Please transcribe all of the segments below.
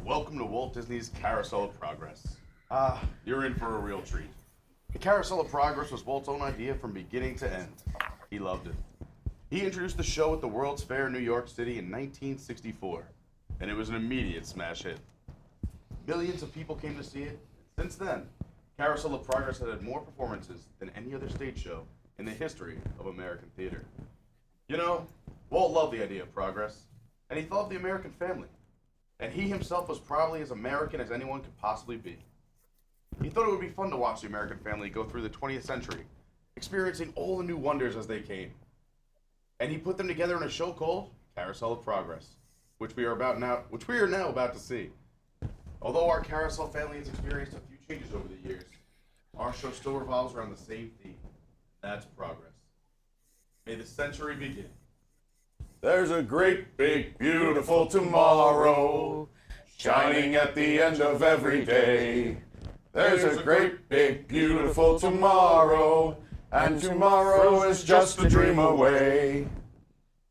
welcome to Walt Disney's Carousel of Progress. You're in for a real treat. The Carousel of Progress was Walt's own idea from beginning to end. He loved it. He introduced the show at the World's Fair in New York City in 1964, and it was an immediate smash hit. Millions of people came to see it. Since then, Carousel of Progress has had more performances than any other stage show in the history of American theater. You know, Walt loved the idea of progress, and he thought of the American family. And he himself was probably as American as anyone could possibly be. He thought it would be fun to watch the American family go through the 20th century, experiencing all the new wonders as they came. And he put them together in a show called Carousel of Progress, which we are now about to see. Although our Carousel family has experienced a few changes over the years, our show still revolves around the same theme. That's progress. May the century begin. There's a great, big, beautiful tomorrow, shining at the end of every day. There's a great, big, beautiful tomorrow, and tomorrow is just a dream away.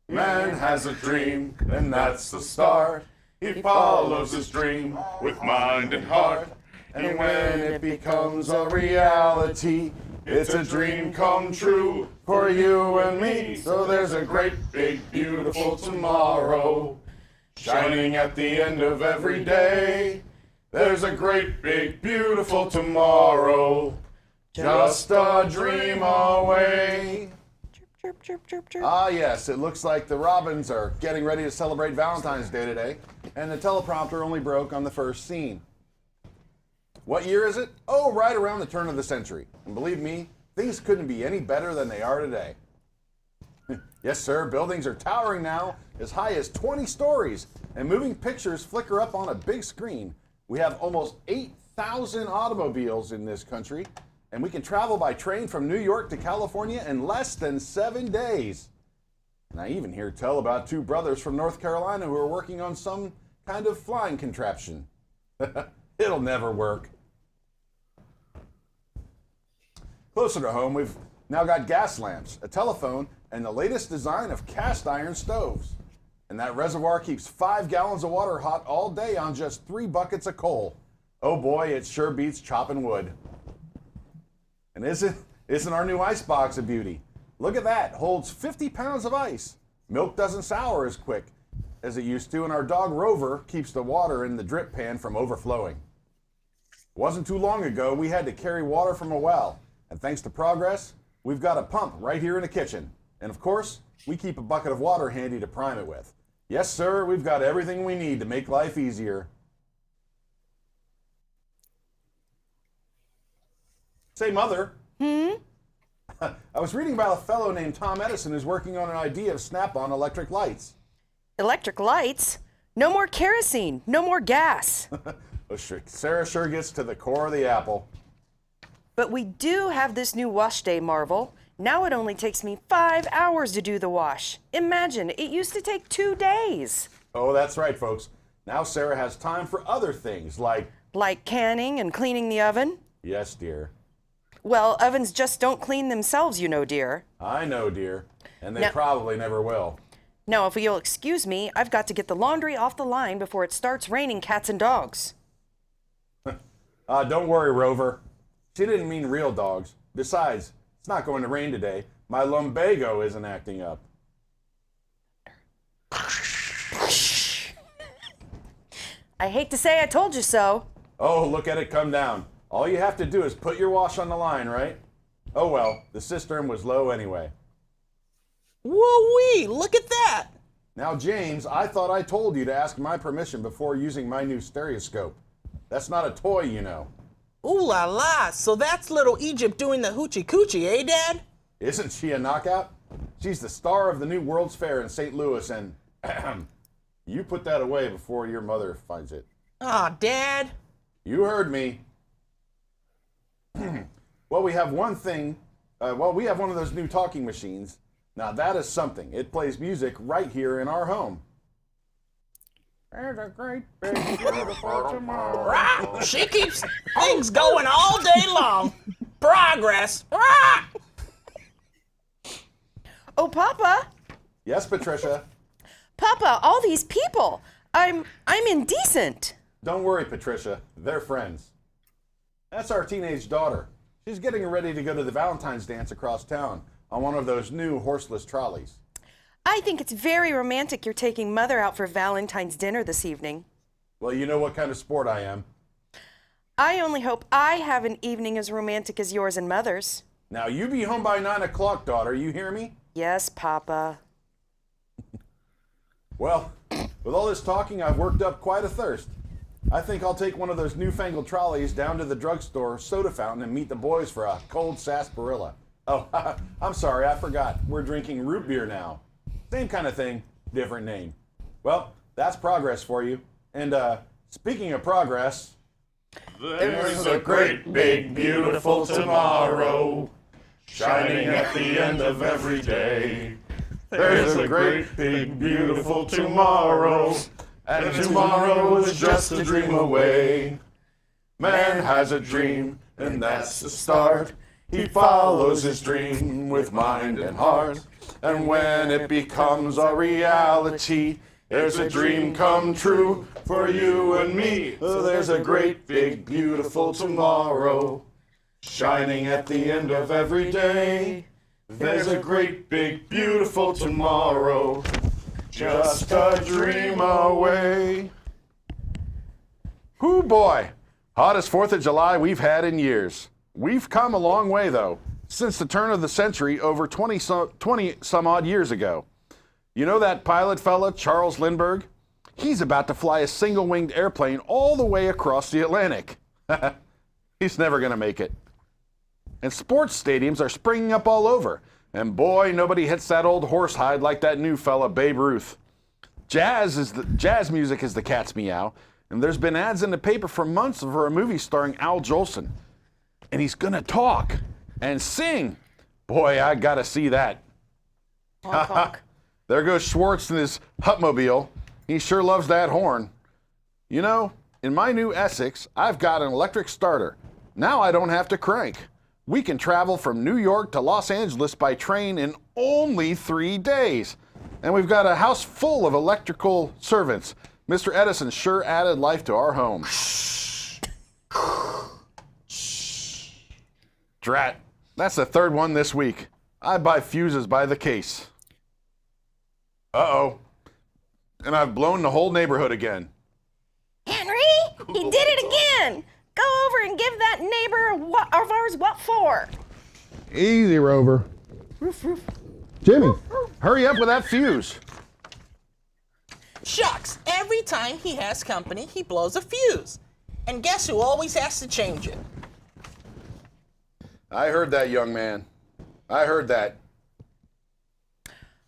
Man has a dream, and that's the start. He follows his dream with mind and heart, and when it becomes a reality, it's a dream come true for you and me. So there's a great, big, beautiful tomorrow, shining at the end of every day. There's a great, big, beautiful tomorrow, just a dream away. Chirp, chirp, chirp, chirp. Ah, yes, it looks like the robins are getting ready to celebrate Valentine's Day today, and the teleprompter only broke on the first scene. What year is it? Oh, right around the turn of the century. And believe me, things couldn't be any better than they are today. Yes, sir, buildings are towering now, as high as 20 stories, and moving pictures flicker up on a big screen. We have almost 8,000 automobiles in this country, and we can travel by train from New York to California in less than 7 days. And I even hear tell about two brothers from North Carolina who are working on some kind of flying contraption. It'll never work. Closer to home, we've now got gas lamps, a telephone, and the latest design of cast iron stoves. And that reservoir keeps 5 gallons of water hot all day on just 3 buckets of coal. Oh boy, it sure beats chopping wood. And isn't our new ice box a beauty? Look at that, holds 50 pounds of ice. Milk doesn't sour as quick as it used to, and our dog Rover keeps the water in the drip pan from overflowing. It wasn't too long ago we had to carry water from a well, and thanks to progress, we've got a pump right here in the kitchen. And of course, we keep a bucket of water handy to prime it with. Yes, sir, we've got everything we need to make life easier. Say, Mother. I was reading about a fellow named Tom Edison who's working on an idea of snap-on electric lights. Electric lights? No more kerosene, no more gas. Sarah sure gets to the core of the apple. But we do have this new wash day, Marvel. Now it only takes me 5 hours to do the wash. Imagine, it used to take 2 days. Oh, that's right, folks. Now Sarah has time for other things like... Like canning and cleaning the oven? Yes, dear. Well, ovens just don't clean themselves, you know, dear. I know, dear. And they probably never will. Now, if you'll excuse me, I've got to get the laundry off the line before it starts raining cats and dogs. Don't worry, Rover. She didn't mean real dogs. Besides, it's not going to rain today. My lumbago isn't acting up. I hate to say I told you so. Oh, look at it come down. All you have to do is put your wash on the line, right? Oh well, the cistern was low anyway. Woo-wee, look at that! Now, James, I thought I told you to ask my permission before using my new stereoscope. That's not a toy, you know. Ooh la la, so that's little Egypt doing the hoochie coochie, eh, Dad? Isn't she a knockout? She's the star of the new World's Fair in St. Louis, and you put that away before your mother finds it. Aw, Dad. You heard me. Well, we have one of those new talking machines. Now that is something. It plays music right here in our home. There's a great big beautiful tomorrow. Right, she keeps things going all day long. Progress. Right. Oh, Papa. Yes, Patricia. Papa, all these people. I'm indecent. Don't worry, Patricia. They're friends. That's our teenage daughter. She's getting ready to go to the Valentine's dance across town on one of those new horseless trolleys. I think it's very romantic you're taking Mother out for Valentine's dinner this evening. Well, you know what kind of sport I am. I only hope I have an evening as romantic as yours and Mother's. Now, you be home by 9 o'clock, daughter. You hear me? Yes, Papa. Well, with all this talking, I've worked up quite a thirst. I think I'll take one of those newfangled trolleys down to the drugstore soda fountain and meet the boys for a cold sarsaparilla. Oh, I'm sorry, I forgot. We're drinking root beer now. Same kind of thing, different name. Well, that's progress for you. And speaking of progress, There's a great big beautiful tomorrow shining at the end of every day. There's a great big beautiful tomorrow, and tomorrow is just a dream away. Man has a dream, and that's the start. He follows his dream with mind and heart, and when it becomes a reality, there's a dream come true for you and me. There's a great big beautiful tomorrow shining at the end of every day. There's a great big beautiful tomorrow, just a dream away. whoo boy, hottest 4th of July we've had in years. We've come a long way though, since the turn of the century over 20 some odd years ago. You know that pilot fella, Charles Lindbergh? He's about to fly a single-winged airplane all the way across the Atlantic. He's never going to make it. And sports stadiums are springing up all over. And boy, nobody hits that old horsehide like that new fella, Babe Ruth. Jazz music is the cat's meow. And there's been ads in the paper for months for a movie starring Al Jolson. And he's going to talk and sing. Boy, I got to see that. Honk, honk. There goes Schwartz in his Hutmobile. He sure loves that horn. You know, in my new Essex, I've got an electric starter. Now I don't have to crank. We can travel from New York to Los Angeles by train in only 3 days. And we've got a house full of electrical servants. Mr. Edison sure added life to our home. Drat, that's the 3rd one this week. I buy fuses by the case. Uh-oh. And I've blown the whole neighborhood again. Henry, he did it again. Go over and give that neighbor of ours what for. Easy, Rover. Roof, roof. Jimmy, hurry up with that fuse. Shucks, every time he has company, he blows a fuse. And guess who always has to change it? I heard that, young man. I heard that.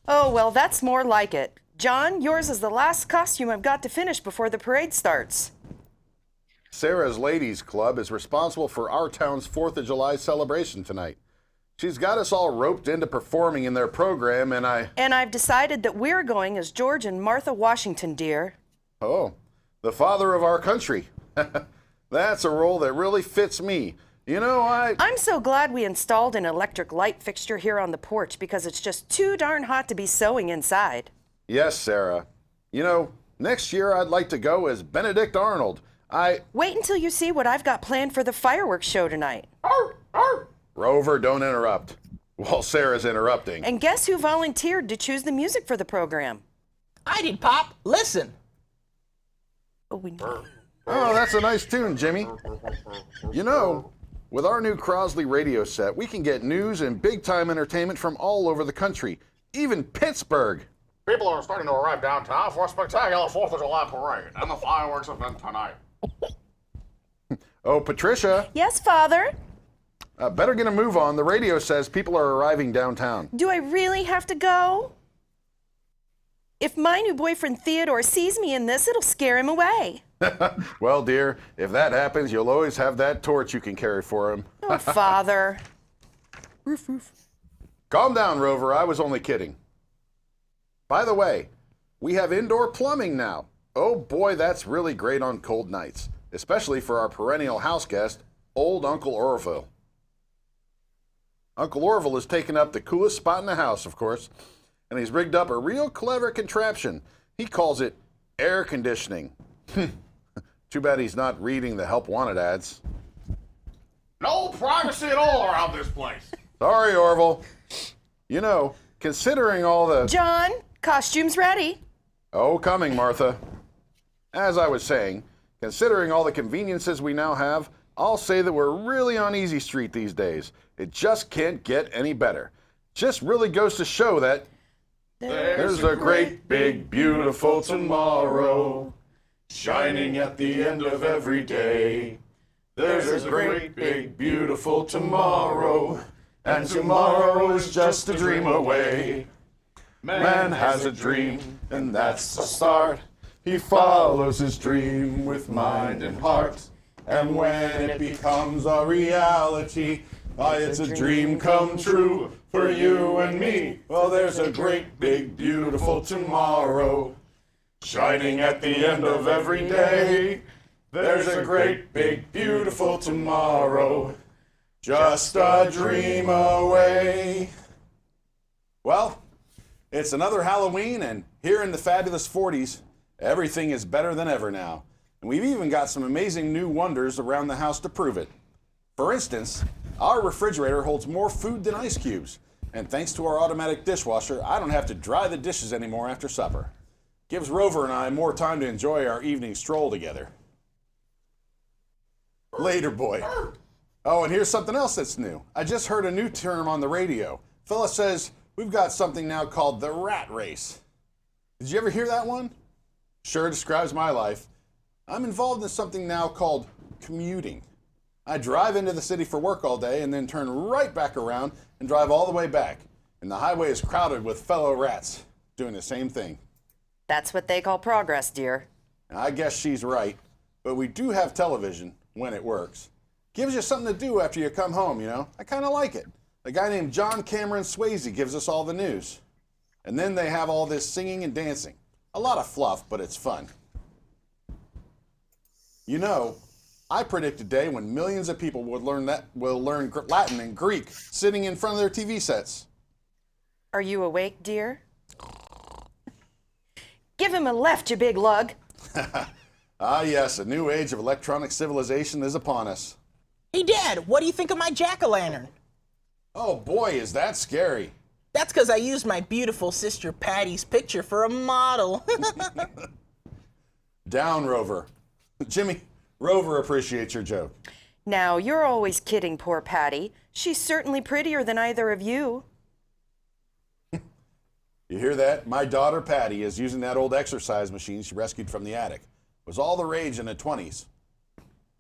Oh, well, that's more like it. John, yours is the last costume I've got to finish before the parade starts. Sarah's Ladies Club is responsible for our town's 4th of July celebration tonight. She's got us all roped into performing in their program, and I've decided that we're going as George and Martha Washington, dear. Oh, the father of our country. That's a role that really fits me. You know, I'm so glad we installed an electric light fixture here on the porch because it's just too darn hot to be sewing inside. Yes, Sarah. You know, next year I'd like to go as Benedict Arnold. Wait until you see what I've got planned for the fireworks show tonight. Rover, don't interrupt. Well, Sarah's interrupting. And guess who volunteered to choose the music for the program? I did, Pop. Listen. Oh, that's a nice tune, Jimmy. You know, with our new Crosley radio set, we can get news and big-time entertainment from all over the country, even Pittsburgh. People are starting to arrive downtown for a spectacular 4th of July parade and the fireworks event tonight. Oh, Patricia. Yes, Father? Better get a move on. The radio says people are arriving downtown. Do I really have to go? If my new boyfriend Theodore sees me in this, it'll scare him away. Well, dear, if that happens, you'll always have that torch you can carry for him. Oh, Father. Roof, roof. Calm down, Rover. I was only kidding. By the way, we have indoor plumbing now. Oh boy, that's really great on cold nights, especially for our perennial house guest, old Uncle Orville. Uncle Orville has taken up the coolest spot in the house, of course, and he's rigged up a real clever contraption. He calls it air conditioning. Too bad he's not reading the help wanted ads. No privacy at all around this place. Sorry, Orville. You know, considering all the... John, costume's ready. Oh, coming, Martha. As I was saying, considering all the conveniences we now have, I'll say that we're really on easy street these days. It just can't get any better. Just really goes to show that there's a great, big, beautiful tomorrow shining at the end of every day. There's a great, big, beautiful tomorrow, and tomorrow is just a dream away. Man has a dream, and that's the start. He follows his dream with mind and heart. And when it becomes a reality, why, it's a dream come true for you and me. Well, there's a great, big, beautiful tomorrow shining at the end of every day. There's a great, big, beautiful tomorrow, just a dream away. Well, it's another Halloween, and here in the fabulous 40s, everything is better than ever now. And we've even got some amazing new wonders around the house to prove it. For instance, our refrigerator holds more food than ice cubes. And thanks to our automatic dishwasher, I don't have to dry the dishes anymore after supper. Gives Rover and I more time to enjoy our evening stroll together. Later, boy. Oh, and here's something else that's new. I just heard a new term on the radio. Fella says we've got something now called the rat race. Did you ever hear that one? Sure describes my life. I'm involved in something now called commuting. I drive into the city for work all day and then turn right back around and drive all the way back. And the highway is crowded with fellow rats doing the same thing. That's what they call progress, dear. I guess she's right, but we do have television when it works. Gives you something to do after you come home, you know? I kind of like it. A guy named John Cameron Swayze gives us all the news. And then they have all this singing and dancing. A lot of fluff, but it's fun. You know, I predict a day when millions of people will learn Latin and Greek sitting in front of their TV sets. Are you awake, dear? Give him a left, you big lug. Ah, yes, a new age of electronic civilization is upon us. Hey, Dad, what do you think of my jack-o'-lantern? Oh, boy, is that scary. That's because I used my beautiful sister Patty's picture for a model. Down, Rover. Jimmy, Rover appreciates your joke. Now, you're always kidding poor Patty. She's certainly prettier than either of you. You hear that? My daughter Patty is using that old exercise machine she rescued from the attic. It was all the rage in the 20s.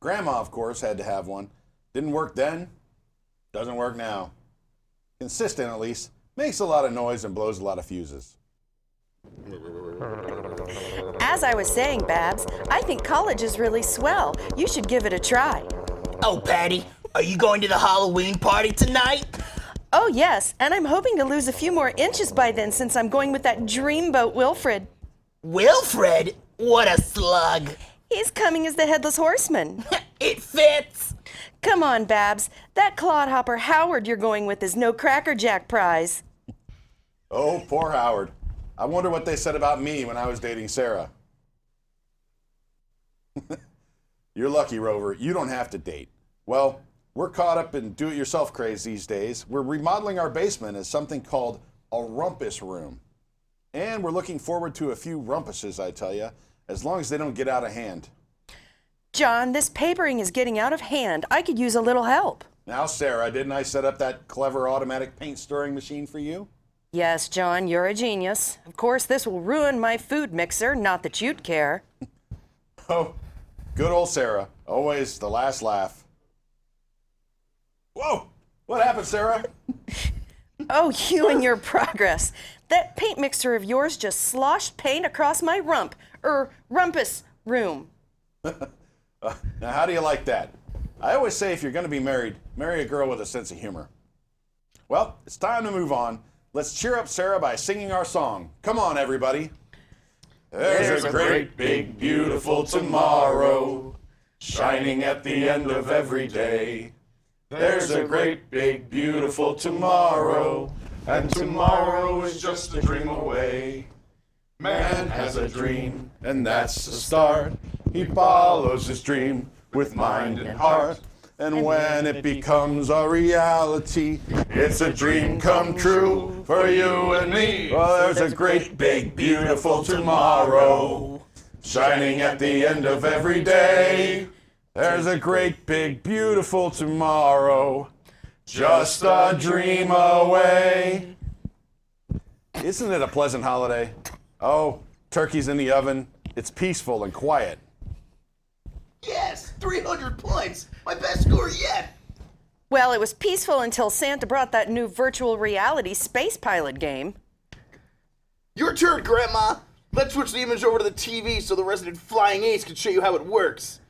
Grandma, of course, had to have one. Didn't work then, doesn't work now. Consistent, at least. Makes a lot of noise and blows a lot of fuses. As I was saying, Babs, I think college is really swell. You should give it a try. Oh, Patty, are you going to the Halloween party tonight? Oh, yes, and I'm hoping to lose a few more inches by then since I'm going with that dreamboat Wilfred. Wilfred? What a slug. He's coming as the Headless Horseman. It fits. Come on, Babs. That clodhopper Howard you're going with is no Cracker Jack prize. Oh, poor Howard. I wonder what they said about me when I was dating Sarah. You're lucky, Rover. You don't have to date. Well, we're caught up in do-it-yourself craze these days. We're remodeling our basement as something called a rumpus room. And we're looking forward to a few rumpuses, I tell you, as long as they don't get out of hand. John, this papering is getting out of hand. I could use a little help. Now, Sarah, didn't I set up that clever automatic paint stirring machine for you? Yes, John, you're a genius. Of course, this will ruin my food mixer, not that you'd care. Oh, good old Sarah. Always the last laugh. Whoa! What happened, Sarah? Oh, you and your progress. That paint mixer of yours just sloshed paint across my rumpus room. Now, how do you like that? I always say if you're going to be married, marry a girl with a sense of humor. Well, it's time to move on. Let's cheer up Sarah by singing our song. Come on, everybody. There's a great, big, beautiful tomorrow shining at the end of every day. There's a great, big, beautiful tomorrow, and tomorrow is just a dream away. Man has a dream, and that's the start. He follows his dream with mind and heart. And when it becomes a reality, it's a dream come true for you and me. Well, there's a great, big, beautiful tomorrow shining at the end of every day. There's a great, big, beautiful tomorrow just a dream away. Isn't it a pleasant holiday? Oh, turkey's in the oven. It's peaceful and quiet. Yes, 300 points. My best score yet. Well, it was peaceful until Santa brought that new virtual reality space pilot game. Your turn, Grandma. Let's switch the image over to the TV so the resident flying ace can show you how it works.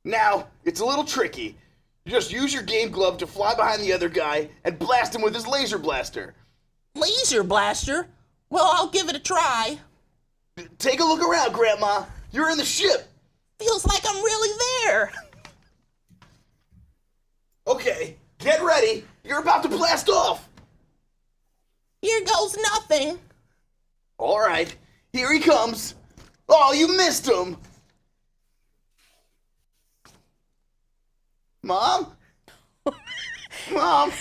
Now, it's a little tricky. You just use your game glove to fly behind the other guy and blast him with his laser blaster. Laser blaster? Well, I'll give it a try. Take a look around, Grandma. You're in the ship. Feels like I'm really there. Okay, get ready. You're about to blast off. Here goes nothing. All right, here he comes. Oh, you missed him. Mom? Mom?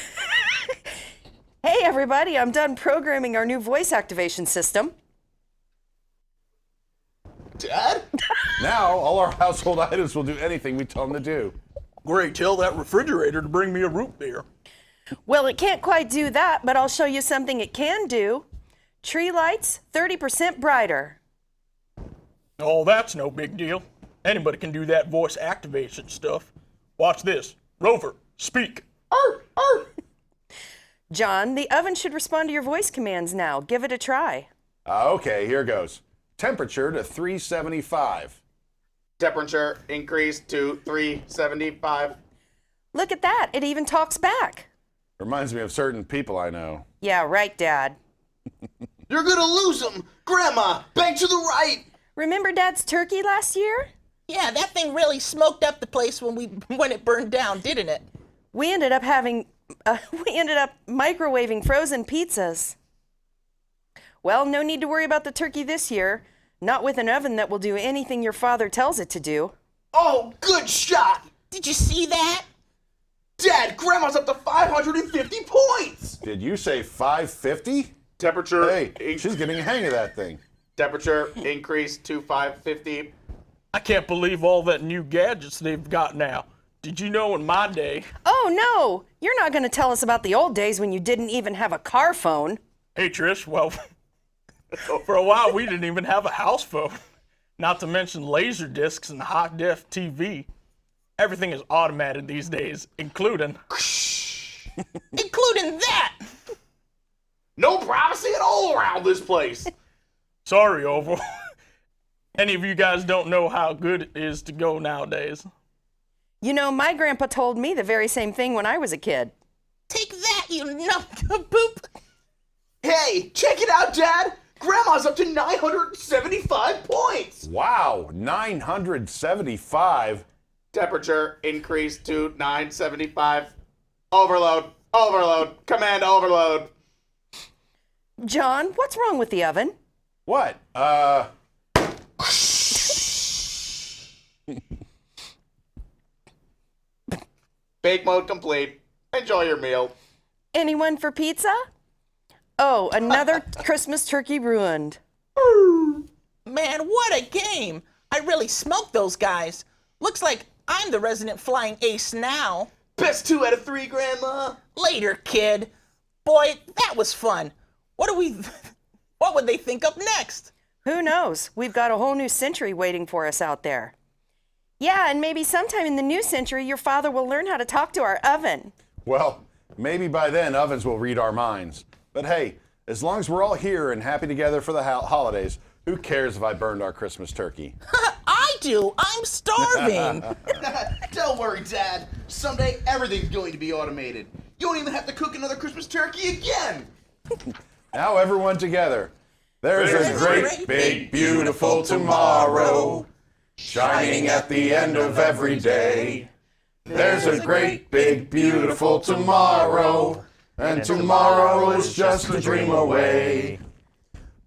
Hey, everybody, I'm done programming our new voice activation system. Dad? Now, all our household items will do anything we tell them to do. Great, tell that refrigerator to bring me a root beer. Well, it can't quite do that, but I'll show you something it can do. Tree lights, 30% brighter. Oh, that's no big deal. Anybody can do that voice activation stuff. Watch this. Rover, speak. Arr, arr. John, the oven should respond to your voice commands now. Give it a try. Okay, here goes. Temperature to 375. Temperature increased to 375. Look at that. It even talks back. Reminds me of certain people I know. Yeah, right, Dad. You're gonna lose him! Grandma, bank to the right! Remember Dad's turkey last year? Yeah, that thing really smoked up the place when it burned down, didn't it? We ended up microwaving frozen pizzas. Well, no need to worry about the turkey this year. Not with an oven that will do anything your father tells it to do. Oh, good shot! Did you see that? Dad, Grandma's up to 550 points! Did you say 550? Temperature, Hey, she's getting a hang of that thing. temperature increased to 550. I can't believe all that new gadgets they've got now. Did you know in my day? Oh, no! You're not going to tell us about the old days when you didn't even have a car phone. Hey, Trish, well, for a while we didn't even have a house phone. Not to mention laser discs and high-def TV. Everything is automated these days, including Including that! No privacy at all around this place. Sorry, Oval. Any of you guys don't know how good it is to go nowadays. You know, my grandpa told me the very same thing when I was a kid. Take that, you boop. Hey, check it out, Dad! Grandma's up to 975 points! Wow, 975. Temperature increased to 975. Overload, overload, command overload. John, what's wrong with the oven? What? Bake mode complete. Enjoy your meal. Anyone for pizza? Oh, another Christmas turkey ruined. Man, what a game! I really smoked those guys. Looks like I'm the resident flying ace now. Best 2 out of 3, Grandma. Later, kid. Boy, that was fun. What would they think up next? Who knows? We've got a whole new century waiting for us out there. Yeah, and maybe sometime in the new century, your father will learn how to talk to our oven. Well, maybe by then ovens will read our minds. But hey, as long as we're all here and happy together for the holidays, who cares if I burned our Christmas turkey? I do. I'm starving. Don't worry, Dad. Someday everything's going to be automated. You won't even have to cook another Christmas turkey again. Now everyone together. There's a great, big, beautiful tomorrow shining at the end of every day. There's a great, big, beautiful tomorrow, and tomorrow is just a dream away.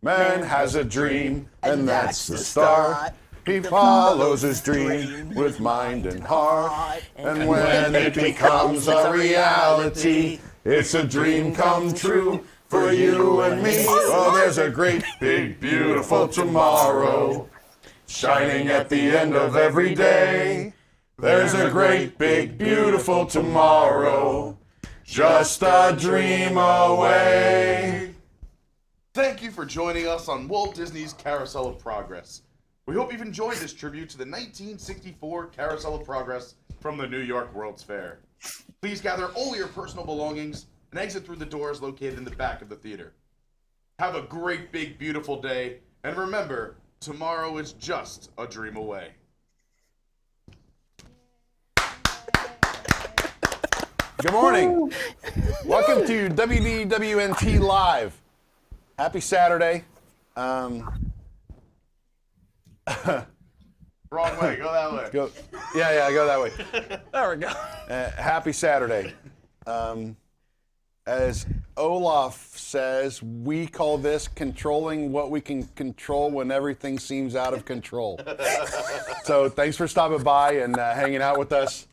Man has a dream, and that's the start. He follows his dream with mind and heart. And when it becomes a reality, it's a dream come true for you and me. Oh, there's a great, big, beautiful tomorrow shining at the end of every day. There's a great, big, beautiful tomorrow, just a dream away. Thank you for joining us on Walt Disney's Carousel of Progress. We hope you've enjoyed this tribute to the 1964 Carousel of Progress from the New York World's Fair. Please gather all your personal belongings and exit through the doors located in the back of the theater. Have a great, big, beautiful day, and remember, tomorrow is just a dream away. Good morning. Welcome to WDWNT Live. Happy Saturday. Wrong way, go that way. Go that way. There we go. Happy Saturday. As Olaf says, we call this controlling what we can control when everything seems out of control. So thanks for stopping by and hanging out with us.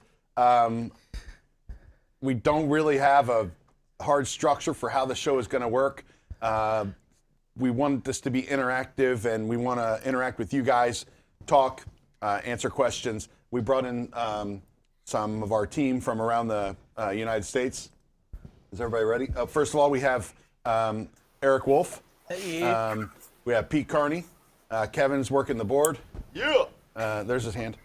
We don't really have a hard structure for how the show is going to work. We want this to be interactive, and we want to interact with you guys, talk, answer questions. We brought in some of our team from around the United States. Is everybody ready? First of all, we have Eric Wolf. Hey. We have Pete Carney. Kevin's working the board. Yeah! There's his hand.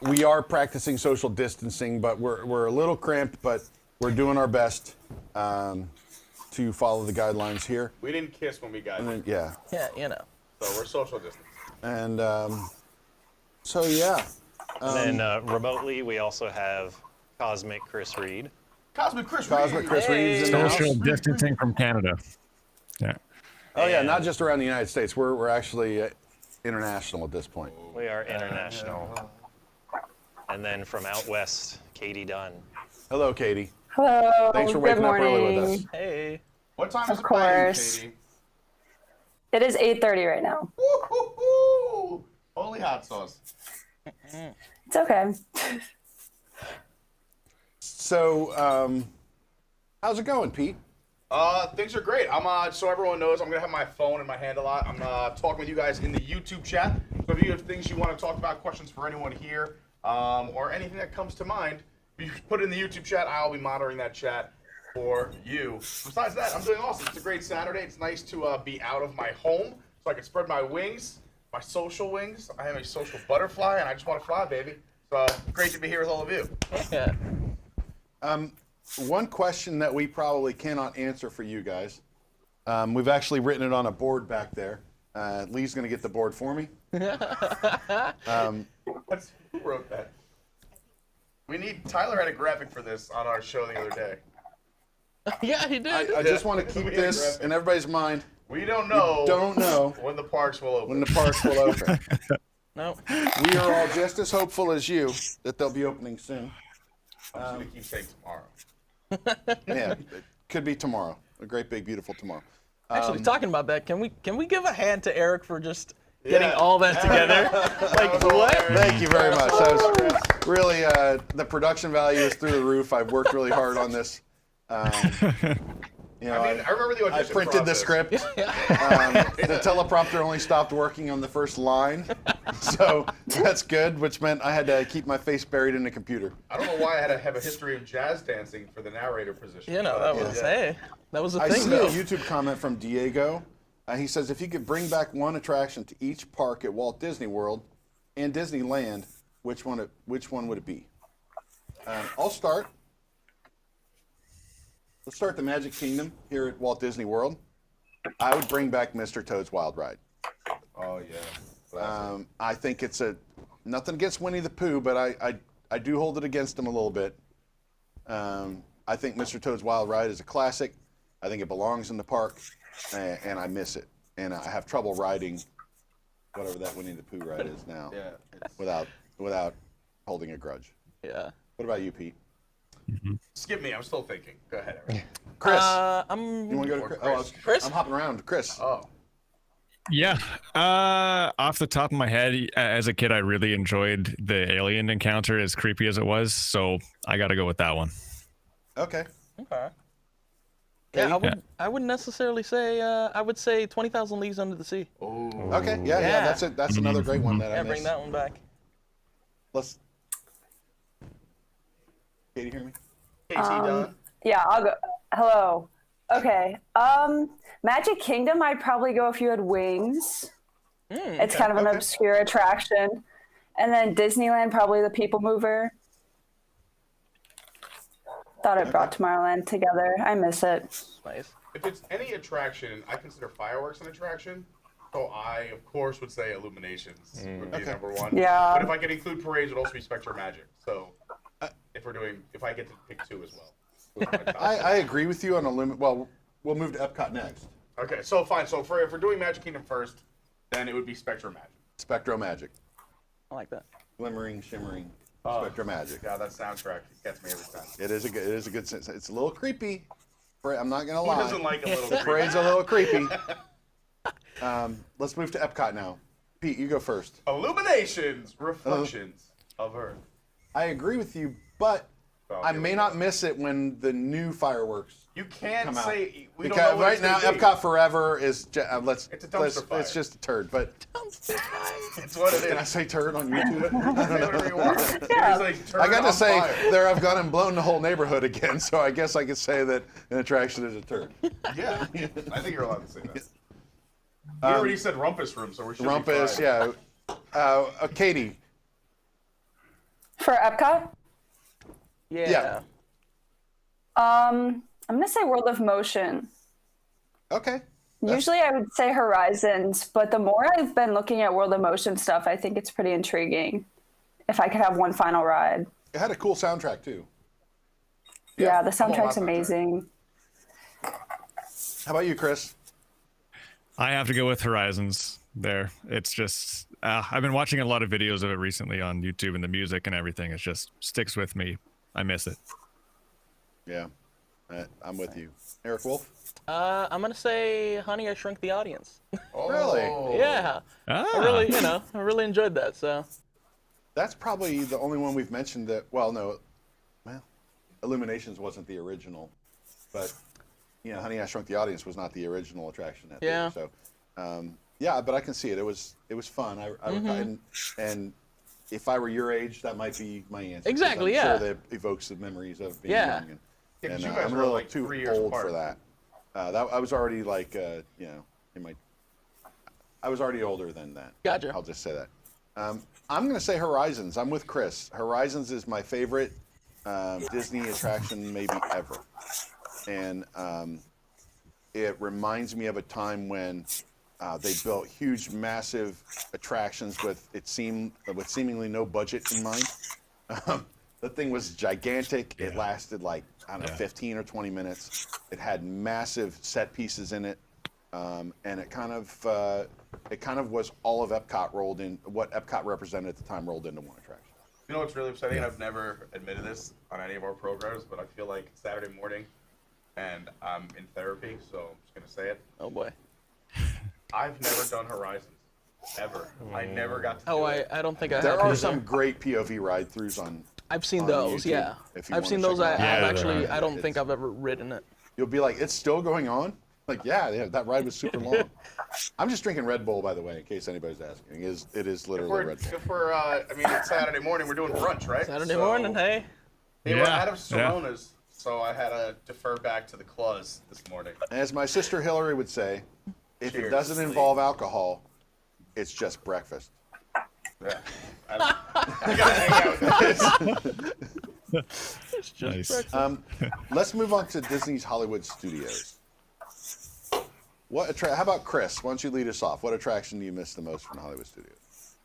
We are practicing social distancing, but we're a little cramped, but we're doing our best to follow the guidelines here. We didn't kiss when we got And here, then, yeah. Yeah, you know. so we're social distance. And so, yeah. And then remotely, we also have Cosmic Chris Reed. Cosmic Chris Cosmic Reed. Chris Reed's in the house. Social distancing from Canada. Yeah. Oh, yeah, not just around the United States. We're actually international at this point. We are international. And then from out west, Katie Dunn. Hello, Katie. Hello. Thanks for Good waking up morning. early with us. Hey. What time is Of it by you, course. Katie? It is 8:30 right now. Woo-hoo-hoo! Holy hot sauce. It's okay. So, how's it going, Pete? Things are great. I'm so everyone knows, I'm gonna have my phone in my hand a lot. I'm talking with you guys in the YouTube chat. So if you have things you want to talk about, questions for anyone here, or anything that comes to mind, if you put it in the YouTube chat, I'll be monitoring that chat for you. Besides that, I'm doing awesome. It's a great Saturday. It's nice to be out of my home so I can spread my wings, my social wings. I am a social butterfly, and I just want to fly, baby. So great to be here with all of you. Yeah. One question that we probably cannot answer for you guys. We've actually written it on a board back there. Lee's going to get the board for me. Who wrote that? Tyler had a graphic for this on our show the other day. Yeah, he did. I just want to keep this in everybody's mind. We don't know. Don't know when the parks will open. when the parks will open. No. We are all just as hopeful as you that they'll be opening soon. I'm just gonna keep saying tomorrow. Yeah, it could be tomorrow. A great, big, beautiful tomorrow. Actually, talking about that, can we give a hand to Eric for just getting all that together? Like what? Thank you very much. That was really the production value is through the roof. I've worked really hard on this. You know, I remember the I audition printed the process. script. The teleprompter only stopped working on the first line, so that's good, which meant I had to keep my face buried in the computer. I don't know why I had to have a history of jazz dancing for the narrator position. You know, that was that was a I thing see though. a YouTube comment from Diego. He says, if you could bring back one attraction to each park at Walt Disney World and Disneyland, which one would it be? I'll start. Let's start the Magic Kingdom here at Walt Disney World. I would bring back Mr. Toad's Wild Ride. Oh yeah. I think it's nothing against Winnie the Pooh, but I do hold it against him a little bit. I think Mr. Toad's Wild Ride is a classic. I think it belongs in the park, and I miss it. And I have trouble riding whatever that Winnie the Pooh ride is now Yeah. without holding a grudge. Yeah. What about you, Pete? Skip me. I'm still thinking. Go ahead, Eric. Chris, I'm. you want to go to Chris? Oh, Chris? I'm hopping around. Chris. Oh. Yeah. Off the top of my head, as a kid, I really enjoyed the alien encounter, as creepy as it was. So I got to go with that one. Okay. Okay. Yeah, I wouldn't necessarily say. I would say 20,000 Leagues Under the Sea. Oh. Okay. Yeah. That's it. That's another great one that I missed. Bring that one back. Let's. Katie, hear me? KT done? Yeah, I'll go. Hello. Okay. Magic Kingdom, I'd probably go if you had wings. It's kind of an obscure attraction. And then Disneyland, probably the People Mover. Thought it brought Tomorrowland together. I miss it. Nice. If it's any attraction, I consider fireworks an attraction. So I, of course, would say Illuminations would be number one. Yeah. But if I could include parades, it would also be Spectre Magic. So if I get to pick two as well. I agree with you on Well, we'll move to Epcot next. Okay, so fine. So if we're doing Magic Kingdom first, then it would be Spectre Magic. Spectro Magic. I like that. Glimmering, shimmering, Spectro Magic. Yeah, that soundtrack gets me every time. It is a good sense. It's a little creepy. I'm not gonna Who lie. doesn't like a little The parade's a little creepy. Let's move to Epcot now. Pete, you go first. Illuminations, reflections of Earth. I agree with you, but I may not miss it when the new fireworks You can't come out. say we Because don't know what right it's now, gonna be. Epcot Forever is It's a dumpster fire. it's just a turd. But It's what it is. can I say turd on YouTube? Say whatever you want. Yeah. It's like turd I got to on say, fire. there I've gone and blown the whole neighborhood again, so I guess I could say that an attraction is a turd. Yeah, I think you're allowed to say that. You already said Rumpus Room, so we should Rumpus, be fine. yeah. Katie, For Epcot, Yeah. I'm gonna say World of Motion. okay. Usually I would say Horizons, but the more I've been looking at World of Motion stuff, I think it's pretty intriguing. If I could have one final ride. It had a cool soundtrack, too. Yeah, the I'm all about soundtrack's that amazing. How about you, Chris? I have to go with Horizons there. It's just, I've been watching a lot of videos of it recently on YouTube, and the music and everything, it just sticks with me. I miss it. Yeah, I'm with you. Eric Wolf? I'm gonna say Honey, I Shrunk the Audience. Really? Yeah. I really enjoyed that. So. That's probably the only one we've mentioned that, Illuminations wasn't the original, but, Honey, I Shrunk the Audience was not the original attraction at Yeah. theater, so, but I can see it. It was fun. And if I were your age, that might be my answer. 'cause Exactly, I'm yeah. sure that evokes the memories of being Yeah. young. Yeah, 'cause And you guys I'm a were little like too 3 years old apart. for that. I was already like, I was already older than that. Gotcha. I'll just say that. I'm going to say Horizons. I'm with Chris. Horizons is my favorite Disney attraction maybe ever. And it reminds me of a time when they built huge, massive attractions with seemingly no budget in mind. The thing was gigantic. It lasted like, 15 or 20 minutes. It had massive set pieces in it. And it kind of was all of Epcot rolled in, what Epcot represented at the time rolled into one attraction. You know what's really upsetting? I've never admitted this on any of our programs, but I feel like it's Saturday morning, and I'm in therapy, so I'm just gonna say it. Oh boy. I've never done Horizons, ever. I never got to do Oh, it. I don't think I There have. are either. some great POV ride-throughs on. I've seen on those. YouTube, Yeah. if you I've wanna seen check those. them out. Yeah, Actually, I don't It's- think I've ever ridden it. You'll be like, it's still going on? Like, yeah, that ride was super long. I'm just drinking Red Bull, by the way, in case anybody's asking. It is literally Red Bull. It's Saturday morning, we're doing brunch, right? Saturday So, morning, hey. They were Yeah, out of Soronas, so I had to defer back to the Claws this morning. As my sister Hillary would say, if it Cheers. doesn't involve alcohol, it's just breakfast. Yeah. I gotta hang out with this. Nice. Let's move on to Disney's Hollywood Studios. How about Chris? Why don't you lead us off? What attraction do you miss the most from Hollywood Studios?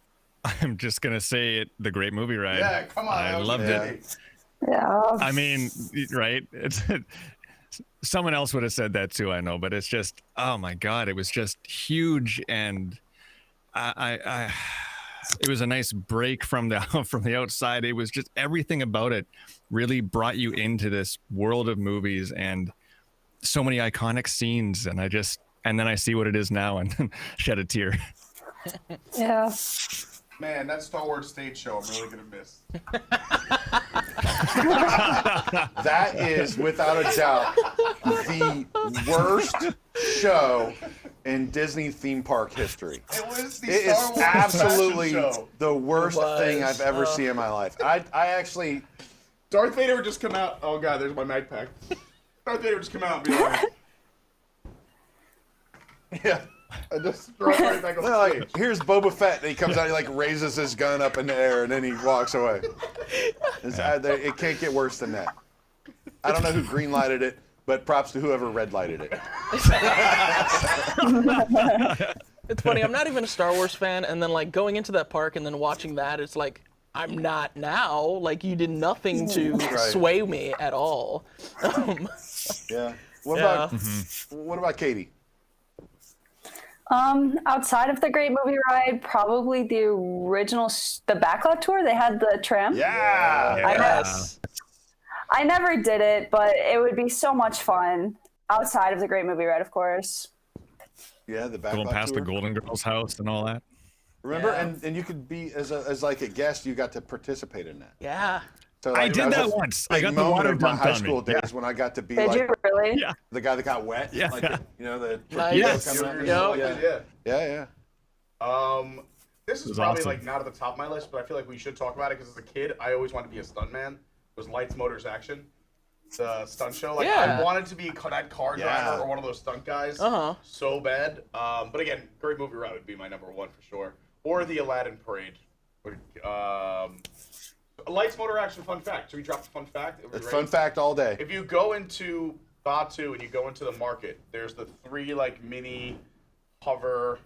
I'm just going to say it, the Great Movie Ride. Yeah, come on. I that was loved easy. it. Yeah. I mean, right? Someone else would have said that too, I know, but it's just, oh my God, it was just huge. And a nice break from the from the outside. It was just everything about it really brought you into this world of movies and so many iconic scenes. And then I see what it is now and shed a tear. Yeah. Man, that Star Wars stage show I'm really gonna miss. That is, without a doubt, the worst show in Disney theme park history. It is absolutely show. the worst thing I've ever seen in my life. I actually... Darth Vader would just come out. Oh god, there's my mag pack. Darth Vader would just come out and be like, Yeah. I just throw it right back on the Like, stage. here's Boba Fett, and he comes out, he like raises his gun up in the air, and then he walks away. It can't get worse than that. I don't know who green lighted it, but props to whoever red lighted it. It's funny. I'm not even a Star Wars fan, and then like going into that park and then watching that, it's like I'm not now. Like you did nothing to sway me at all. Yeah. What about Katie? Outside of the Great Movie Ride, probably the original, the Backlot tour. They had the tram. Yeah. I never did it, but it would be so much fun outside of the Great Movie Ride, of course. Yeah, the Going Backlot past tour. the Golden Girls house and all that. Remember, and you could be as like a guest. You got to participate in that. Yeah. So I like, did was that a once. big I got the moment water of my dumped high on school me. days when I got to be Did like you really? Yeah. the guy that got wet. Yeah. Like the Yes. coming out. Yep. Yeah. This is was probably awesome. like not at the top of my list, but I feel like we should talk about it because as a kid, I always wanted to be a stuntman. It was Lights, Motors, Action, the stunt show. Like Yeah. I wanted to be that car driver or one of those stunt guys so bad. But again, Great Movie Ride would be my number one for sure, or the Aladdin Parade. Lights, Motor, Action. Fun fact. Should we drop the fun fact? It's fun fact all day. If you go into Batu and you go into the market, there's the 3 like mini hover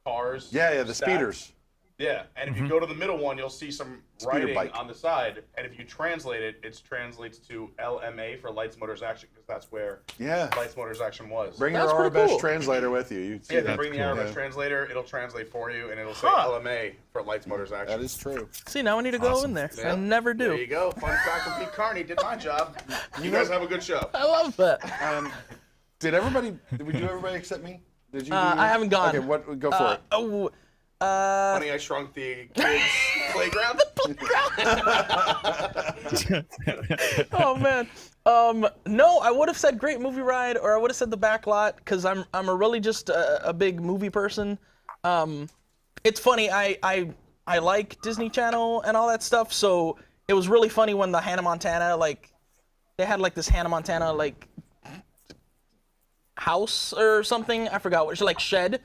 cars. Yeah, the stacked. speeders. Yeah, and if you go to the middle one, you'll see some writing bike. on the side, and if you translate it, it translates to LMA for Lights, Motors, Action, because that's where Lights, Motors, Action was. Bring That's your pretty Arabesque cool. translator with you. You'd see Yeah, that. they bring the Arabic translator, it'll translate for you, and it'll say LMA for Lights, Motors, Action. That is true. See, now I need to go in there. I never do. There you go. Fun fact from Pete Carney. Did my job. You guys have a good show. I love that. Did you everybody except me? Did you? I haven't gone. Okay, go for it. Oh, Honey, I Shrunk the Kids playground. oh man. No, I would have said Great Movie Ride, or I would have said the Backlot, because I'm a really just a big movie person. It's funny. I like Disney Channel and all that stuff, so it was really funny when the Hannah Montana they had like this Hannah Montana house or something. I forgot what it's like shed.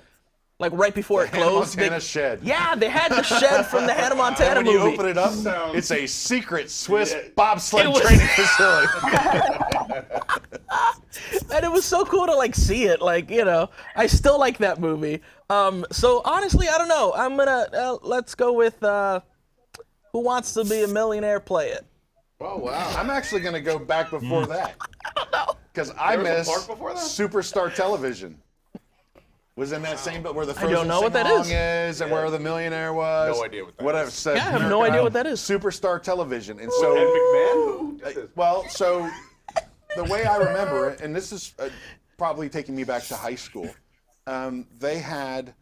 Like right before it closed. Hannah Montana shed. Yeah, they had the shed from the Hannah Montana When movie. you open it up, it's a secret Swiss bobsled training facility. And it was so cool to like see it. Like, you know, I still like that movie. So honestly, I don't know. I'm gonna let's go with Who Wants to Be a Millionaire? Play it. Oh wow. I'm actually going to go back before that. I don't know. Because I There was a miss park before that? Superstar Television. Was in that same, but where the don't Frozen know what that sing-along is. and where the millionaire was. No idea what that Whatever. is. Said Yeah, I have no idea what that is. Superstar Television, and Ed so McMahon? Who did this? well, so the way I remember it, and this is probably taking me back to high school. They had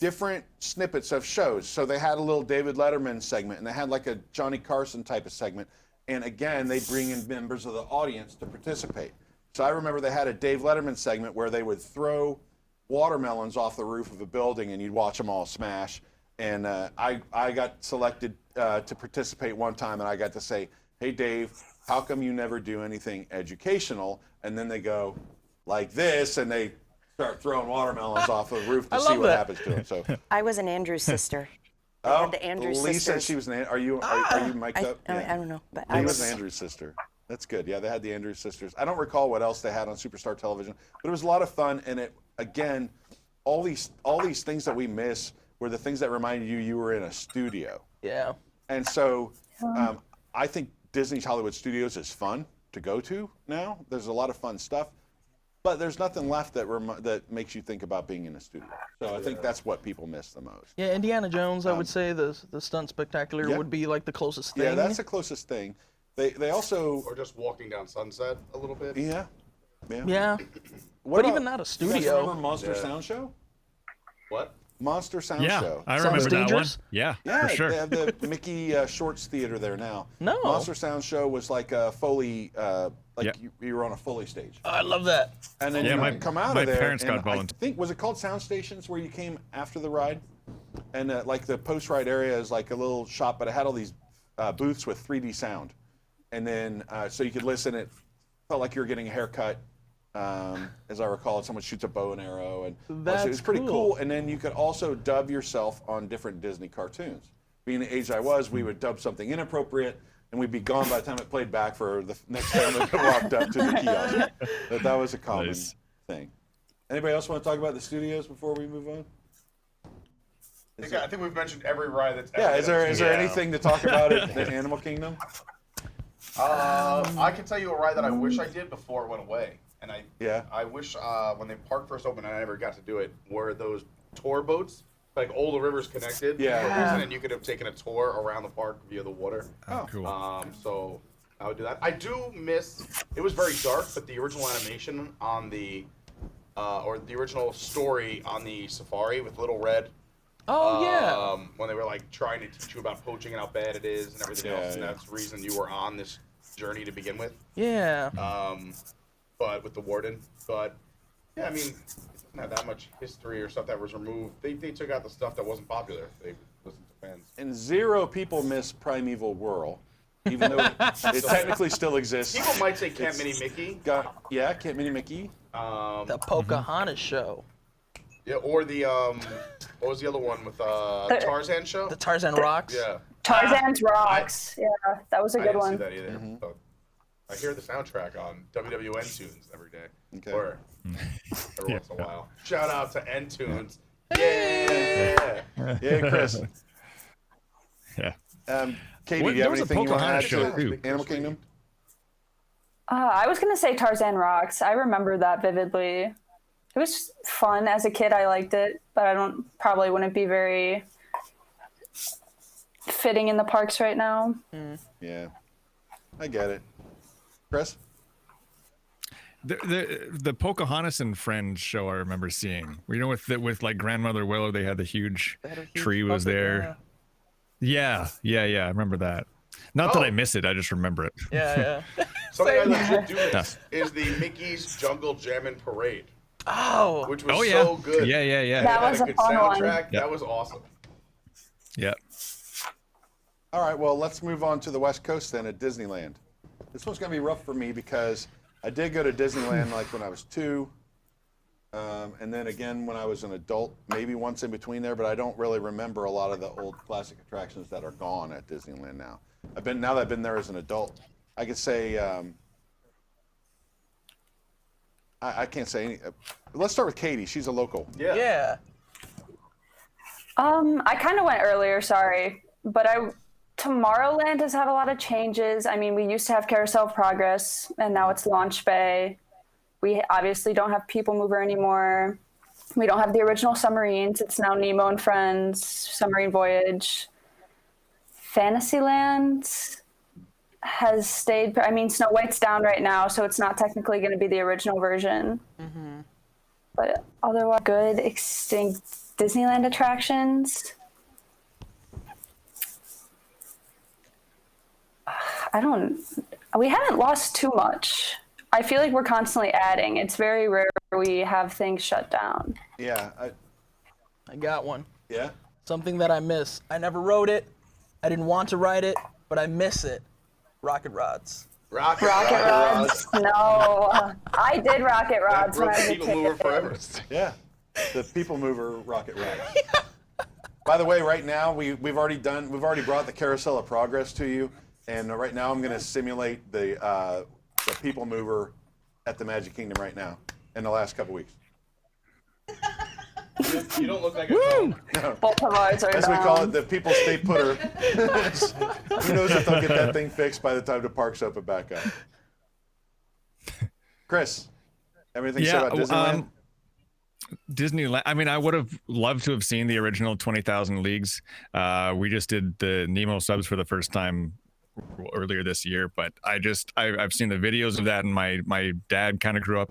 different snippets of shows. So they had a little David Letterman segment, and they had like a Johnny Carson type of segment. And again, they bring in members of the audience to participate. So I remember they had a Dave Letterman segment where they would throw watermelons off the roof of a building, and you'd watch them all smash. And I got selected to participate one time, and I got to say, "Hey, Dave, how come you never do anything educational?" And then they go like this, and they start throwing watermelons off the roof to see what happens to them. So, I was an Andrews sister. oh, the Andrews Lee sisters. said she was an. Are you mic'd I, up? I don't know, but Lee I was was. an Andrews sister. That's good. Yeah, they had the Andrews sisters. I don't recall what else they had on Superstar Television, but it was a lot of fun. And it again, all these things that we miss were the things that reminded you were in a studio. Yeah. And so I think Disney's Hollywood Studios is fun to go to now. There's a lot of fun stuff. But there's nothing left that makes you think about being in a studio. So I think that's what people miss the most. Yeah, Indiana Jones, I would say the stunt spectacular would be like the closest thing. Yeah, that's the closest thing. They also Or just walking down Sunset a little bit. yeah. Yeah. But even not a You guys studio. remember Monster Sound Show? What? Monster Sound Yeah, Show. I remember that one. Dangerous? Yeah, Yeah, for sure. they have the Mickey Shorts Theater there now. No. Monster Sound Show was like a Foley, Yeah. you were on a Foley stage. Oh, I love that. And then Yeah, you my- would come out my of there. parents and got volunteered. I think, was it called Sound Stations where you came after the ride? And like the post-ride area is like a little shop, but it had all these booths with 3D sound. And then, so you could listen, it felt like you were getting a haircut. As I recall, someone shoots a bow and arrow, and it was That's pretty cool. cool. And then you could also dub yourself on different Disney cartoons. Being the age I was, we would dub something inappropriate, and we'd be gone by the time it played back for the next time that walked up to the kiosk. But that was a common Nice. thing. Anybody else want to talk about the studios before we move on? I think we've mentioned every ride that's Yeah, ever is there anything to talk about at the Animal Kingdom? I can tell you a ride that I wish I did before it went away. And I wish when the park first opened, and I never got to do it, were those tour boats, like all the rivers connected. Yeah. And you could have taken a tour around the park via the water. Oh, cool. So I would do that. I do miss, it was very dark, but the original animation on the, or the original story on the safari with Little Red. Oh, yeah. When they were like trying to teach you about poaching and how bad it is and everything else, and that's the reason you were on this journey to begin with. Yeah. But with the warden. But yeah, I mean, it doesn't have that much history or stuff that was removed. They took out the stuff that wasn't popular. They listened to fans. And 0 people miss Primeval Whirl, even though it technically still exists. People might say Camp Mini Mickey. Camp Mini Mickey. The Pocahontas show. Yeah, or the what was the other one with Tarzan show? The Tarzan Rocks. Yeah. Tarzan's Rocks. Yeah, that was a I good didn't one. see that either. But I hear the soundtrack on WDWN tunes every day. Okay. Or every once in a while. Shout out to N Tunes. Yeah. Yeah, Chris. Yeah. Katie, What- do you have there was a anything you want to add Pocahontas show, to too. Animal Kingdom? I was gonna say Tarzan Rocks. I remember that vividly. It was fun as a kid. I liked it, but I probably wouldn't be very fitting in the parks right now. Yeah, I get it. Chris? The Pocahontas and Friends show I remember seeing. You know, with like Grandmother Willow, they had the huge tree was there. Yeah. I remember that. Not that I miss it, I just remember it. Yeah. Something I legit do miss is the Mickey's Jungle Jammin' Parade. Oh. Which was so good. Yeah. That It was had a good fun one. soundtrack. Yep. That was awesome. Yeah. All right, well, let's move on to the West Coast then at Disneyland. This one's going to be rough for me because I did go to Disneyland like when I was 2, and then again when I was an adult, maybe once in between there, but I don't really remember a lot of the old classic attractions that are gone at Disneyland now. Now that I've been there as an adult, I could say, I can't say any. Let's start with Katie. She's a local. Yeah. I kind of went earlier, sorry, but Tomorrowland has had a lot of changes. I mean, we used to have Carousel of Progress, and now it's Launch Bay. We obviously don't have People Mover anymore. We don't have the original submarines. It's now Nemo and Friends, Submarine Voyage. Fantasyland has stayed. I mean, Snow White's down right now, so it's not technically going to be the original version. But otherwise, good extinct Disneyland attractions. We haven't lost too much. I feel like we're constantly adding. It's very rare we have things shut down. Yeah. I got one. Yeah? Something that I miss. I never rode it. I didn't want to ride it, but I miss it. Rocket rods. Rocket Rods? No. I did Rocket Rods when I was a People Mover kid. forever. Yeah. The People Mover Rocket Ride. By the way, right now we've already brought the Carousel of Progress to you, and right now I'm going to simulate the People Mover at the Magic Kingdom right now in the last couple weeks. You don't look like a phone. No. Both of ours are As we down. call it, the People Stay Putter. Who knows if they'll get that thing fixed by the time the parks open back up. Chris. Everything said about Disneyland? Disneyland. I mean, I would have loved to have seen the original 20,000 Leagues. We just did the Nemo subs for the first time earlier this year, but I've seen the videos of that, and my dad kind of grew up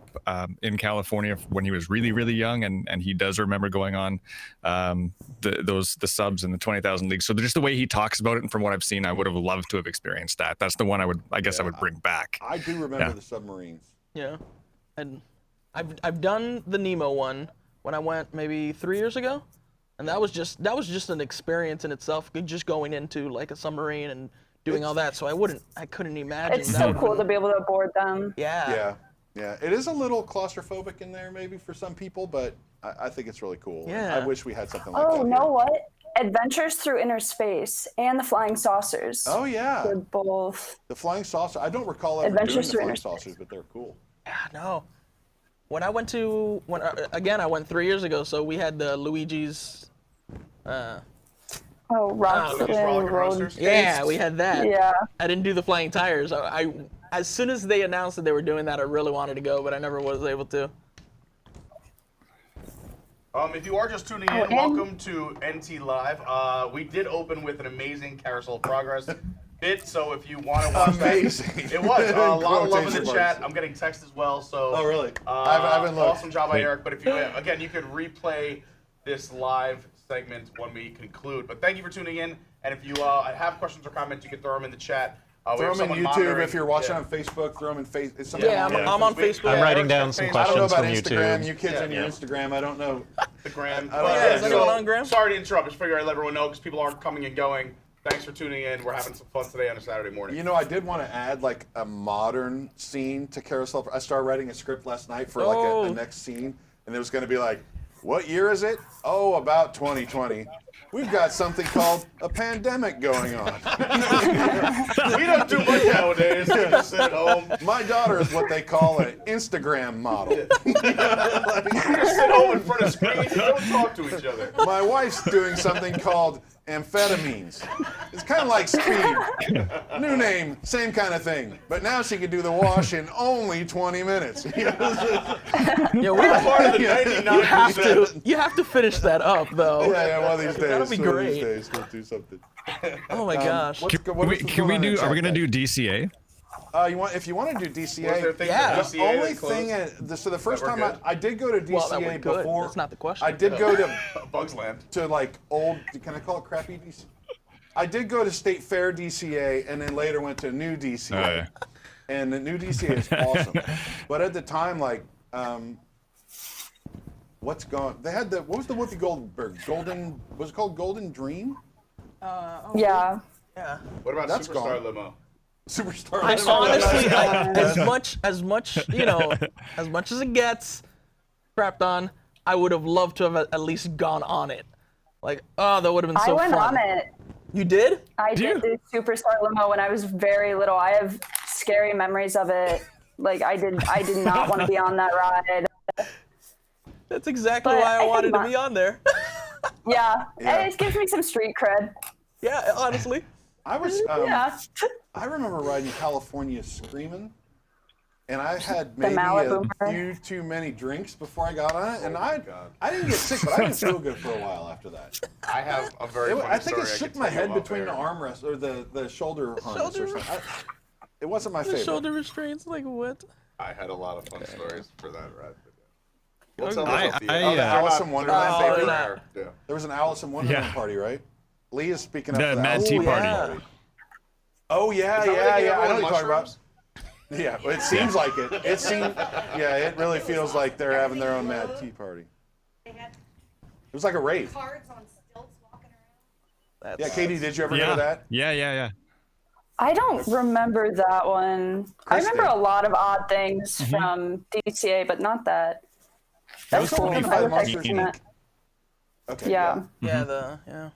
in California when he was really young, and he does remember going on the subs in the 20,000 Leagues. So just the way he talks about it, and from what I've seen, I would have loved to have experienced that. That's the one I would bring back. I do remember the submarines. Yeah, and I've done the Nemo one when I went maybe 3 years ago, and that was just an experience in itself, just going into like a submarine and doing all that. So I couldn't imagine. It's so cool to be able to board them. Yeah. Yeah. It is a little claustrophobic in there maybe for some people, but I think it's really cool. Yeah. I wish we had something like that. Oh, know what? Adventures Through Inner Space and the Flying Saucers. Oh yeah. They're both. The Flying Saucer. I don't recall ever Adventures doing Through the Inner Flying Saucers, but they're cool. Yeah, no. When I went I went 3 years ago, so we had the Luigi's. Rock Road. Yeah, we had that. Yeah. I didn't do the flying tires. I as soon as they announced that they were doing that, I really wanted to go, but I never was able to. If you are just tuning in, welcome to NT Live. We did open with an amazing Carousel of Progress bit, so if you want to watch that, it was a lot of love in the chat. I'm getting text as well, so oh really? I haven't looked. Awesome job by Eric. But if you again, you could replay this live segment when we conclude. But thank you for tuning in, and if you have questions or comments, you can throw them in the chat. Throw them in YouTube. If you're watching on Facebook, throw them in Facebook. I'm on Facebook. I'm writing down some questions from YouTube. I don't know about Instagram. You kids on your Instagram. I don't know. The gram. Is that going on, Gram? Sorry to interrupt. Just figure I'd let everyone know because people aren't coming and going. Thanks for tuning in. We're having some fun today on a Saturday morning. You know, I did want to add like a modern scene to Carousel. I started writing a script last night for like a next scene, and it was going to be like, what year is it? Oh, about 2020. We've got something called a pandemic going on. We don't do much nowadays. We just sit at home. My daughter is what they call an Instagram model. We just sit home in front of screens and don't talk to each other. My wife's doing something called amphetamines. It's kind of like speed. New name, same kind of thing. But now she can do the wash in only 20 minutes. Yeah, we're part of the 99%. You have to finish that up, though. Yeah, one of these days. That'll be great. One of these days, we'll do something. Oh my gosh. Can we do? Are we gonna do DCA? If you want to do DCA, DCA only thing so the first time I did go to DCA before. That's not the question. I did go to Bugs Land. To like old. Can I call it crappy DCA? I did go to State Fair DCA and then later went to new DCA. Oh, yeah. And the new DCA is awesome. But at the time, like, what's gone? They had what was the Whoopi Goldberg? Was it called Golden Dream? Yeah. Yeah. What about That's Superstar gone. Limo? Superstar I Limo. honestly, as much as it gets crapped on, I would have loved to have at least gone on it. Like, that would have been so fun. I went on it. You did? I did the Superstar Limo when I was very little. I have scary memories of it. Like I did not want to be on that ride. That's exactly why I wanted to be on there. Yeah, it gives me some street cred. Yeah, honestly. I was. Yeah. I remember riding California Screamin', and I had maybe a few too many drinks before I got on it, and I didn't get sick, but I didn't feel good for a while after that. I have a very funny I think story it shook my head between the armrest or the shoulder harness or something. It wasn't my favorite. Shoulder restraints, like what? I had a lot of fun stories for that ride. Alice in Wonderland favorite. There was an Alice in Wonderland party, right? Lee is speaking up. The Mad Tea Party. Oh yeah. I know what you're talking about. Yeah, it seems like it. It really feels like they're having their own Mad Tea Party. It was like a rave. Cards on stilts walking around. Yeah, Katie, did you ever go to that? Yeah. I don't remember that one. I remember a lot of odd things from DCA, but not that. That's cool. Okay. Yeah. Yeah.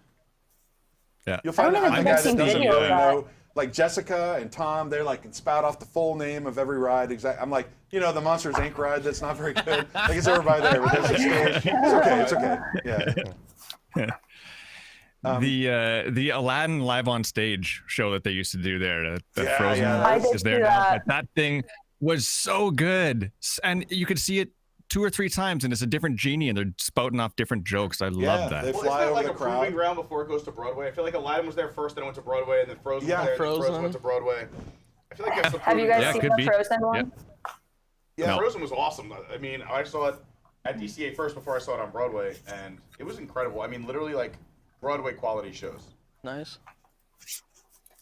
You'll find I don't out even the guy think that I've doesn't seen really video of know. Like Jessica and Tom, they're like can spout off the full name of every ride. I'm like, the Monsters Inc. ride that's not very good. Like it's over by there, but there's a stage. It's okay. Yeah. The Aladdin live on stage show that they used to do there, the Yeah, Frozen yeah, is there now. That thing was so good. And you could see it 2 or 3 times, and it's a different genie, and they're spouting off different jokes. I love that. They Well, fly isn't that over like the a crowd. proving ground before it goes to Broadway? I feel like Aladdin was there first, then it went to Broadway, and then Frozen was there, and then Frozen went to Broadway. I feel like that's the Have you proving guys ground. seen the Frozen one? Yeah, No. Frozen was awesome. I mean, I saw it at DCA first before I saw it on Broadway, and it was incredible. I mean, literally like Broadway quality shows. Nice.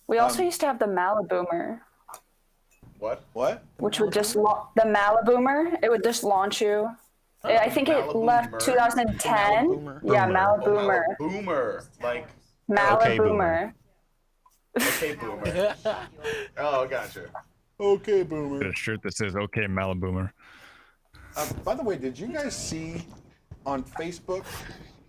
We also used to have the Maliboomer, What? What? which would just the Maliboomer. It would just launch you. I think it left Maliboomer. 2010. Maliboomer. Yeah, Boomer. Maliboomer. Boomer. Like, Okay, Maliboomer. okay, Boomer. Oh, gotcher. Okay, Boomer. Get a shirt that says "Okay, Maliboomer." By the way, did you guys see on Facebook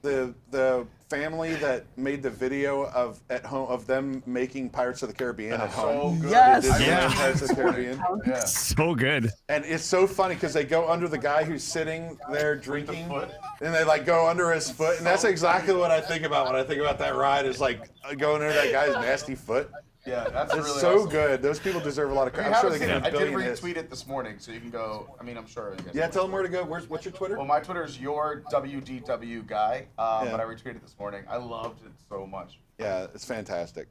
the family that made the video of at home of them making Pirates of the Caribbean at home? So good. Yes. Disneyland Yeah. Pirates of the Caribbean. Yeah. So good. And it's so funny because they go under the guy who's sitting there drinking, foot. and they like go under his foot, and that's exactly what I think about when I think about that ride. Is like going under that guy's nasty foot. Yeah, that's It's really so awesome. good. Those people deserve a lot of If you credit. I'm sure haven't they seen get it, a I did billion hits. retweet it this morning, so you can go. I mean, I'm sure. You guys Yeah, know. tell them where to go. What's your Twitter? Well, my Twitter is your WDW guy, Yeah. but I retweeted it this morning. I loved it so much. Yeah, it's fantastic.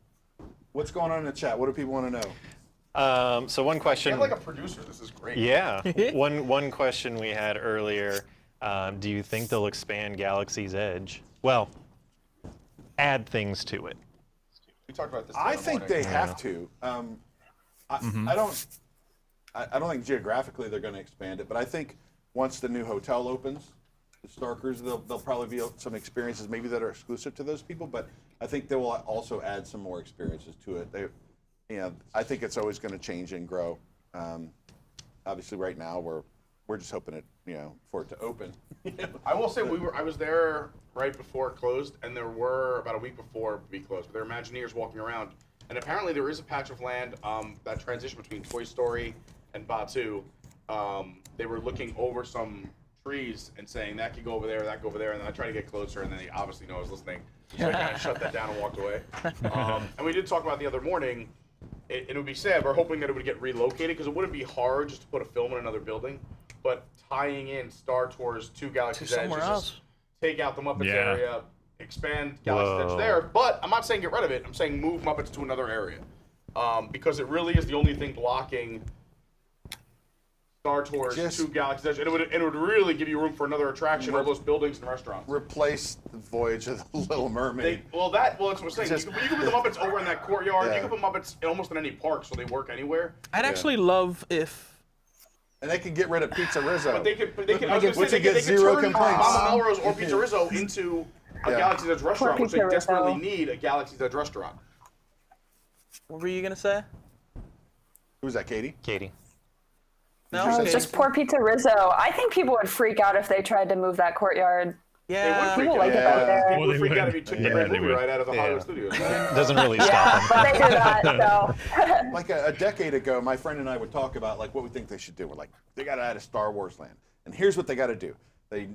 What's going on in the chat? What do people want to know? So one You question. have like a producer. This is great. Yeah. one question we had earlier. Do you think they'll expand Galaxy's Edge? Well, add things to it. We talked about this. I think they have to. I don't think geographically they're going to expand it, but I think once the new hotel opens, the Star Cruise, there'll probably be some experiences maybe that are exclusive to those people, but I think they will also add some more experiences to it. I think it's always going to change and grow. Obviously, right now we're just hoping it, for it to open. I will say I was there right before it closed, and there were about a week before we closed. But there were Imagineers walking around, and apparently there is a patch of land that transition between Toy Story and Batu. They were looking over some trees and saying that could go over there, that could go over there, and then I tried to get closer, and then they obviously know I was listening, so I kind of shut that down and walked away. And we did talk about the other morning. It would be sad. We're hoping that it would get relocated because it wouldn't be hard just to put a film in another building, but tying in Star Tours to Galaxy's Edge is somewhere just else. take out the Muppets Yeah. area, expand Galaxy's Edge there. But I'm not saying get rid of it. I'm saying move Muppets to another area because it really is the only thing blocking Star Tours to Galaxy's Edge, and it would really give you room for another attraction, all those buildings and restaurants. Replace the Voyage of the Little Mermaid. That's what I'm saying. Just- You can put the Muppets over in that courtyard. Yeah. You can put Muppets almost in any park, so they work anywhere. I'd actually love if. And they can get rid of Pizza Rizzo. But they could. I was gonna say, Which they you get could zero turn complaints. Mama Melrose or Pizza Rizzo into a Yeah. Galaxy's Edge restaurant, which they Pizza desperately Rizzo. need a Galaxy's Edge restaurant. What were you gonna say? Who's that, Katie? Katie. No. you say- Just poor Pizza Rizzo. I think people would freak out if they tried to move that courtyard. They would Yeah. freak People out. like it back there. People would they freak out would. if you took Yeah, the great they movie would. right out of the Hollywood Yeah. studios. Doesn't really stop them. But they do that, so. Like a decade ago, my friend and I would talk about like what we think they should do. We're like, they got to add a Star Wars land, and here's what they got to do. They,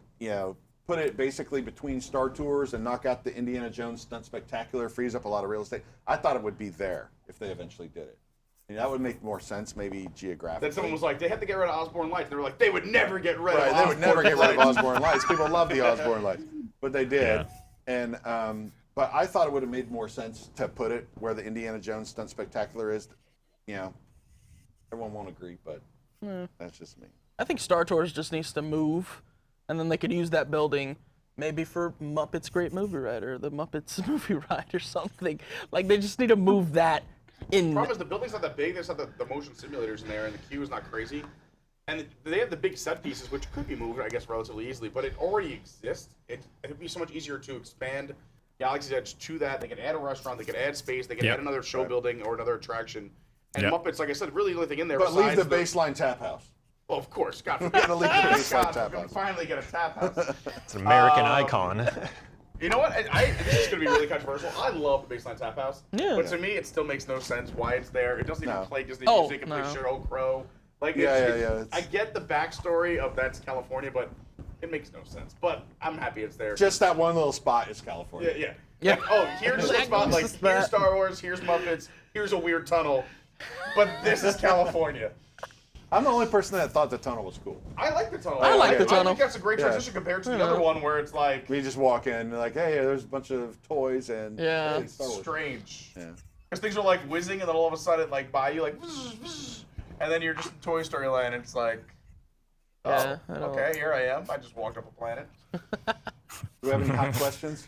put it basically between Star Tours and knock out the Indiana Jones Stunt Spectacular, frees up a lot of real estate. I thought it would be there if they eventually did it. That would make more sense, maybe geographically. Then someone was like, they had to get rid of Osborne Lights. They were like, they would never get rid of Right, Osborne they would never get rid of Lights. Osborne Lights. People love the Osborne Lights, but they did. Yeah. And but I thought it would have made more sense to put it where the Indiana Jones Stunt Spectacular is. Everyone won't agree, but that's just me. I think Star Tours just needs to move, and then they could use that building maybe for Muppets Great Movie Ride or the Muppets Movie Ride or something. Like they just need to move that in. The problem is the building's not that big. There's not the motion simulators in there, and the queue is not crazy. And they have the big set pieces, which could be moved, I guess, relatively easily, but it already exists. It would be so much easier to expand Galaxy's Edge to that. They could add a restaurant, they could add space, they could add another show building or another attraction. And Muppets, like I said, really the only thing in there But leave besides the baseline tap house. Well, of course, God We forbid. gotta leave the baseline God, tap we're gonna house. finally get a tap house. It's an American icon. You know what? This is going to be really controversial. I love the baseline tap house. Yeah. But to me, it still makes no sense why it's there. It doesn't even play Disney Oh, music. It plays no. Sheryl Crow. Like, I get the backstory of that's California, but it makes no sense. But I'm happy it's there. Just that one little spot is California. Yeah. Like, oh, here's a spot. Like, here's Star Wars. Here's Muppets. Here's a weird tunnel. But this is California. I'm the only person that thought the tunnel was cool. I like the tunnel. I like the I tunnel. think that's a great transition compared to the other one where it's like We just walk in, like, hey, there's a bunch of toys and Yeah. hey, Star Wars. strange. Yeah. Because things are like whizzing, and then all of a sudden, like by you, like, and then you're just in Toy Story Land, and it's like, oh, Yeah, I don't- okay, here I am. I just walked up a planet. Do we have any hot questions?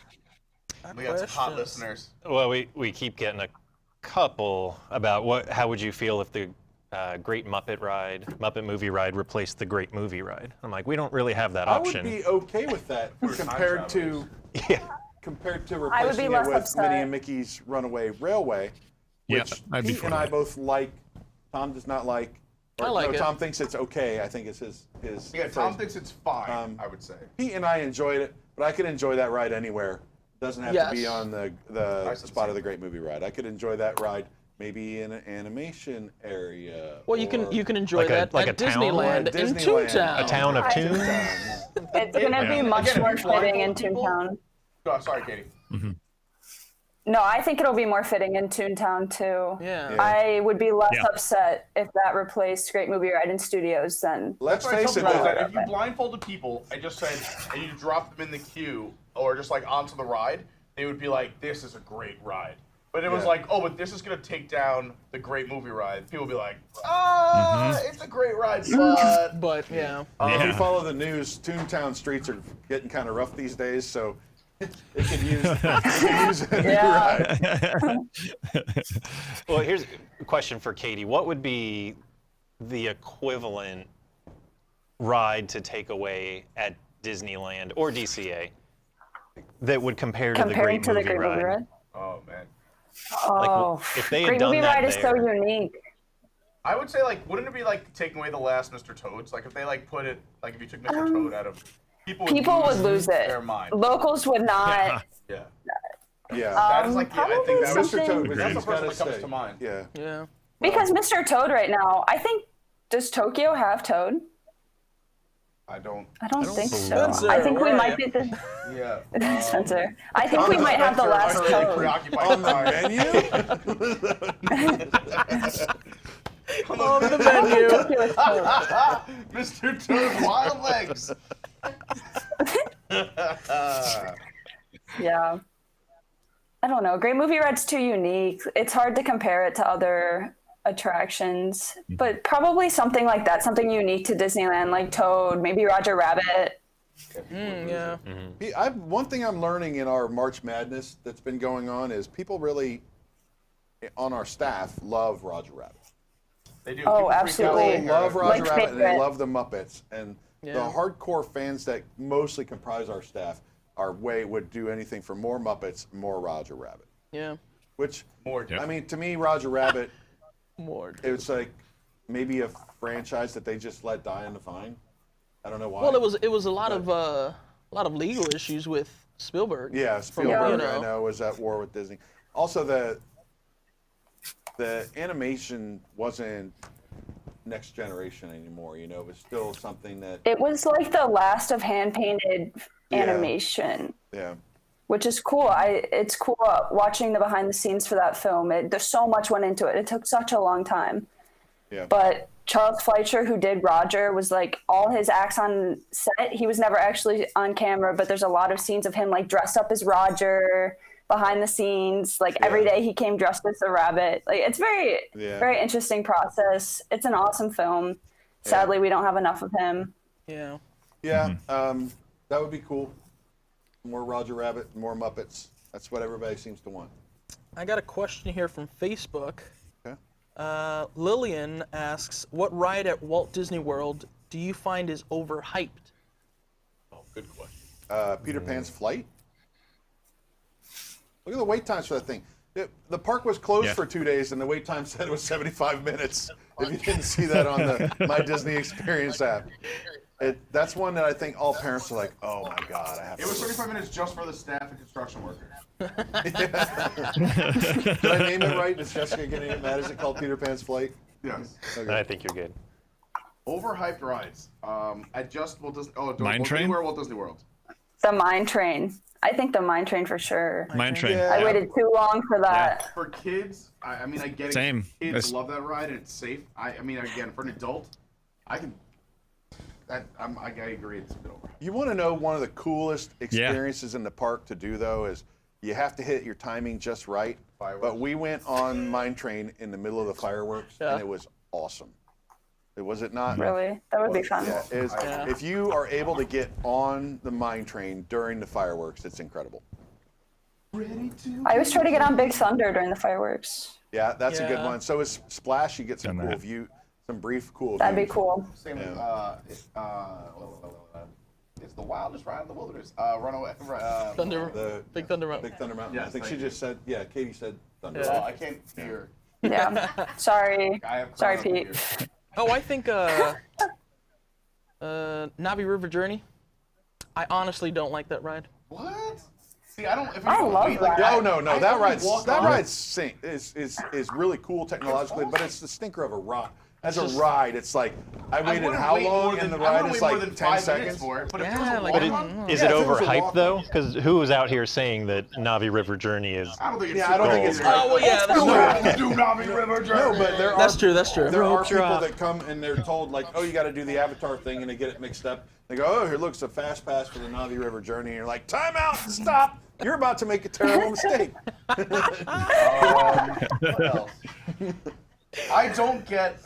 We got some hot Questions. listeners. Well, we keep getting a couple about how would you feel if the Great Muppet Movie Ride replaced the Great Movie Ride? I'm like, we don't really have that I option. would be okay with that compared to Yeah. I would be replacing it less with upset. Minnie and Mickey's Runaway Railway, Yeah, which I'd be Pete for and I that. both like. Tom does not like. I like it. Tom thinks it's okay. I think it's his. Yeah, Tom phrase. thinks it's fine, I would say. Pete and I enjoyed it, but I could enjoy that ride anywhere. Doesn't have to be Yes. on the Nice and spot of safe. the Great Movie Ride. I could enjoy that ride maybe in an animation area. Well, you can enjoy Like a- that like at a town? Disneyland Or in Disneyland. Toontown. A town of tunes? It's gonna be much Again, if more you fitting in blindfold people- Toontown. Oh, sorry, Katie. No, I think it'll be more fitting in Toontown too. Yeah. I would be less Yeah. upset if that replaced Great Movie Ride in Studios than. Let's That's what I face tell it, people, is though. that if you blindfolded people and just said, and you dropped them in the queue or just like onto the ride, they would be like, this is a great ride. But it was Yeah. like, oh, but this is going to take down the Great Movie Ride. People would be like, it's a great ride, but... But yeah. If you Yeah. follow the news, Toontown streets are getting kind of rough these days, so it could use a new ride. Well, here's a question for Katie. What would be the equivalent ride to take away at Disneyland or DCA that would compare to the Comparing Great to the Movie Great Movie Ride? Ride. Oh, man. Oh, if they had Great done Movie that Ride is so there- unique. I would say, like, wouldn't it be like taking away the last Mr. Toads? Like, if they, like, put it, like, if you took Mr. Toad out of... People would lose it. their mind. Locals would not. Yeah. Yeah. That is, like, I think that probably was... Mr. Toad, something- That's the he's first gotta one that comes stay. to mind. Yeah. Yeah. Because Mr. Toad right now, I think, does Tokyo have Toad? I don't... I don't think so. Spencer, I think we where are might you? be the Yeah. Spencer. I think we might have the last Really Toad. preoccupied On the time. menu? On the menu. Tokyo is Toad. Mr. Toad's Wild Legs. Yeah. I don't know. Great Movie Ride's too unique. It's hard to compare it to other attractions, but probably something like that, something unique to Disneyland, like Toad, maybe Roger Rabbit. Yeah. One thing I'm learning in our March Madness that's been going on is people really, on our staff, love Roger Rabbit. They do. Oh, People freak out absolutely. when They they hear love it. Roger Like Rabbit and they favorite. love the Muppets. And the Yeah. hardcore fans that mostly comprise our staff would do anything for more Muppets, more Roger Rabbit. Yeah. Which, More. I mean, to me, Roger Rabbit, More. it's like maybe a franchise that they just let die on the vine. I don't know why. Well, it was a lot of legal issues with Spielberg. Yeah, from what Spielberg, we I know, was at war with Disney. Also, the animation wasn't next generation anymore. You know, it was still something that, It was like the last of hand-painted Yeah. animation, yeah, which is cool. It's cool watching the behind the scenes for that film. There's so much went into it. It took such a long time. yeah. But Charles Fleischer, who did Roger, was like all his acts on set. He was never actually on camera, but there's a lot of scenes of him like dressed up as Roger behind the scenes. Like every day he came dressed as a rabbit. Like it's very interesting process. It's an awesome film. Sadly, we don't have enough of him. Yeah. Yeah, that would be cool. More Roger Rabbit, more Muppets. That's what everybody seems to want. I got a question here from Facebook. Okay. Lillian asks, what ride at Walt Disney World do you find is overhyped? Oh, good question. Peter Pan's Flight. Look at the wait times for that thing. The park was closed for 2 days, and the wait time said it was 75 minutes. If you didn't see that on the My Disney Experience app, that's one that I think all parents are like, "Oh my God, I have." It was 35 minutes just for the staff and construction workers. Did I name it right? Is Jessica getting mad? Is it called Peter Pan's Flight? Yes. Okay. I think you're good. Overhyped rides. At just Walt Disney. Oh, Mine Train? Anywhere Walt Disney World. The Mine Train. I think the Mine Train for sure. Mine Train. Yeah. I waited too long for that. For kids, I mean, I get it. Same. Kids It's- love that ride and it's safe. I mean, again, for an adult, I agree. It's a bit over. You want to know one of the coolest experiences in the park to do though is you have to hit your timing just right. Fireworks. But we went on Mine Train in the middle of the fireworks, and it was awesome. Was it not? Really? That would be fun. Yeah, if you are able to get on the Mine Train during the fireworks, it's incredible. I always try to get on Big Thunder during the fireworks. Yeah, that's a good one. So is Splash. You get some cool view, some brief cool That'd views. be cool. Same with, it's the wildest ride in the wilderness. Runaway. Big Thunder Mountain. Big Thunder Mountain. Yes, I think she just said, Katie said Thunder. Oh, I can't hear. Yeah. Sorry. Sorry, Chrono Pete. here. Oh, I think Navi River Journey. I honestly don't like that ride. What? See, I don't. If I love that. No. I That only ride's walk that on ride's is really cool technologically, but it's the stinker of a ride. As a ride, it's like I waited how long, and the ride is like 10 seconds. For it, but Yeah, if like there I was a didn't- walk-on, Is Yeah, it if it was a overhyped walk-on. though? Because who was out here saying that Navi River Journey is? I don't think it's. Yeah, I don't think it's. Oh, well, yeah, that's Do Navi River Journey. No, but there are. That's true. That's true. There are Rope people drop. that come and they're told like, oh, you got to do the Avatar thing, and they get it mixed up. They go, oh, here looks a fast pass for the Navi River Journey. And you're like, time out, stop! You're about to make a terrible mistake. What else? I don't get.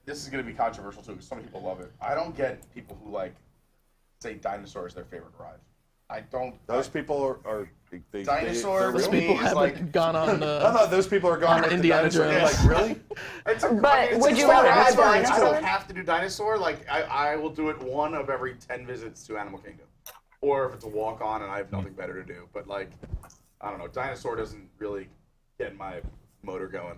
This is going to be controversial too, because some people love it. I don't get people who say dinosaur is their favorite ride. I don't. Those people are they, Dinosaur they're was really- People He's haven't gone on. I thought those people are gone on with the Indiana dinosaur. Jones. Like, really? But would you rather have I dinosaur? don't have to do dinosaur. Like I will do it one of every 10 visits to Animal Kingdom, or if it's a walk on and I have nothing better to do. But I don't know. Dinosaur doesn't really get my motor going.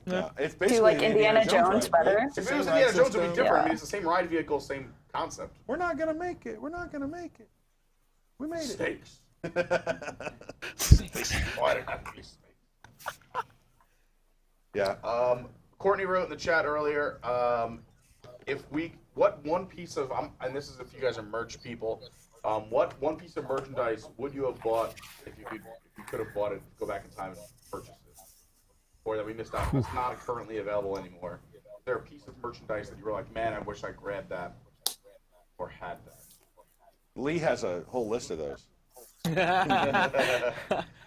Yeah. It's Do you basically like an Indiana Jones ride, right? better? It's the If it same was ride Indiana Jones, it would be system. different. I Yeah. mean, it's the same ride vehicle, same concept. We're not gonna make it. We're not gonna make it. We made it. Snakes. Snakes. Why did it have to be snakes? Yeah. Courtney wrote in the chat earlier, what one piece of, and this is if you guys are merch people, what one piece of merchandise would you have bought if you could have bought it, go back in time and purchased it? Or that we missed out on, that's not currently available anymore. Is there a piece of merchandise that you were like, man, I wish I grabbed that or had that? Lee has a whole list of those.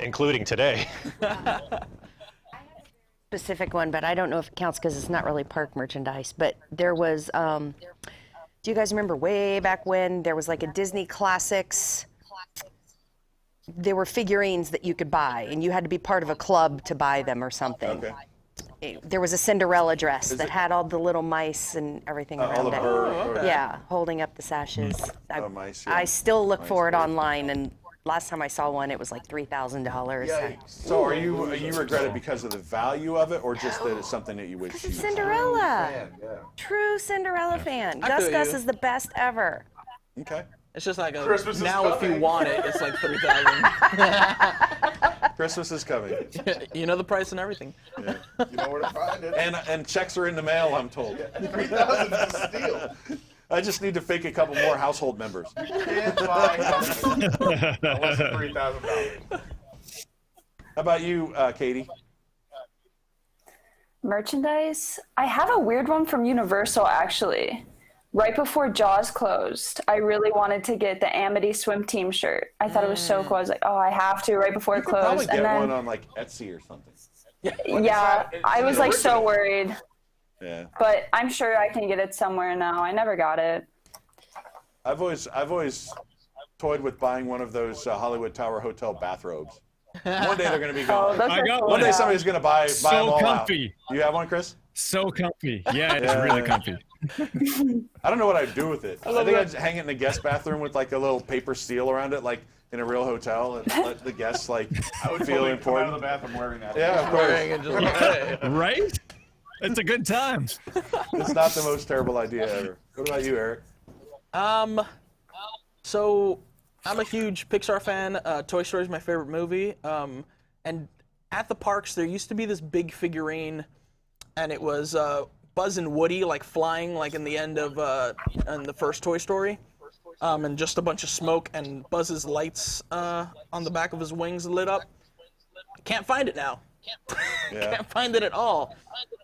Including today. Specific one, but I don't know if it counts because it's not really park merchandise. But there was, do you guys remember way back when there was like a Disney Classics? There were figurines that you could buy, and you had to be part of a club to buy them or something. Okay. There was a Cinderella dress that had all the little mice and everything All around the it. bird. Yeah, holding up the sashes. mice, yeah. I still look Mice for it bird. online, and last time I saw one, it was like $3,000. So are you regret it because of the value of it, or just that it's something that you wish you? Cinderella. Man, yeah. True Cinderella fan. I Gus feel Gus you. is the best ever. Okay. It's just like Christmas is now if you coming. want it, it's like $3,000. Christmas is coming. You know the price and everything. You know where to find it. And checks are in the mail, I'm told. 3,000 is a steal. I just need to fake a couple more household members. Can't buy nothing unless it's $3,000. How about you, Katie? Merchandise? I have a weird one from Universal, actually. Right before Jaws closed, I really wanted to get the Amity swim team shirt. I thought it was so cool. I was like, oh, I have to right before You it could probably closed. get And one then, on like Etsy or something. yeah, I was like so worried. Yeah. But I'm sure I can get it somewhere now. I never got it. I've always toyed with buying one of those Hollywood Tower Hotel bathrobes. One day they're going to be Oh, gone. those I are got cool. One day Yeah. somebody's going to buy them So all comfy. out. You have one, Chris? So comfy. Yeah, it's really comfy. I don't know what I'd do with it. I think I'd hang it in the guest bathroom with like a little paper seal around it, like in a real hotel, and let the guests like I would feel totally come out of important. the bathroom wearing that. Yeah, of Wearing course. it just like, hey. Right? It's a good time. It's not the most terrible idea ever. What about you, Eric? So I'm a huge Pixar fan. Toy Story is my favorite movie. And at the parks, there used to be this big figurine, and it was Buzz and Woody like flying like in the end of in the first Toy Story, and just a bunch of smoke and Buzz's lights on the back of his wings lit up. Can't find it now. Can't find it at all.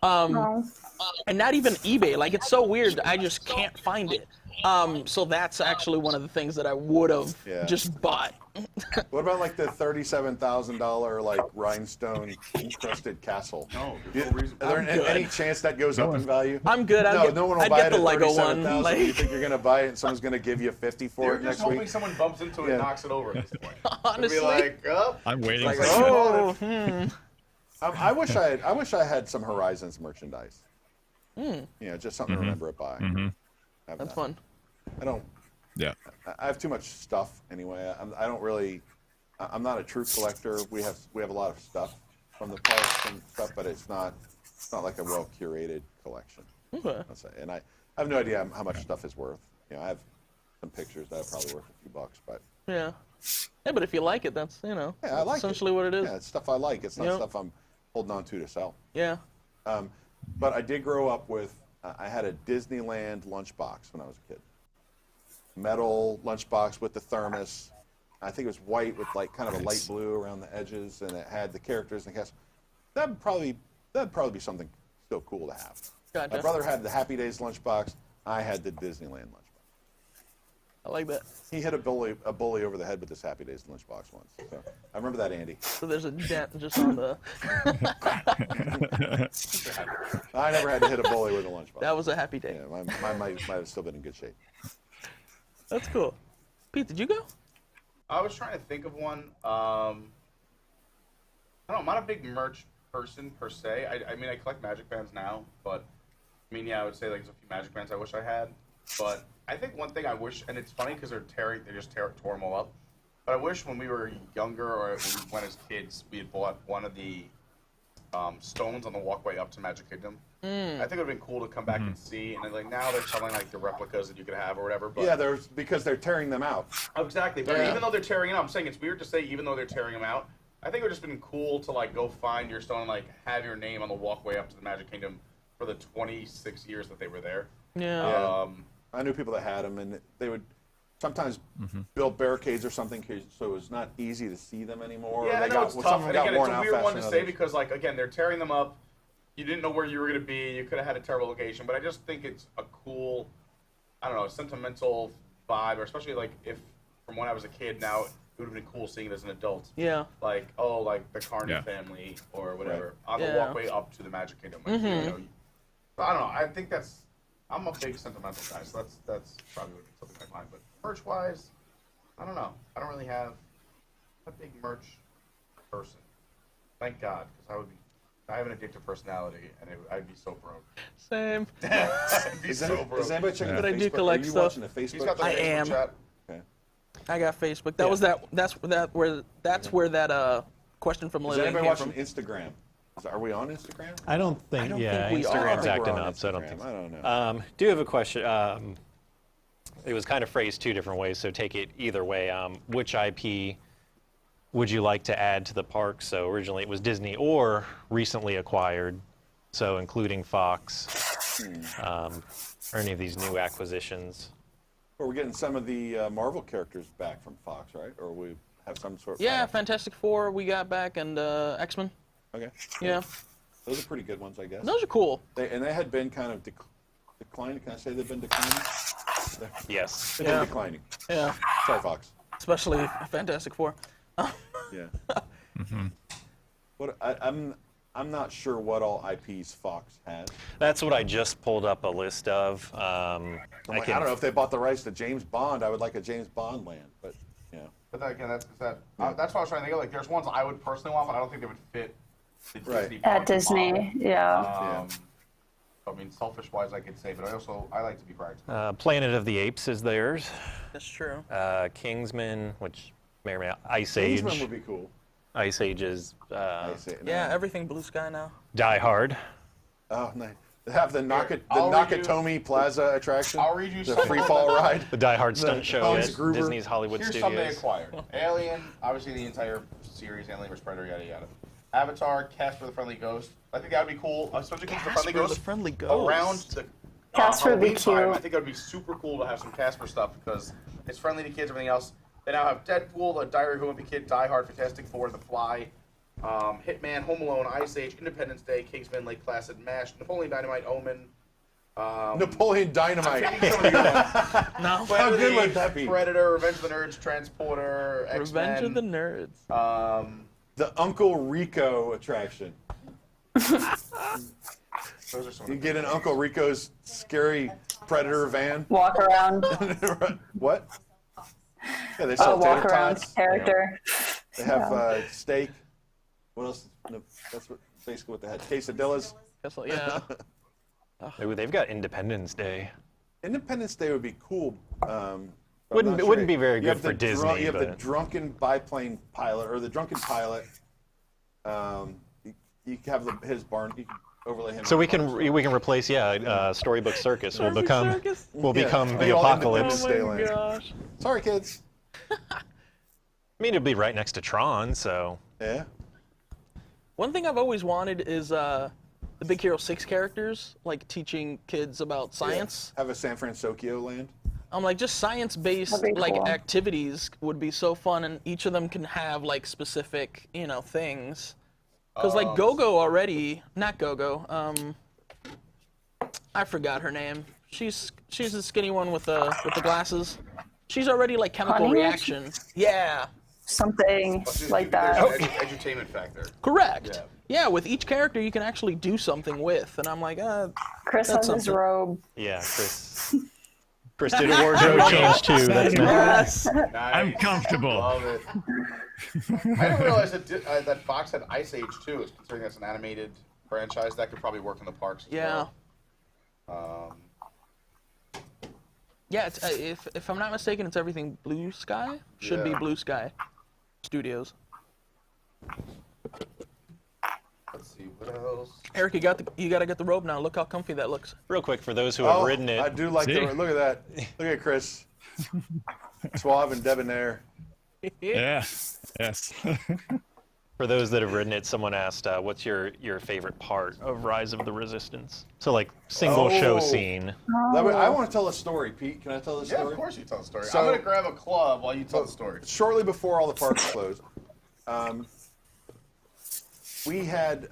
No. And not even eBay. Like, it's so weird. I just can't find it. So that's actually one of the things that I would have just bought. What about like the $37,000 like rhinestone encrusted castle? No, there's no reason. Are there any chance that goes up in value? I'm good. No one will I'd buy get it the at Lego one. $37,000. Like, You think you're gonna buy it and someone's gonna give you 50 for They're it just next hoping week? someone bumps into it and knocks it over at this point. honestly, Be like, oh. I'm waiting Like, for oh, I wish I had some Horizons merchandise. Just something to remember it by. that's fun. I don't. Yeah. I have too much stuff anyway. I don't really. I'm not a true collector. We have a lot of stuff from the parks and stuff, but it's not like a well curated collection. Okay. And I have no idea how much stuff is worth. I have some pictures that are probably worth a few bucks, but Yeah. Yeah, but if you like it, that's, I like that's essentially what it is. Yeah, it's stuff I like. It's not stuff I'm holding on to sell. Yeah. But I did grow up with. I had a Disneyland lunchbox when I was a kid. Metal lunchbox with the thermos. I think it was white with like kind of a light blue around the edges, and it had the characters and the cast. That'd probably be something still cool to have. Gotcha. My brother had the Happy Days lunchbox. I had the Disneyland lunchbox. I like that. He hit a bully over the head with this Happy Days lunchbox once. So I remember that, Andy. So there's a dent just on the. I never had to hit a bully with a lunchbox. That was a happy day. Yeah, mine might have still been in good shape. That's cool. Pete, did you go? I was trying to think of one. I don't know. I'm not a big merch person per se. I mean, I collect Magic Bands now, but I mean, I would say like there's a few Magic Bands I wish I had. But I think one thing I wish, and it's funny because they just tore them all up. But I wish when we were younger or when we went as kids, we had bought one of the stones on the walkway up to Magic Kingdom. I think it would have been cool to come back and see. And then, like now they're selling like the replicas that you could have or whatever. But Yeah, because they're tearing them out. Oh, exactly. But even though they're tearing it out, I'm saying it's weird to say even though they're tearing them out. I think it would have just been cool to like go find your stone and like have your name on the walkway up to the Magic Kingdom for the 26 years that they were there. Yeah. I knew people that had them, and they would sometimes build barricades or something, so it was not easy to see them anymore. Yeah, I know it's tough. And again, it's a weird one to say others. because, like, again, they're tearing them up. You didn't know where you were going to be. You could have had a terrible location. But I just think it's a cool, I don't know, sentimental vibe, or especially, like, if from when I was a kid now, it would have been cool seeing it as an adult. Yeah. Like, like the Carney family or whatever on the walkway up to the Magic Kingdom. Like, I don't know. I think I'm a big sentimental guy, so that's probably something I find. But merch-wise, I don't know. I don't really have a big merch person. Thank God, because I have an addictive personality, and I'd be so broke. Same. I'd be so broke. Is anybody checking But I Facebook? do collect Are you stuff. watching the Facebook? He's got the I Facebook am. chat. Okay. I got Facebook. That's where that question from Is Lillian anybody came watching from. Instagram? Are we on Instagram? I don't think. think we are. Instagram's We're acting on up, so I don't Instagram. think. I don't know. Do have a question. It was kind of phrased two different ways, so take it either way. Which IP would you like to add to the park? So originally it was Disney or recently acquired, so including Fox, or any of these new acquisitions. Well, we're getting some of the Marvel characters back from Fox, right? Or we have some sort of... Yeah, Fantastic Four we got back, and X-Men. Okay. Yeah. Those are pretty good ones, I guess. Those are cool. They had been kind of declining. Can I say they've been declining? Yes. They've been declining. Yeah. Sorry, Fox. Especially Fantastic Four. Yeah. What I'm not sure what all IPs Fox has. That's what I just pulled up a list of. I don't know if they bought the rights to James Bond. I would like a James Bond land, but yeah. But that, again, that's what I was trying to think of. Like, there's ones I would personally want, but I don't think they would fit the Disney At park Disney, model. yeah. I mean, selfish-wise, I could say, but I like to be practical. Planet of the Apes is theirs. That's true. Kingsman, which may or may not. Ice Age. Kingsman would be cool. Ice Age is I say it now. Yeah, everything Blue Sky now. Die Hard. Oh, nice. They have the I'll read you- Nakatomi Plaza attraction. I'll read you the something. free fall ride. The Die Hard stunt show Hans at Gruber. Disney's Hollywood Here's something they Studios. acquired. Alien, obviously the entire series, Alien vs. Predator, yada yada. Avatar, Casper the Friendly Ghost. I think that would be cool, especially because the Friendly Casper Ghost the Friendly Ghost. around the Casper would be Halloween time, cute. I think it would be super cool to have some Casper stuff because it's friendly to kids, everything else. They now have Deadpool, the Diary of a Wimpy Kid, Die Hard, Fantastic Four, The Fly, Hitman, Home Alone, Ice Age, Independence Day, Kingsman, Lake Placid, MASH, Napoleon Dynamite, Omen. Napoleon Dynamite. No. How good would that be? Predator, Revenge of the Nerds, Transporter, X-Men. Revenge of the Nerds. The Uncle Rico attraction. Those are some You get in Uncle Rico's scary Predator van. Walk around. What? Yeah, they sell walk tater around tots. character. They have steak. What else? No, that's basically what they had. Quesadillas. Yeah. Ooh, they've got Independence Day. Independence Day would be cool. It wouldn't be very You good have for the Disney. You have the but drunken biplane pilot, or the drunken pilot. You have his barn. You can overlay him. so on we the can barn. we can replace Storybook Circus will become Yeah, become make the all apocalypse. Independence Oh my Dayland. gosh. Sorry, kids. I mean, it'd be right next to Tron, so Yeah. One thing I've always wanted is the Big Hero 6 characters, like teaching kids about science. Have a San Francisco land. I'm like, just science-based That'd be like cool. activities would be so fun, and each of them can have like specific, things. Because like Go-Go already, not Go-Go. I forgot her name. She's the skinny one with the glasses. She's already like chemical Honey? reaction. Yeah. Something like There's that. an edutainment factor. Correct. Yeah, with each character you can actually do something with, and I'm like, Chris that's has his something. robe. yeah, Chris did a wardrobe change too. That's nice. yes. I'm comfortable. Love it. I didn't realize that Fox had Ice Age too. Considering that's an animated franchise, that could probably work in the parks. As Yeah. Well. Yeah, it's, if I'm not mistaken, it's everything Blue Sky. Should be Yeah. Blue Sky Studios. Let's see what else. Eric, you gotta get the robe now. Look how comfy that looks. Real quick for those who have ridden it. I do like See? the look at that. Look at Chris. Suave and debonair. Yeah. Yes. For those that have ridden it, someone asked, "What's your favorite part Of Rise of the Resistance. So like single show Oh. scene. I want to tell a story, Pete. Can I tell the Yeah, story? of course you tell the story. So- I'm gonna grab a club while you tell the story. Shortly before all the parks closed, we had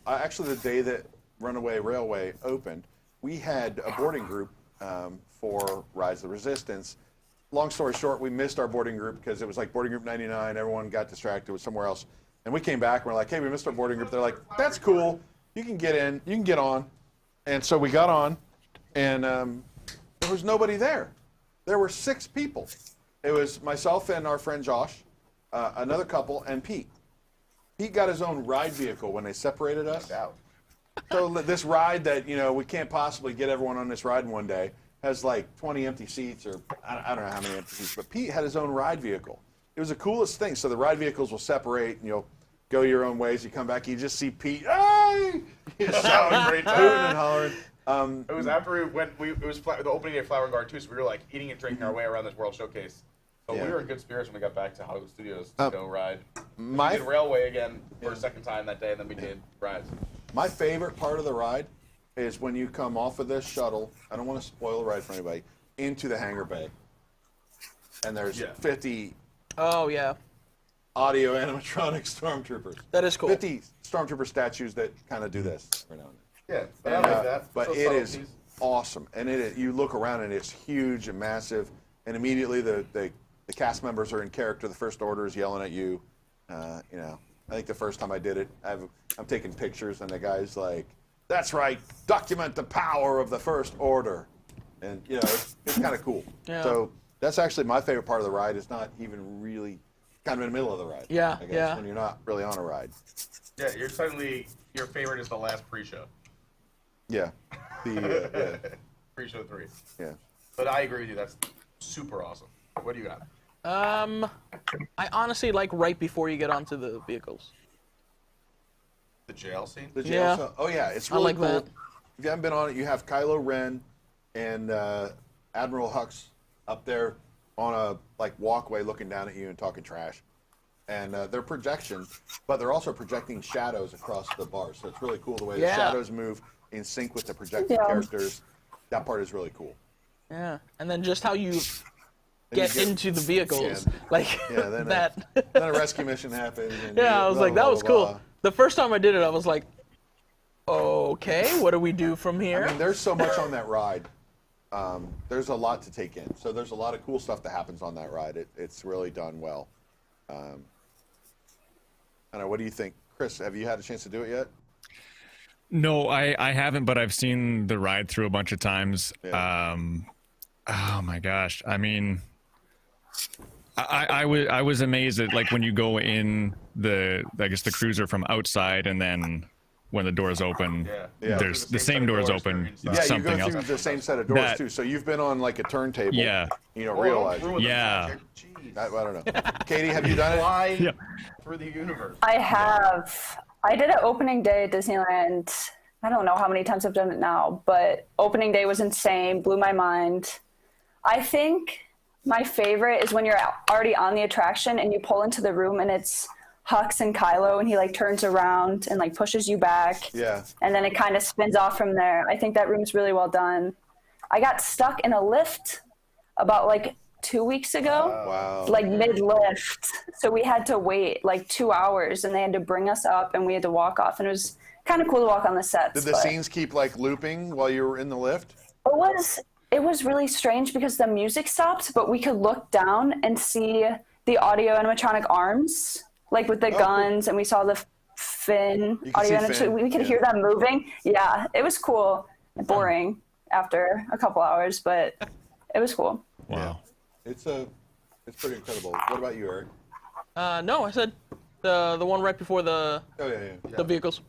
actually the day that Runaway Railway opened, we had a boarding group for Rise of the Resistance. Long story short, we missed our boarding group because it was like boarding group 99. Everyone got distracted with somewhere else. And we came back and we're like, hey, we missed our boarding group. They're like, that's cool. You can get in. You can get on. And so we got on, and there was nobody there. There were 6 people. It was myself and our friend Josh, another couple, and Pete. Pete got his own ride vehicle when they separated us. Out. So this ride that, we can't possibly get everyone on this ride in one day has like 20 empty seats, or I don't know how many empty seats, but Pete had his own ride vehicle. It was the coolest thing. So the ride vehicles will separate and you'll go your own ways. You come back, you just see Pete, hey! He's shouting, Great hooting time. and hollering. It was after we went. It was the opening day of Flower Garden too, so we were like eating and drinking our way around this World Showcase. So Yeah. we were in good spirits when we got back to Hollywood Studios to go ride. My We did Railway again for a second time that day, and then we did Rides. My favorite part of the ride is when you come off of this shuttle, I don't want to spoil the ride for anybody, into the hangar bay. And there's Yeah. 50 Oh yeah, audio animatronic stormtroopers. that is cool. 50 stormtrooper statues that kind of do this every now and then. Yeah, but And, I like that. But So it is subtleties. awesome. And you look around and it's huge and massive. And immediately the cast members are in character. The First Order is yelling at you. I think the first time I did it, I'm taking pictures and the guy's like, that's right, document the power of the First Order. And, it's kind of cool. Yeah. So that's actually my favorite part of the ride. It's not even really kind of in the middle of the ride. Yeah, I guess, yeah. when you're not really on a ride. Yeah, you're suddenly your favorite is the last pre-show. Yeah. Yeah. Pre-show 3. Yeah. But I agree with you. That's super awesome. What do you got? I honestly like right before you get onto the vehicles. The jail scene. The jail Yeah. cell. Oh yeah, it's I really like cool. that. If you haven't been on it, you have Kylo Ren and Admiral Hux up there on a walkway looking down at you and talking trash. And they're projections, but they're also projecting shadows across the bar. So it's really cool the way Yeah. the shadows move in sync with the projected Yeah. characters. That part is really cool. Yeah, and then just how you get into the vehicles. Then that. then a rescue mission happens. And Yeah, I was like, that was blah, blah, cool. The first time I did it, I was like, okay, what do we do from here? I mean, there's so much on that ride. There's a lot to take in. So there's a lot of cool stuff that happens on that ride. It's really done well. I don't know, what do you think? Chris, have you had a chance to do it yet? No, I haven't, but I've seen the ride through a bunch of times. Yeah. Oh my gosh. I mean, I was amazed at like when you go in the cruiser from outside, and then when the doors open, there's the same doors open. Yeah, something you go through else. the same set of doors too. So you've been on like a turntable. Yeah. You don't realize. Yeah. I don't know. Katie, have you done it? Fly through the universe. I have. I did it opening day at Disneyland. I don't know how many times I've done it now, but opening day was insane, blew my mind. I think my favorite is when you're already on the attraction and you pull into the room and it's Hux and Kylo, and he like turns around and like pushes you back. Yeah. And then it kind of spins off from there. I think that room's really well done. I got stuck in a lift about like 2 weeks ago. Wow. Like mid-lift. So we had to wait like 2 hours, and they had to bring us up, and we had to walk off, and it was kind of cool to walk on the sets. Did the scenes keep like looping while you were in the lift? It was really strange because the music stopped, but we could look down and see the audio animatronic arms, like with the guns, and we saw the Finn audio animatronic. We could hear them moving. Yeah, it was cool. Boring after a couple hours, but it was cool. Wow. It's pretty incredible. What about you, Eric? No, I said the one right before the the vehicles.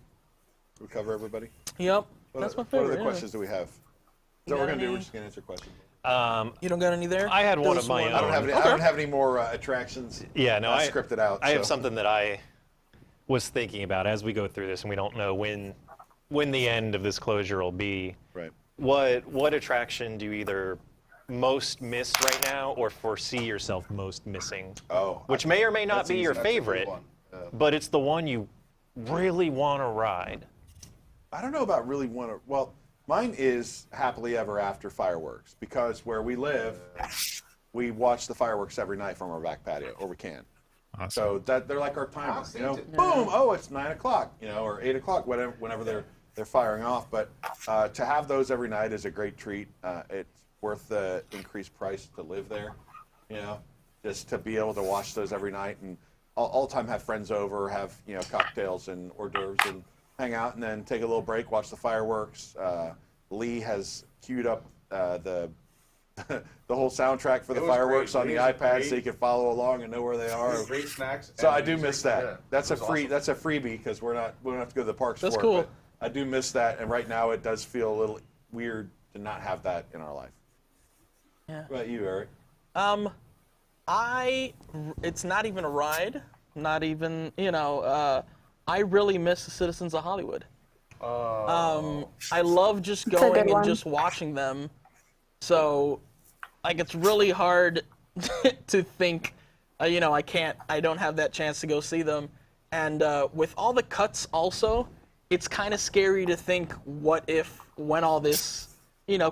We cover everybody? Yep. That's my favorite. What other questions do we have? So we're gonna do. We're just gonna answer questions. You don't got any there? I had one of my own. I don't have any more attractions. Yeah, no, I scripted out. I have something that I was thinking about as we go through this, and we don't know when the end of this closure will be. Right. What attraction do you either most miss right now, or foresee yourself most missing? Which may or may not be your favorite, but it's the one you really want to ride. I don't know about really want to. Well, mine is Happily Ever After fireworks, because where we live, we watch the fireworks every night from our back patio, or we can. Awesome. So that they're like our timer. You know, boom! Oh, it's 9 o'clock. You know, or 8 o'clock, whenever they're firing off. But to have those every night is a great treat. It's worth the increased price to live there. You know, just to be able to watch those every night, and all the time have friends over, have cocktails and hors d'oeuvres, and hang out, and then take a little break, watch the fireworks. Lee has queued up the whole soundtrack for the fireworks on the iPad, so you can follow along and know where they are. Great snacks. So I do miss that. Yeah, that's a free. Awesome. That's a freebie because we don't have to go to the parks for it. That's cool. But I do miss that, and right now it does feel a little weird to not have that in our life. Yeah. What about you, Eric? It's not even a ride. Not even I really miss the Citizens of Hollywood. I love just going and just watching them. So, like, it's really hard to think, I don't have that chance to go see them. And with all the cuts also, it's kind of scary to think, what if, when all this,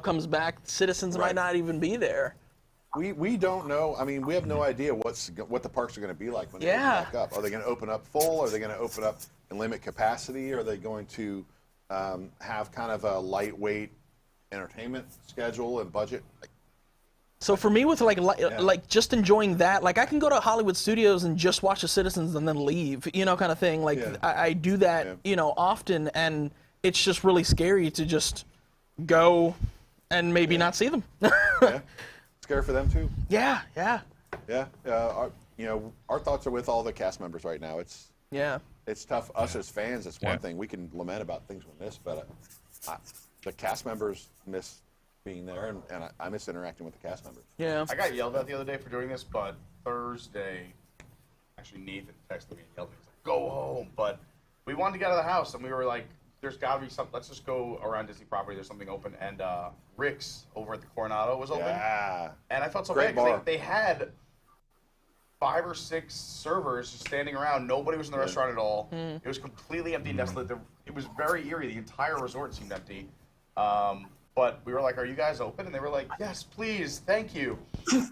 comes back, Citizens might not even be there. We don't know. I mean, we have no idea what the parks are going to be like when they open back up. Are they going to open up full? Are they going to open up and limit capacity? Are they going to have kind of a lightweight entertainment schedule and budget? So for me, with like just enjoying that, like I can go to Hollywood Studios and just watch the Citizens and then leave, kind of thing. Like I do that, often, and it's just really scary to just go and maybe not see them. Scary for them too. Yeah. Our thoughts are with all the cast members right now. It's tough. Us as fans, it's one thing. We can lament about things we miss, but the cast members miss being there, and I miss interacting with the cast members. Yeah. I got yelled at the other day for doing this, but Thursday, actually Nathan texted me and yelled at me. He was like, "Go home!" But we wanted to get out of the house, and we were like, "There's got to be something. Let's just go around Disney property. There's something open." And Rick's over at the Coronado was open. Yeah. And I felt so bad because they had 5 or 6 servers just standing around. Nobody was in the restaurant at all. It was completely empty and desolate. It was very eerie. The entire resort seemed empty. But we were like, "Are you guys open?" And they were like, "Yes, please, thank you."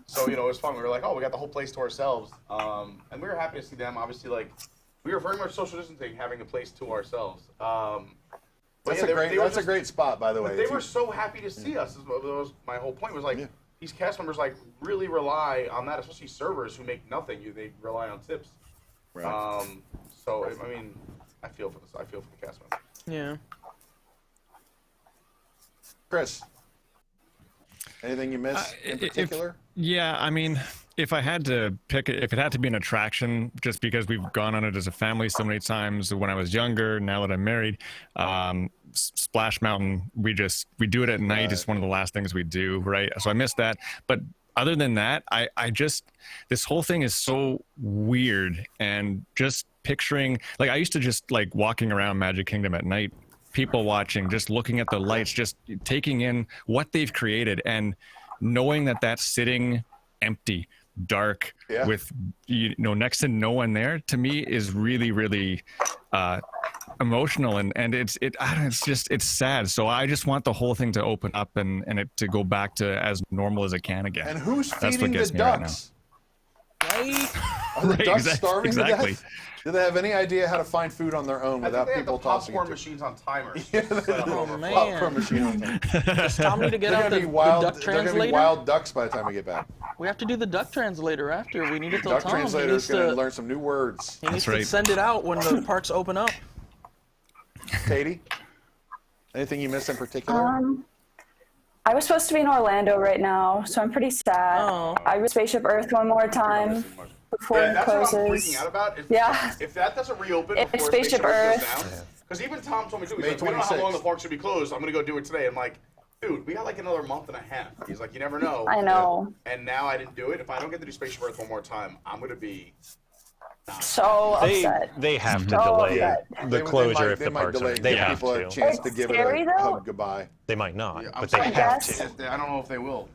So it was fun. We were like, "Oh, we got the whole place to ourselves," and we were happy to see them. Obviously, like we were very much social distancing, having the place to ourselves. That's a great spot, by the way. They were so happy to see us. Was my whole point was like these cast members like really rely on that, especially servers who make nothing. They rely on tips. Right. So I mean, I feel for this. I feel for the cast members. Yeah. Chris, anything you missed in particular? Yeah, I mean, if I had to pick it, if it had to be an attraction, just because we've gone on it as a family so many times when I was younger, now that I'm married, Splash Mountain, we do it at night. It's one of the last things we do, right? So I missed that. But other than that, I just, this whole thing is so weird, and just picturing, like I used to just like walking around Magic Kingdom at night, people watching, just looking at the lights, just taking in what they've created, and knowing that that's sitting empty, dark, with next to no one there, to me is really, really emotional, and it's sad. So I just want the whole thing to open up and it to go back to as normal as it can again. And who's feeding the ducks? Right? Are the ducks starving to exactly. death? Do they have any idea how to find food on their own without people tossing it? Popcorn machines on timers. Oh man! Popcorn machine on timers. Does Tom need to get out the duck They're translator? gonna be wild ducks by the time we get back. We have to do the duck translator after. We need to tell Duck Tom. translator is gonna learn some new words. He needs to send it out when the parks open up. Katie, anything you missed in particular? I was supposed to be in Orlando right now, so I'm pretty sad. Oh. I was Spaceship Earth one more time before it That's closes. what I'm freaking out about. If that doesn't reopen If before Spaceship Earth Earth- goes down, because even Tom told me too, he's May like, we don't know how long 26th. the park should be closed. I'm gonna go do it today. I'm like, dude, we got like another month and a half. He's like, you never know. I know. And now I didn't do it. If I don't get to do Spaceship Earth one more time, I'm gonna be. So upset. They have to So delay upset. the closure if they the might parks delay are. to They give have people a to. chance to It's give scary, it a though. hug goodbye. They might not, I'm but they sorry. have guess. to. I don't know if they will.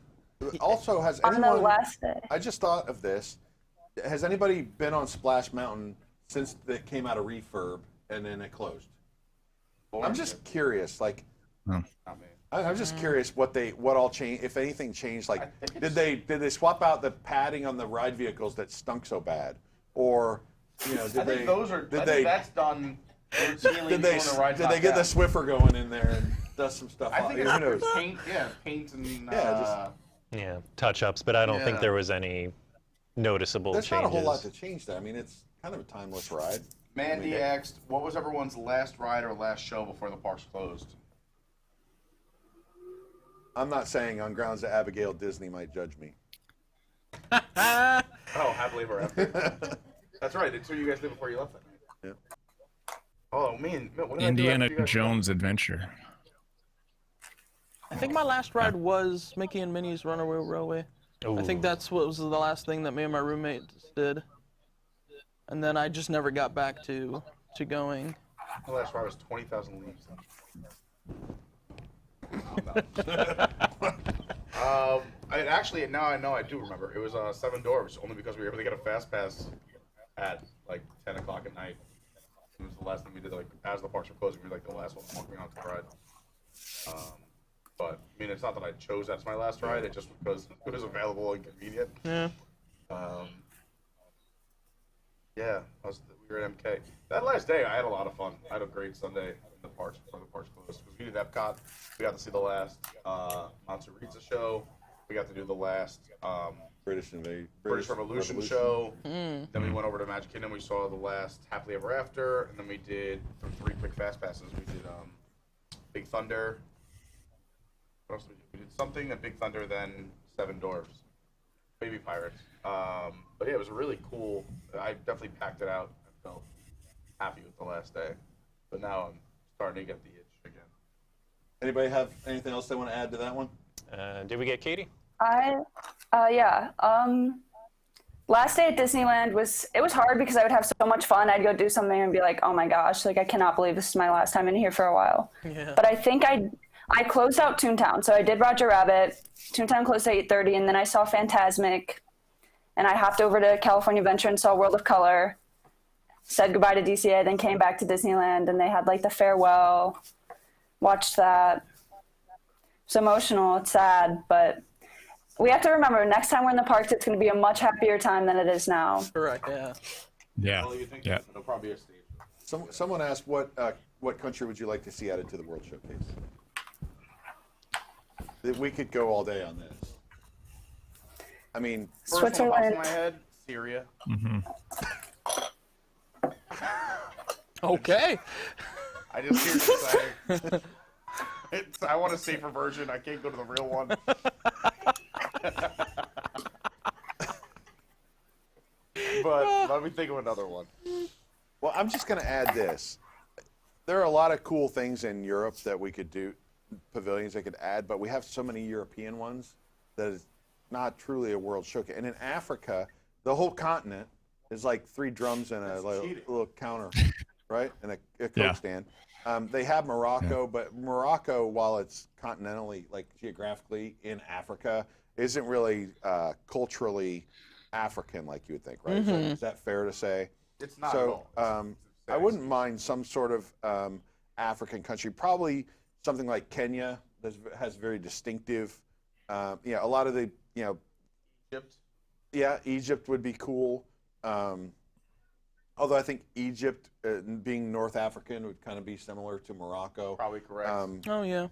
Also, has On the anyone? last day. I just thought of this. Has anybody been on Splash Mountain since it came out of refurb and then it closed? I'm just curious. Like, I'm just curious what all changed. If anything changed, like did they swap out the padding on the ride vehicles that stunk so bad, or did I think they? those are. Did I they? think that's done. Did they get the Swiffer going in there and dust some stuff I off? think Who knows? it's paint. Yeah, paint and. Yeah, touch-ups, but I don't think there was any noticeable There's changes. not a whole lot to change there. I mean, it's kind of a timeless ride. Mandy asked, what was everyone's last ride or last show before the parks closed? I'm not saying on grounds that Abigail Disney might judge me. Oh, happily ever after. That's right. That's what you guys did before you left that night. Yeah. Oh, man. What did Indiana I do after you guys Jones Adventure. I think my last ride was Mickey and Minnie's Runaway Railway. I think that's what was the last thing that me and my roommates did. And then I just never got back to going. The last ride was 20,000 Leagues. Actually, now I know I do remember. It was 7 Dwarfs, only because we were able to get a fast pass at like 10 o'clock at night. It was the last thing we did. Like as the parks were closing, we were like the last one walking onto the ride. But I mean, it's not that I chose that's my last ride. It just because it was available and convenient. Yeah. Yeah, we were at MK. That last day, I had a lot of fun. I had a great Sunday in the parks before the parks closed. We did Epcot. We got to see the last Monterita show. We got to do the last British Revolution show. Then we went over to Magic Kingdom. We saw the last Happily Ever After, and then we did 3 quick fast passes. We did Big Thunder. What else did we do? We did something at Big Thunder, then 7 Dwarfs, Baby Pirates. But yeah, it was really cool. I definitely packed it out. I felt happy with the last day. But now I'm starting to get the itch again. Anybody have anything else they want to add to that one? Did we get Katie? Yeah. Last day at Disneyland was hard because I would have so much fun. I'd go do something and be like, oh my gosh, like I cannot believe this is my last time in here for a while. Yeah. But I think I closed out Toontown. So I did Roger Rabbit. Toontown closed at 8:30, and then I saw Fantasmic. And I hopped over to California Adventure and saw World of Color. Said goodbye to DCA, then came back to Disneyland, and they had like the farewell. Watched that. It's emotional. It's sad, but we have to remember next time we're in the parks, it's going to be a much happier time than it is now. Correct. Yeah. Yeah. Well, you think Yeah. it'll probably be a stage. Someone asked what country would you like to see added to the World Showcase? We could go all day on this. I mean, First one that pops in Switzerland. my head, Syria. Okay. I just hear you saying. I want a safer version. I can't go to the real one. But let me think of another one. well, I'm just going to add this. There are a lot of cool things in Europe that we could do, pavilions they could add, but we have so many European ones that is not truly a world showcase. And in Africa, the whole continent is like 3 drums and a little counter, right? And a Coke Yeah. stand. They have Morocco, but Morocco, while it's continentally, like geographically in Africa, isn't really culturally African like you would think, right? Is that fair to say? It's not So at all. I wouldn't mind some sort of African country, probably something like Kenya that has very distinctive, a lot of the, Egypt. yeah, Egypt would be cool. Although I think Egypt, being North African, would kind of be similar to Morocco. Probably correct. Oh yeah.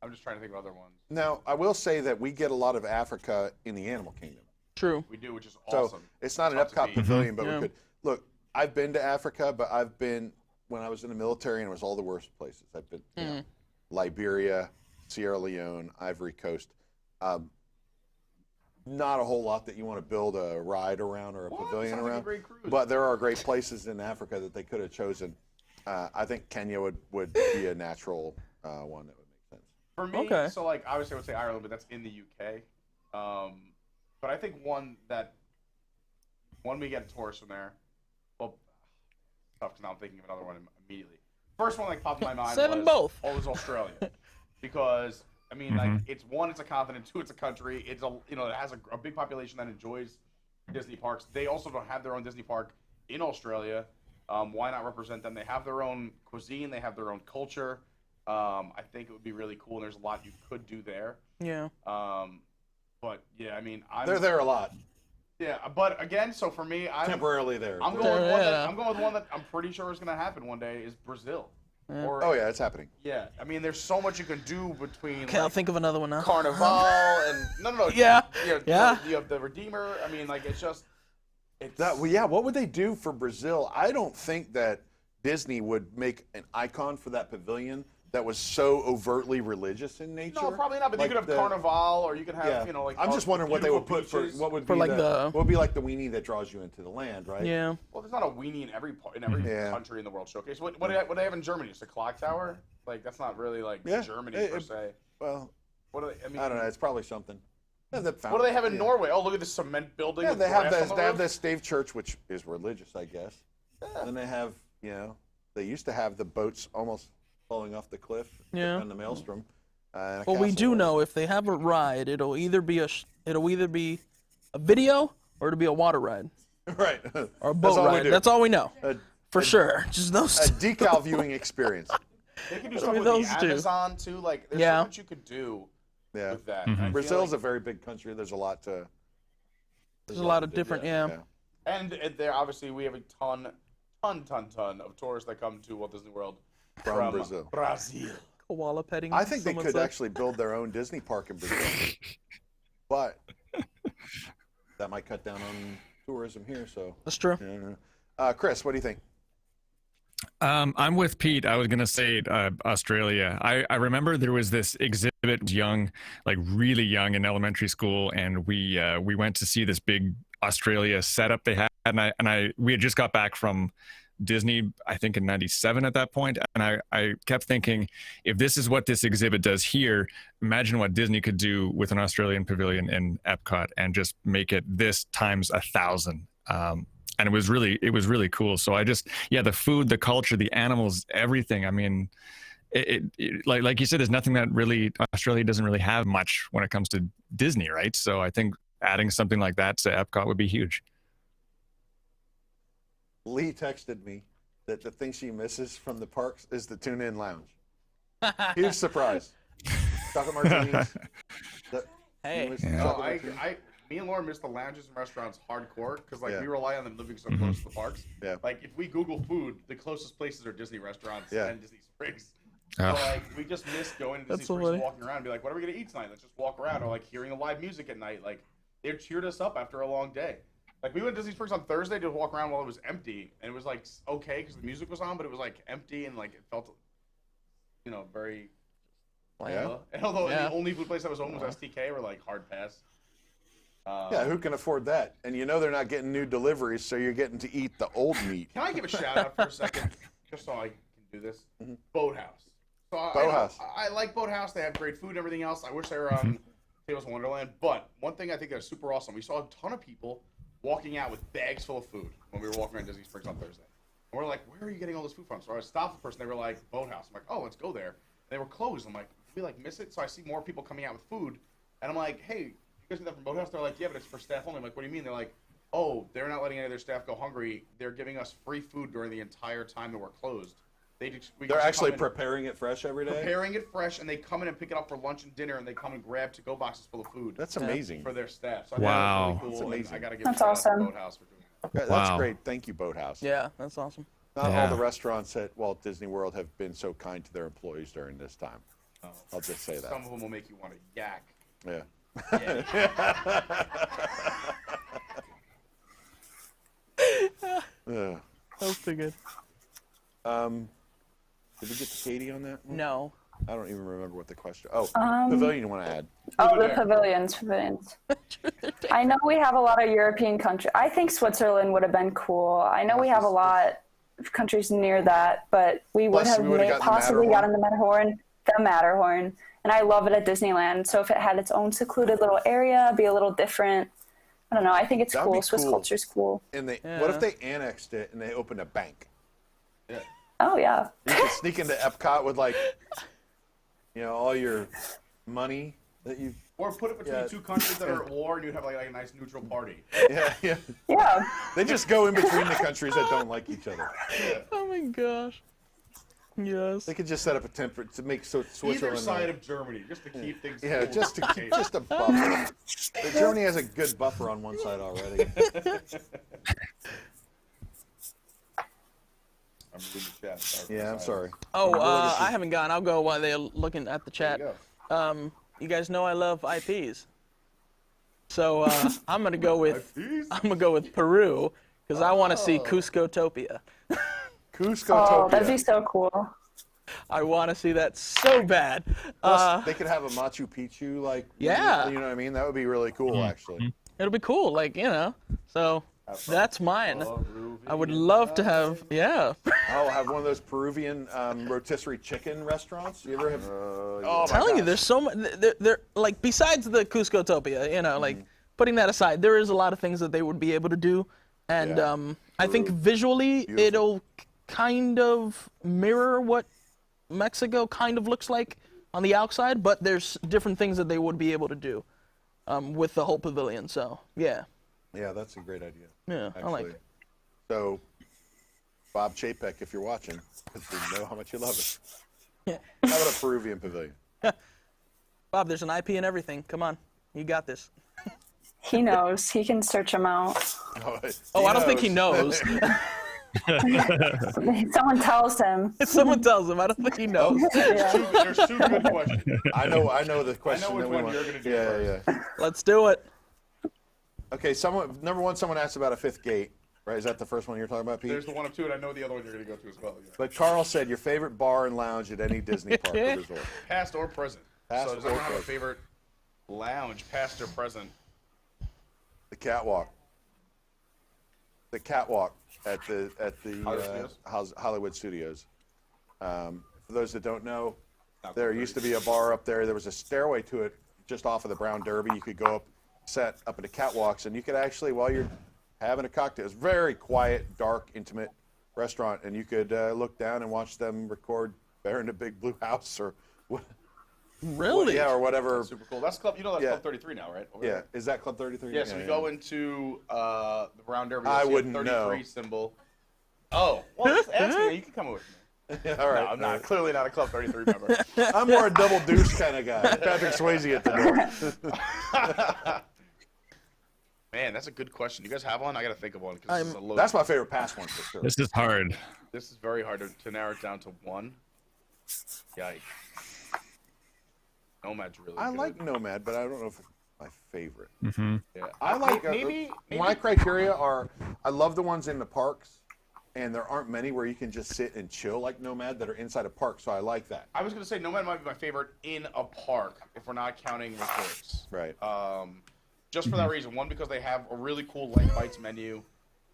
I'm just trying to think of other ones. Now, I will say that we get a lot of Africa in the animal kingdom. True. We do, which is So awesome. it's not an Tough to Epcot beat. pavilion, but Yeah. we could. Look, I've been to Africa, but I've been, when I was in the military, and it was all the worst places. I've been, Liberia, Sierra Leone, Ivory Coast. Not a whole lot that you want to build a ride around or a pavilion Sounds like a around. great cruise. But there are great places in Africa that they could have chosen. I think Kenya would be a natural one that would make sense. For me, Okay. so like obviously I would say Ireland, but that's in the UK. But I think one we get tourists from there. Well, tough because now I'm thinking of another one immediately. First one that popped in my mind Say them both. was Australia, because I mean like it's a continent, 2 it's a country. It's it has a big population that enjoys Disney parks. They also don't have their own Disney park in Australia. Why not represent them? They have their own cuisine. They have their own culture. I think it would be really cool, and there's a lot you could do there. Yeah. But yeah, I mean, They're there a lot. Yeah, but again, so for me, Temporarily there. I'm going with one that I'm pretty sure is going to happen one day is Brazil. Or, Oh yeah, it's happening. yeah. I mean, there's so much you can do between Okay, I'll think of another one now. Carnival and no. Yeah. Yeah. You have the Redeemer. I mean, like it's What would they do for Brazil? I don't think that Disney would make an icon for that pavilion that was so overtly religious in nature. no, probably not. But Like you could have the- Carnival, or you could have Yeah. like. I'm just wondering what they would put beautiful for what would For be like what would be like the weenie that draws you into the land, right? Yeah. Well, there's not a weenie in every Yeah. country in the World Showcase. What do they have in Germany? Just a clock tower? Like that's not really like Yeah. Germany per se. Well, What do they? I mean, I don't know. It's probably something. Yeah, What do they have in yeah. Norway? Oh, look at this cement building. Yeah, with they have grass this. on They the have roof. this stave church, which is religious, I guess. Then they have, they used to have the boats almost falling off the cliff Yeah. on the maelstrom. And a Well, we castle do there. know if they have a ride, it'll either be a video or it'll be a water ride Right. or a That's boat all we ride. do. That's all we know A, for sure. Just those. a two. decal viewing experience. They can do It'll stuff be with those the two. Amazon too. Like there's Yeah. so much you could do Yeah. with that. And I feel Brazil's like- a very big country. There's a lot to. There's a lot of different. Yeah. and there obviously we have a ton of tourists that come to Walt Disney World From Brazil. Koala petting. I think they someone could said. actually build their own Disney park in Brazil, but that might cut down on tourism here. So, That's true. Chris, what do you think? I'm with Pete. I was gonna say Australia. I remember there was this exhibit, young, like really young in elementary school, and we went to see this big Australia setup they had, and we had just got back from Disney, I think in '97 at that point, and I kept thinking, if this is what this exhibit does here, imagine what Disney could do with an Australian pavilion in Epcot and just make it this times 1,000. And it was really cool. So the food, the culture, the animals, everything. I mean, like you said, there's nothing that really Australia doesn't really have much when it comes to Disney, right? So I think adding something like that to Epcot would be huge. Lee texted me that the thing she misses from the parks is the tune-in lounge. Huge surprise. chocolate martinis. Hey. Me and Lauren miss the lounges and restaurants hardcore because like we rely on them living so close to the parks. Yeah. Like if we Google food, the closest places are Disney restaurants and Disney Springs. Oh. So like we just miss going to Disney Springs, and walking around, and be like, what are we gonna eat tonight? Let's just walk around, or like hearing the live music at night. Like they cheered us up after a long day. Like we went to Disney Springs on Thursday to walk around while it was empty, and it was like okay because the music was on, but it was like empty and like it felt, very. Yeah. And although the only food place that was open was STK, we're like hard pass. Yeah, who can afford that? And they're not getting new deliveries, so you're getting to eat the old meat. Can I give a shout out for a second, just so I can do this? Boathouse. So Boathouse. I like Boathouse. They have great food and everything else. I wish they were Tables of Wonderland. But one thing I think that's super awesome, we saw a ton of people walking out with bags full of food when we were walking around Disney Springs on Thursday. And we're like, where are you getting all this food from? So I stopped the person. They were like, Boathouse. I'm like, oh, let's go there. And they were closed. I'm like, did we miss it? So I see more people coming out with food. And I'm like, hey, you guys get that from Boathouse? They're like, yeah, but it's for staff only. I'm like, what do you mean? They're like, oh, they're not letting any of their staff go hungry. They're giving us free food during the entire time that we're closed. They're actually preparing it fresh every day? Preparing it fresh, and they come in and pick it up for lunch and dinner, and they come and grab to-go boxes full of food. That's amazing. For their staff. So Wow. I think that's really cool. That's amazing. I gotta give That's a shout out to awesome. Boathouse for doing that. That's Wow. great. Thank you, Boathouse. Yeah, that's awesome. Not Yeah. all the restaurants at Walt Disney World have been so kind to their employees during this time. I'll just say that. Some of them will make you want to yak. Yeah. Yeah. That was pretty good. Did we get to Katie on that one? No. I don't even remember what the question. Oh, pavilion you want to add? Oh, the pavilions. I know we have a lot of European countries. I think Switzerland would have been cool. I know we have a lot of countries near that, but we would Plus, have we would have gotten the possibly Matterhorn. gotten the Matterhorn. And I love it at Disneyland. So if it had its own secluded little area, be a little different. I don't know. I think it's That'd cool. be Swiss cool. culture's cool. And what if they annexed it and they opened a bank? Oh, yeah. You could sneak into Epcot with all your money that you. Or put it between two countries that are at war, and you'd have like a nice neutral party. Yeah. Yeah. They just go in between the countries that don't like each other. Oh my gosh. Yes. They could just set up a temperate to make Switzerland. Either side of Germany, just to keep things. Yeah, cool. just to keep just a buffer. Germany has a good buffer on one side already. I'm reading the chat. Sorry. Yeah, I'm sorry. Oh, I haven't gone. I'll go while they're looking at the chat. There You guys know I love IPs. So I'm gonna go with Peru because I want to see Cuscotopia. Cuscotopia. Oh, that'd be so cool. I want to see that so bad. Plus, they could have a Machu Picchu, Yeah. You know what I mean? That would be really cool, actually. It'll be cool, So that's mine. I would love to have, I'll have one of those Peruvian rotisserie chicken restaurants. You ever have? I'm telling you, there's so much. They're like besides the Cuscotopia, putting that aside, there is a lot of things that they would be able to do, and I think visually it'll kind of mirror what Mexico kind of looks like on the outside, but there's different things that they would be able to do with the whole pavilion. So yeah. Yeah, that's a great idea. Yeah, actually. I like it. So, Bob Chapek, if you're watching, because we know how much you love it. Yeah. How about a Peruvian pavilion? Bob, there's an IP and everything. Come on, you got this. He knows. He can search them out. Oh, I don't think he knows. Someone tells him. Someone tells him. I don't think he knows. Yeah. There's two good questions. I know the question. I know which that we one want. you're gonna do Yeah. first. Let's do it. Okay, number one, someone asked about a fifth gate. Right? Is that the first one you're talking about, Pete? There's the one of two, and I know the other one you're going to go to as well. Yeah. But Carl said your favorite bar and lounge at any Disney park or resort. Past or present. Past so does or anyone have a present. favorite lounge, past or present? The catwalk. The catwalk at the Hollywood Studios. For those that don't know, there used to be a bar up there. There was a stairway to it just off of the Brown Derby. You could go up, set up at the catwalks, and you could actually, while you're having a cocktail, it's very quiet, dark, intimate restaurant, and you could look down and watch them record Bear in a Big Blue House or what. Really? Yeah, or whatever. That's super cool. That's Club. You know that's Yeah. Club 33 now, right? Over Yeah, there. is that Club 33? Yeah. So we go into the Brown Derby. I you'll see a wouldn't 33 know. symbol. Oh, well, just ask me. You can come with me. All right. No, I'm not. Clearly not a Club 33 member. I'm more a double deuce kind of guy. Patrick Swayze at the door. Man, that's a good question. You guys have one? I got to think of one. This is a low. That's my favorite past one for sure. This is hard. This is very hard to narrow it down to one. Yikes. Nomad's really I good. like Nomad, but I don't know if it's my favorite. Mm-hmm. Yeah. I like maybe my criteria are I love the ones in the parks, and there aren't many where you can just sit and chill like Nomad that are inside a park. So I like that. I was gonna say Nomad might be my favorite in a park if we're not counting resorts. Right. Just for that reason. One, because they have a really cool light bites menu.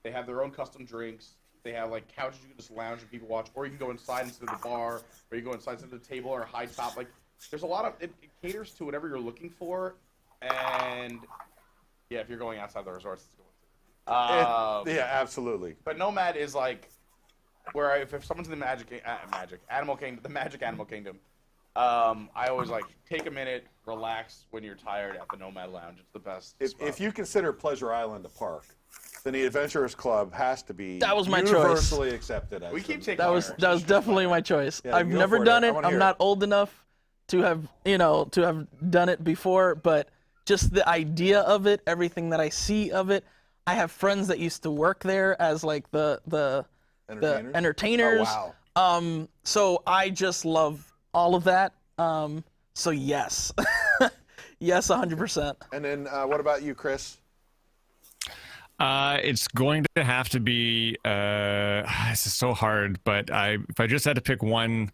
They have their own custom drinks. They have like couches you can just lounge and people watch, or you can go inside into the bar, or you go inside into the table or high top. Like, there's a lot of it caters to whatever you're looking for, and yeah, if you're going outside the resorts, it's going. Yeah, absolutely. But Nomad is like where if someone's in the Animal Kingdom, the Magic Animal Kingdom, I always like take a minute, relax when you're tired at the Nomad Lounge. It's the best. If you consider Pleasure Island a park, then the Adventurers Club has to be That was my choice. universally accepted. As we keep taking That was definitely my choice. Yeah, I've go never for it. done I it. wanna hear I'm not old enough to have done it before, but just the idea of it, everything that I see of it. I have friends that used to work there as like the entertainers. Oh, wow. So I just love all of that. So yes. Yes, 100%. And then what about you, Chris? It's going to have to be. This is so hard, but if I just had to pick one,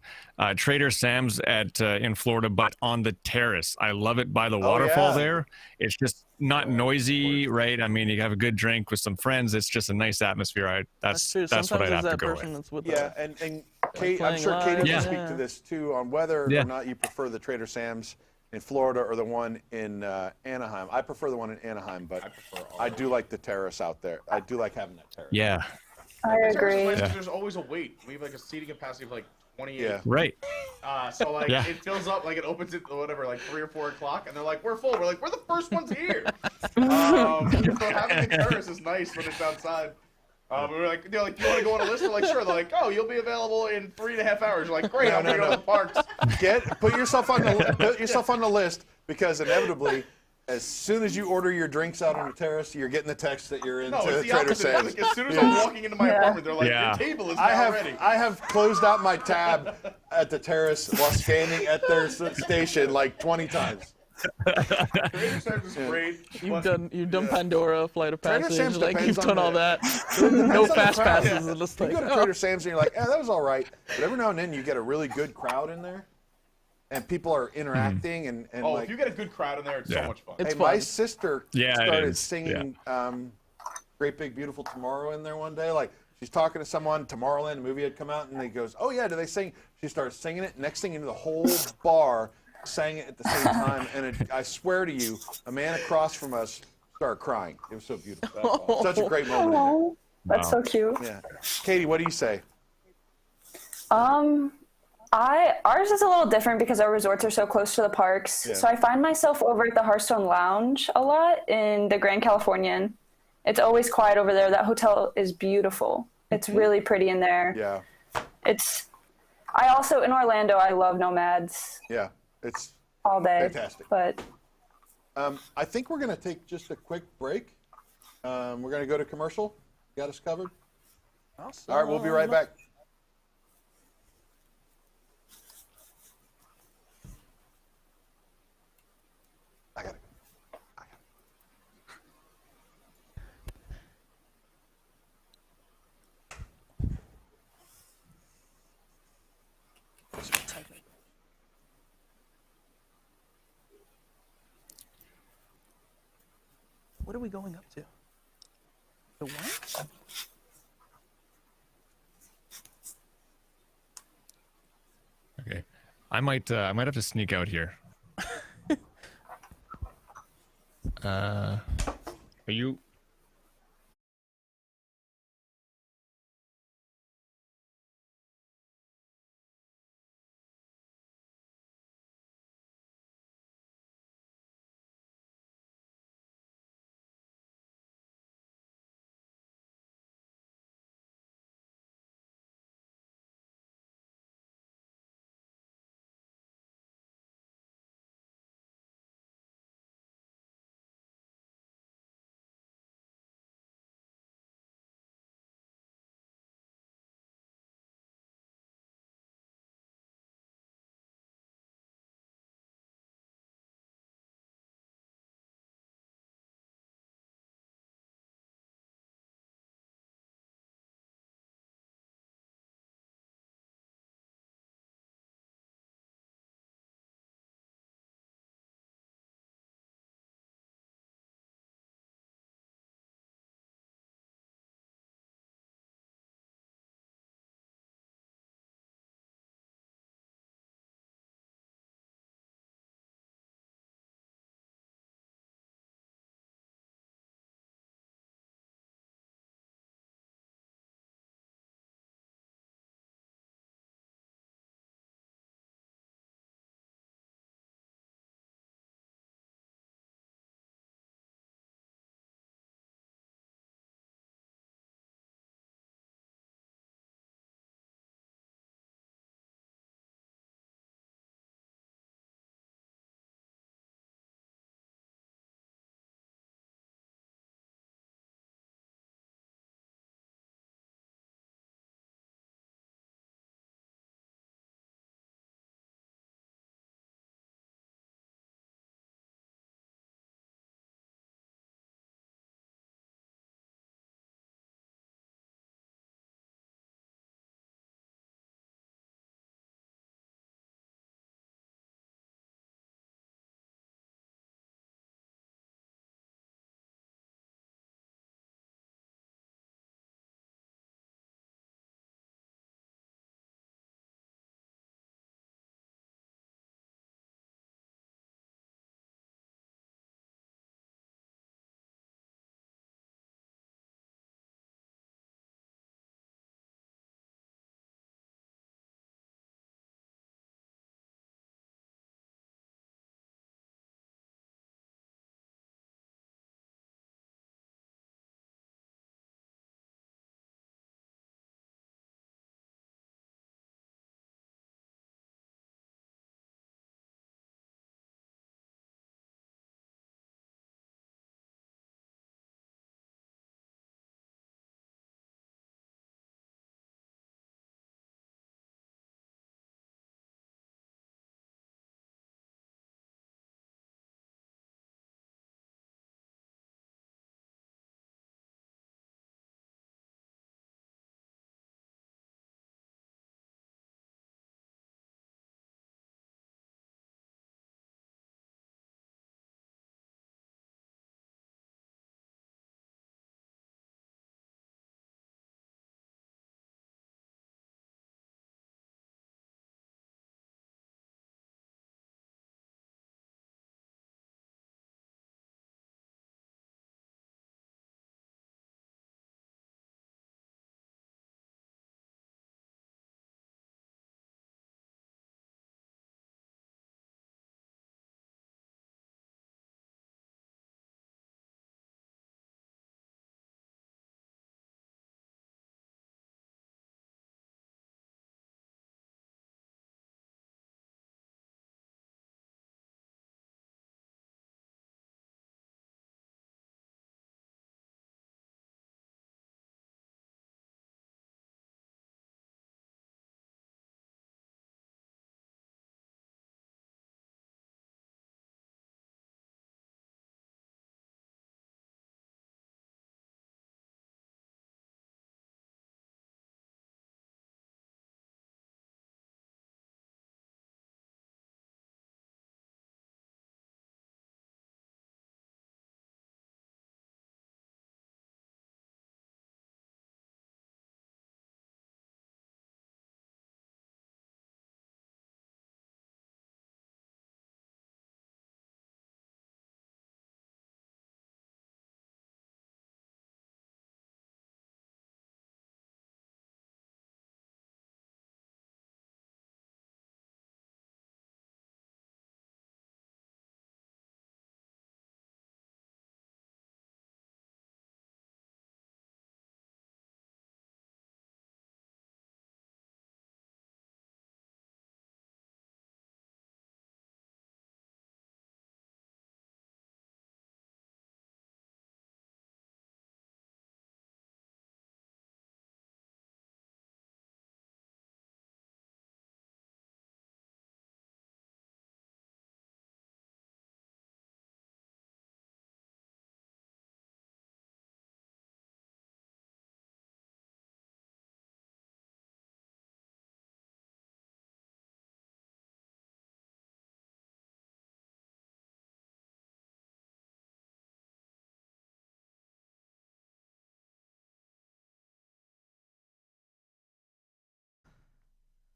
Trader Sam's in Florida, but on the terrace. I love it by the waterfall there. It's just not noisy, right? I mean, you have a good drink with some friends. It's just a nice atmosphere. That's true. what Sometimes I'd have there's to that go person with. that's with Yeah, and Kate, I'm sure Katie live. can speak to this too on whether or not you prefer the Trader Sam's in Florida or the one in Anaheim. I prefer the one in Anaheim, but I do like the terrace out there. I do like having that terrace. Yeah. I agree. There's always a wait. We have like a seating capacity of like 28. Yeah. Right. So like it fills up, like it opens at whatever, like 3 or 4 o'clock, and they're like, we're full. We're like, we're the first ones here. So having the terrace is nice when it's outside. We're like, do you want to go on a list? We're like, sure. They're like, oh, you'll be available in 3.5 hours. We're like, great. I'm gonna go to the parks. Put yourself on the list, because inevitably, as soon as you order your drinks out on the terrace, you're getting the text that you're into it's the Trader opposite. Sam's. Like, as soon as I'm walking into my apartment, they're like, your table is now ready. I have closed out my tab at the terrace while standing at their station like 20 times. Trader Sam's is great. You've done Pandora, Flight of Trader Passage, Sam's like depends you've on done all the- that. No fast passes. Yeah. It's just You like, go to Trader Sam's and you're like, that was all right. But every now and then you get a really good crowd in there, and people are interacting and like. If you get a good crowd in there, it's so much fun. It's Hey, my fun. sister Yeah, it started is. singing Great Big Beautiful Tomorrow in there one day. Like, she's talking to someone, Tomorrowland, the movie had come out, and they goes, oh yeah, do they sing? She starts singing it. Next thing you know, the whole bar sang it at the same time. And I swear to you, a man across from us started crying. It was so beautiful. Such a great moment in Oh, that's so cute. there. Yeah. Katie, what do you say? Ours is a little different because our resorts are so close to the parks. Yeah. So I find myself over at the Hearthstone Lounge a lot in the Grand Californian. It's always quiet over there. That hotel is beautiful. It's really pretty in there. Yeah. I also, in Orlando, I love Nomads Yeah. It's all day. fantastic. But I think we're going to take just a quick break. We're going to go to commercial. Got us covered? Awesome. All right, we'll be right back. I got to go. What are we going up to? The what? Okay. I might have to sneak out here. Are you?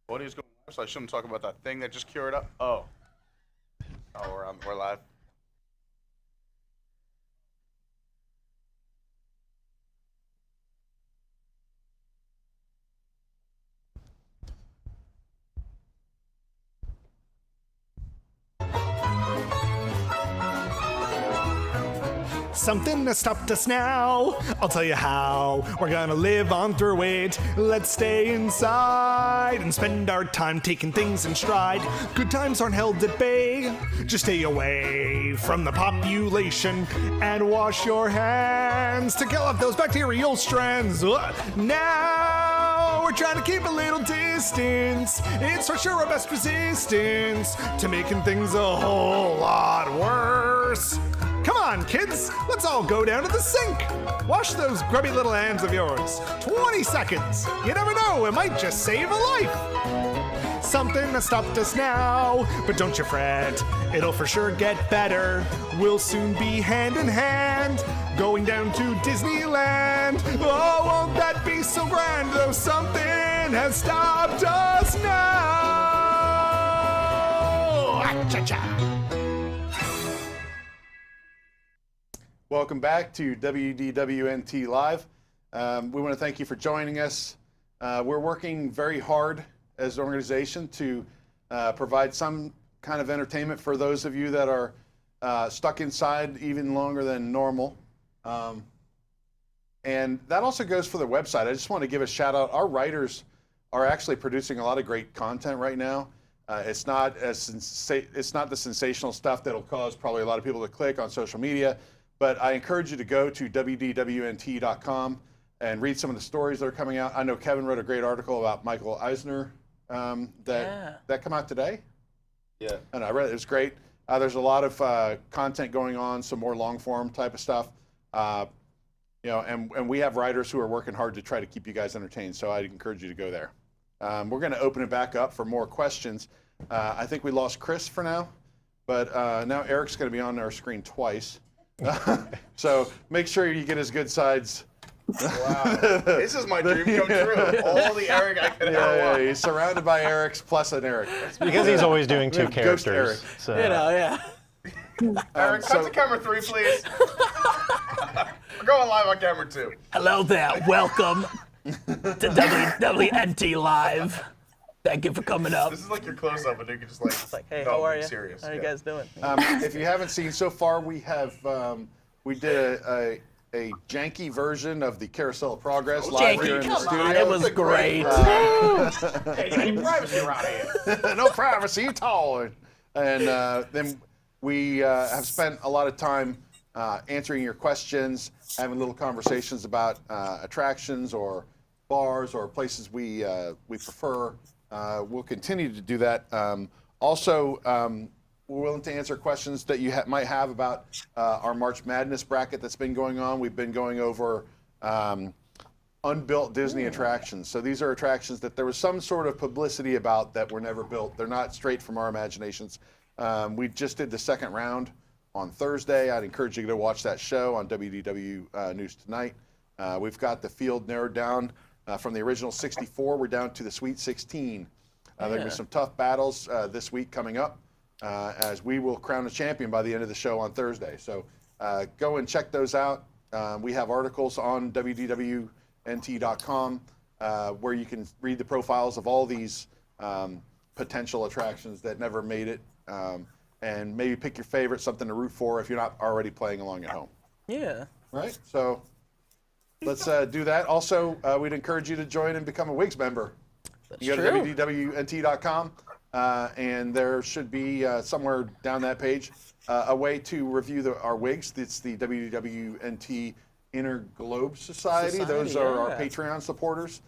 Audio's going live, so I shouldn't talk about that thing that just cured up. Oh. Oh, we're live. Something has stopped us now. I'll tell you how. We're gonna live on through it. Let's stay inside and spend our time taking things in stride. Good times aren't held at bay. Just stay away from the population and wash your hands to kill off those bacterial strands. Now we're trying to keep a little distance. It's for sure our best resistance to making things a whole lot worse. Come on, kids, let's all go down to the sink. Wash those grubby little hands of yours. 20 seconds. You never know, it might just save a life. Something has stopped us now, but don't you fret, it'll for sure get better. We'll soon be hand in hand, going down to Disneyland. Oh, won't that be so grand, though something has stopped us now. Ah-cha-cha. Welcome back to WDWNT Live. We want to thank you for joining us. We're working very hard as an organization to provide some kind of entertainment for those of you that are stuck inside even longer than normal. And that also goes for the website. I just want to give a shout out. Our writers are actually producing a lot of great content right now. It's not the sensational stuff that'll cause probably a lot of people to click on social media. But I encourage you to go to WDWNT.com and read some of the stories that are coming out. I know Kevin wrote a great article about Michael Eisner that come out today. Yeah. And I read it. It was great. There's a lot of content going on, some more long form type of stuff. And we have writers who are working hard to try to keep you guys entertained. So I'd encourage you to go there. We're going to open it back up for more questions. I think we lost Chris for now, but now Eric's going to be on our screen twice. So make sure you get his good sides. Wow. This is my dream come true. All the Eric I could ever want. He's surrounded by Erics plus an Eric. Because he's always doing two Ghost characters. Eric. So. Eric, cut to camera 3, please. We're going live on camera 2. Hello there. Welcome to WDWNT Live. Thank you for coming up. This is like your close-up, and you can just like, Hey, no, how are be you? serious. How you guys doing? If you haven't seen so far, we have we did a janky version of the Carousel of Progress live here in the studio. It was great. Hey, you need privacy around here. No privacy at all. And then we have spent a lot of time answering your questions, having little conversations about attractions or bars or places we prefer. We'll continue to do that. Also, we're willing to answer questions that you might have about our March Madness bracket that's been going on. We've been going over unbuilt Disney attractions. So these are attractions that there was some sort of publicity about that were never built. They're not straight from our imaginations. We just did the second round on Thursday. I'd encourage you to watch that show on WDW News Tonight. We've got the field narrowed down from the original 64. We're down to the Sweet 16. There will be some tough battles this week coming up, as we will crown a champion by the end of the show on Thursday. So go and check those out. We have articles on WDWNT.com where you can read the profiles of all these potential attractions that never made it, and maybe pick your favorite, something to root for if you're not already playing along at home. Yeah. Right? So let's do that. Also, we'd encourage you to join and become a Wigs member. You go to WDWNT.com, and there should be somewhere down that page a way to review our Wigs. It's the WDWNT Inner Globe Society. Those are our Patreon supporters.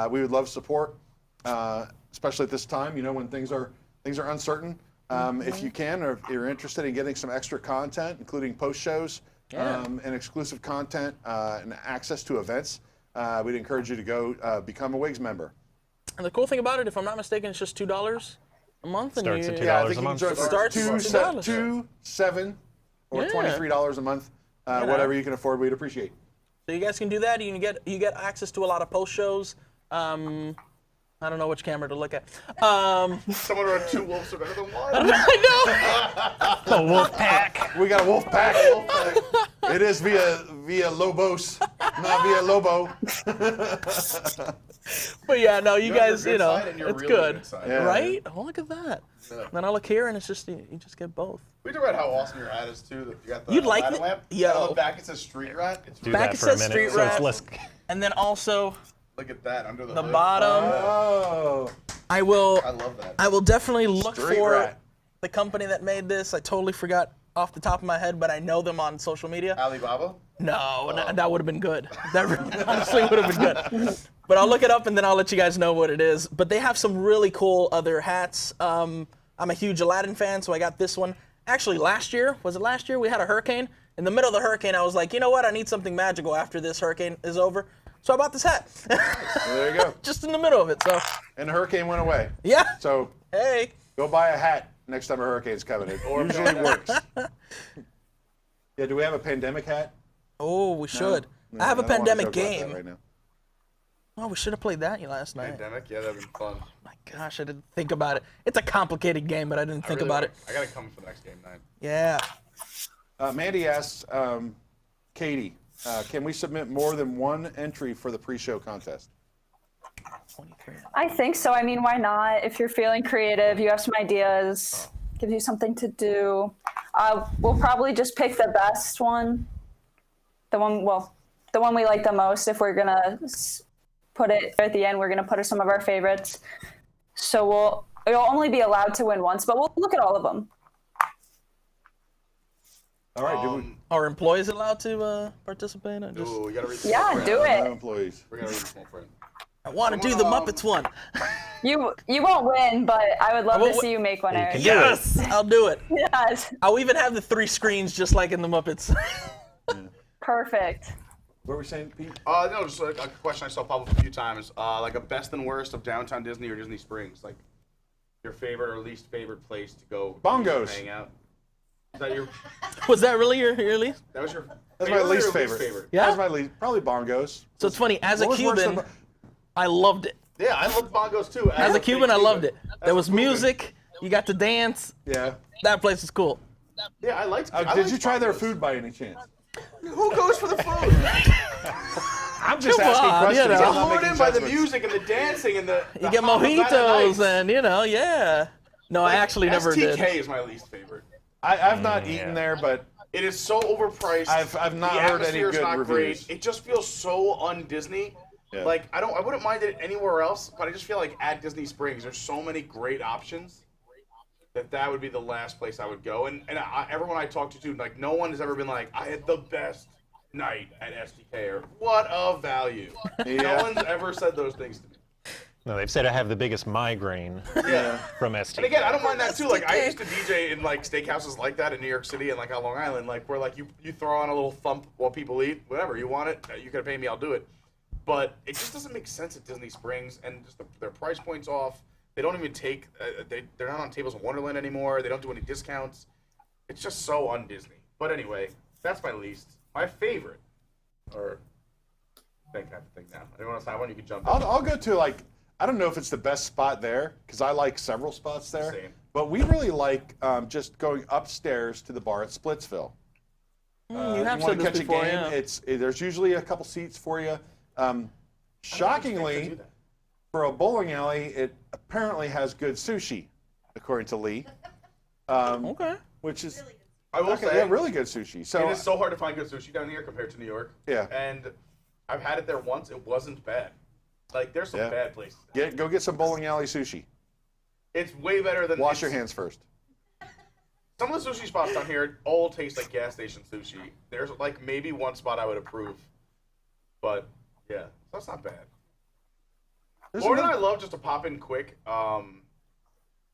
We would love support, especially at this time. You know, when things are uncertain. If you can, or if you're interested in getting some extra content, including post shows and exclusive content and access to events, we'd encourage you to go become a Wigs member. And the cool thing about it, if I'm not mistaken, it's just $2 a month. Starts at $2 a month. Starts at $2. $2, $7, or $23 a month, whatever you can afford. We'd appreciate. So you guys can do that. You get access to a lot of post shows. I don't know which camera to look at. Someone wrote 2 wolves are better than one. I The wolf pack. We got a wolf pack. It is via Lobos, not via Lobo. But yeah, no, you You're on your guys, good you know, side and you're it's really good, good side. Yeah. right? Oh, look at that. Yeah. Then I look here, and it's just you just get both. We talk about how awesome your hat is too. That you got the You'd like ladder it? lamp. Yo. And on the back it says street rat. It's Do Back that it for says a minute. street So rat. it's less. And then also Look at that under the the hood. bottom. Oh. I will I love that. I will definitely look Street for rat. the company that made this. I totally forgot off the top of my head, but I know them on social media. Alibaba. No, that would have been good. That really, honestly would have been good. But I'll look it up and then I'll let you guys know what it is. But they have some really cool other hats. I'm a huge Aladdin fan, so I got this one. Actually, last year, we had a hurricane. In the middle of the hurricane, I was like, you know what? I need something magical after this hurricane is over. So I bought this hat. Well, there you go. Just in the middle of it, so. And the hurricane went away. Yeah. So Hey. go buy a hat next time a hurricane's coming. It usually works. Yeah, do we have a pandemic hat? Oh, we should. No, I have a don't wanna pandemic joke about that game. right now. Oh, we should have played that last night. Pandemic. Yeah, that'd be fun. My gosh, I didn't think about it. It's a complicated game, but I didn't think about it. I gotta come for the next game night. Yeah. Mandy asks, Katie, can we submit more than one entry for the pre-show contest? 23. I think so. I mean, why not? If you're feeling creative, you have some ideas, gives you something to do. We'll probably just pick the best one. The one we like the most. If we're gonna put it at the end, we're gonna put some of our favorites. So you'll only be allowed to win once, but we'll look at all of them. All right, do we? Are employees allowed to participate? Ooh, we gotta read the Yeah, small do print. No it. employees. We're gonna read the small print. I want to do the Muppets one. You won't win, but I would love won't to see you make one, Eric. can Yes, I'll do it. Yes, I'll even have the 3 screens just like in the Muppets. perfect. What were we saying, Pete? No, just a question I saw pop up a few times. Like a best and worst of downtown Disney or Disney Springs. Like your favorite or least favorite place to go Bongos. hang out. Is that your? Was that really your least? That was your. That's my favorite or least least favorite. Yeah? That's my least. Probably bongos. So it's funny, as a What was worse Cuban, than I loved it. Yeah, I love bongos too. As a Cuban, I loved it. There was Cuban. music, you got to dance. Yeah. That place is cool. Yeah, I liked. I Did liked you try their bongos. food by any chance? Who goes for the food? I'm just Come asking on, questions. you know. I'm I'm not lured making in by the judgments. music and the dancing and the. You get mojitos and, yeah. No, I actually never STK did. is my least favorite. I've not eaten there, but It is so overpriced. I've not the heard any atmosphere is good not reviews. Great. It just feels so un-Disney. Yeah. Like I wouldn't mind it anywhere else, but I just feel like at Disney Springs, there's so many great options that would be the last place I would go. And everyone I talk to, like no one has ever been like, I had the best night at STK or what a value. Yeah. No one's ever said those things to me. No, they've said I have the biggest migraine Yeah. from ST. And again, I don't mind that too. Like I used to DJ in like steakhouses like that in New York City and like on Long Island, like where like you throw on a little thump while people eat, whatever you want it, you gotta pay me, I'll do it. But it just doesn't make sense at Disney Springs, and just their price points off. They don't even take. They're not on Tables of Wonderland anymore. They don't do any discounts. It's just so un-Disney. But anyway, that's my least. My favorite, or I have to think now. Anyone else have one? You can jump in. I'll go to like, I don't know if it's the best spot there, because I like several spots there. Same. But we really like just going upstairs to the bar at Splitsville. You have you want said to this catch before, a game? yeah. There's usually a couple seats for you. Shockingly, do that. for a bowling alley, it apparently has good sushi, according to Lee. Okay. Which is I will okay, say, yeah, really good sushi. So it is so hard to find good sushi down here compared to New York. Yeah. And I've had it there once. It wasn't bad. Like there's some Yeah. bad places. go get some bowling alley sushi. It's way better than. Wash your hands first. Some of the sushi spots down here all taste like gas station sushi. There's like maybe one spot I would approve, but yeah, that's not bad. More than I love just to pop in quick.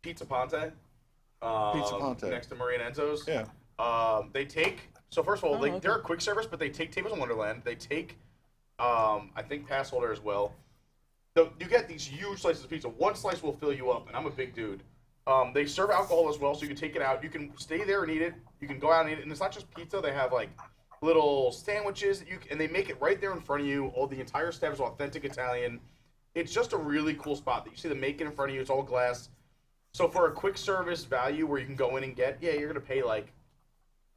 Pizza Ponte. Pizza Ponte. Next to Maria and Enzo's. Yeah. They take. So first of all, okay. they're a quick service, but they take Tables of Wonderland. They take, I think Pass Holder as well. You get these huge slices of pizza. One slice will fill you up, and I'm a big dude. They serve alcohol as well, so you can take it out. You can stay there and eat it. You can go out and eat it, and it's not just pizza. They have like little sandwiches that and they make it right there in front of you. All the entire staff is authentic Italian. it's just a really cool spot that you see the make-in in front of you. It's all glass. So for a quick service value where you can go in and get, you're gonna pay like,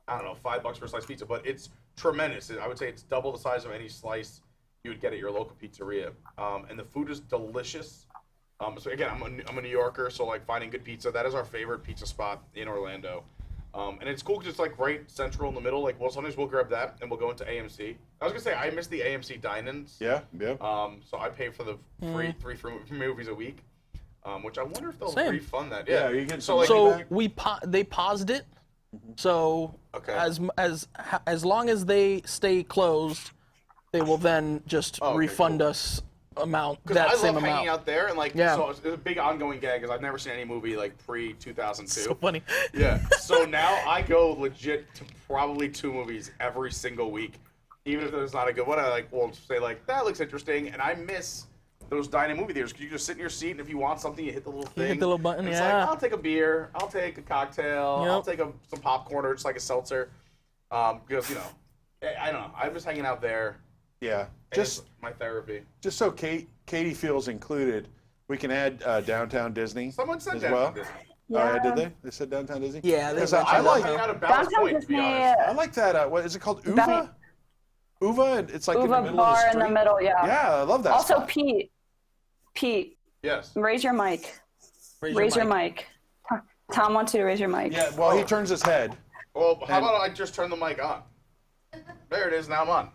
I don't know, $5 for a slice pizza, but it's tremendous. I would say it's double the size of any slice you would get at your local pizzeria. And the food is delicious. So again, I'm a New Yorker, so like finding good pizza, that is our favorite pizza spot in Orlando. And it's cool because it's like right central in the middle. Like, well, sometimes we'll grab that and we'll go into AMC. I was gonna say I miss the AMC dine-ins. Yeah. So I pay for the free three movies a week, which I wonder if they'll Same. refund that. Yeah, you get so like So they paused it. So Okay. as long as they stay closed, they will then just okay, refund cool. us amount because that I same love amount. hanging out there and like Yeah. so it's a big ongoing gag because I've never seen any movie like pre 2002. So funny. Yeah. So now I go legit to probably 2 movies every single week, even if there's not a good one. I will say like that looks interesting, and I miss those dine-in movie theaters. You just sit in your seat, and if you want something, you hit the little thing. You hit the little button. And it's Yeah. like I'll take a beer, I'll take a cocktail, Yep. I'll take some popcorn or just like a seltzer, because I don't know. I'm just hanging out there. Yeah. And Just it's my therapy. just so Katie feels included, we can add Downtown Disney Someone said as that. well. Yeah. Oh, yeah, did they? They said Downtown Disney? Yeah, they Because mentioned I I love like hanging out at Ballast Downtown Point, to be Disney, honest. I like that. What is it called? Uva? That- Uva, and it's like in the Uva middle bar of the in street. the middle, yeah. Yeah, I love that. Also, spot. Pete, Yes. raise your mic. Raise your mic. Tom wants you to raise your mic. Yeah, well, he turns his head. Well, how about I just turn the mic on? There it is. Now I'm on.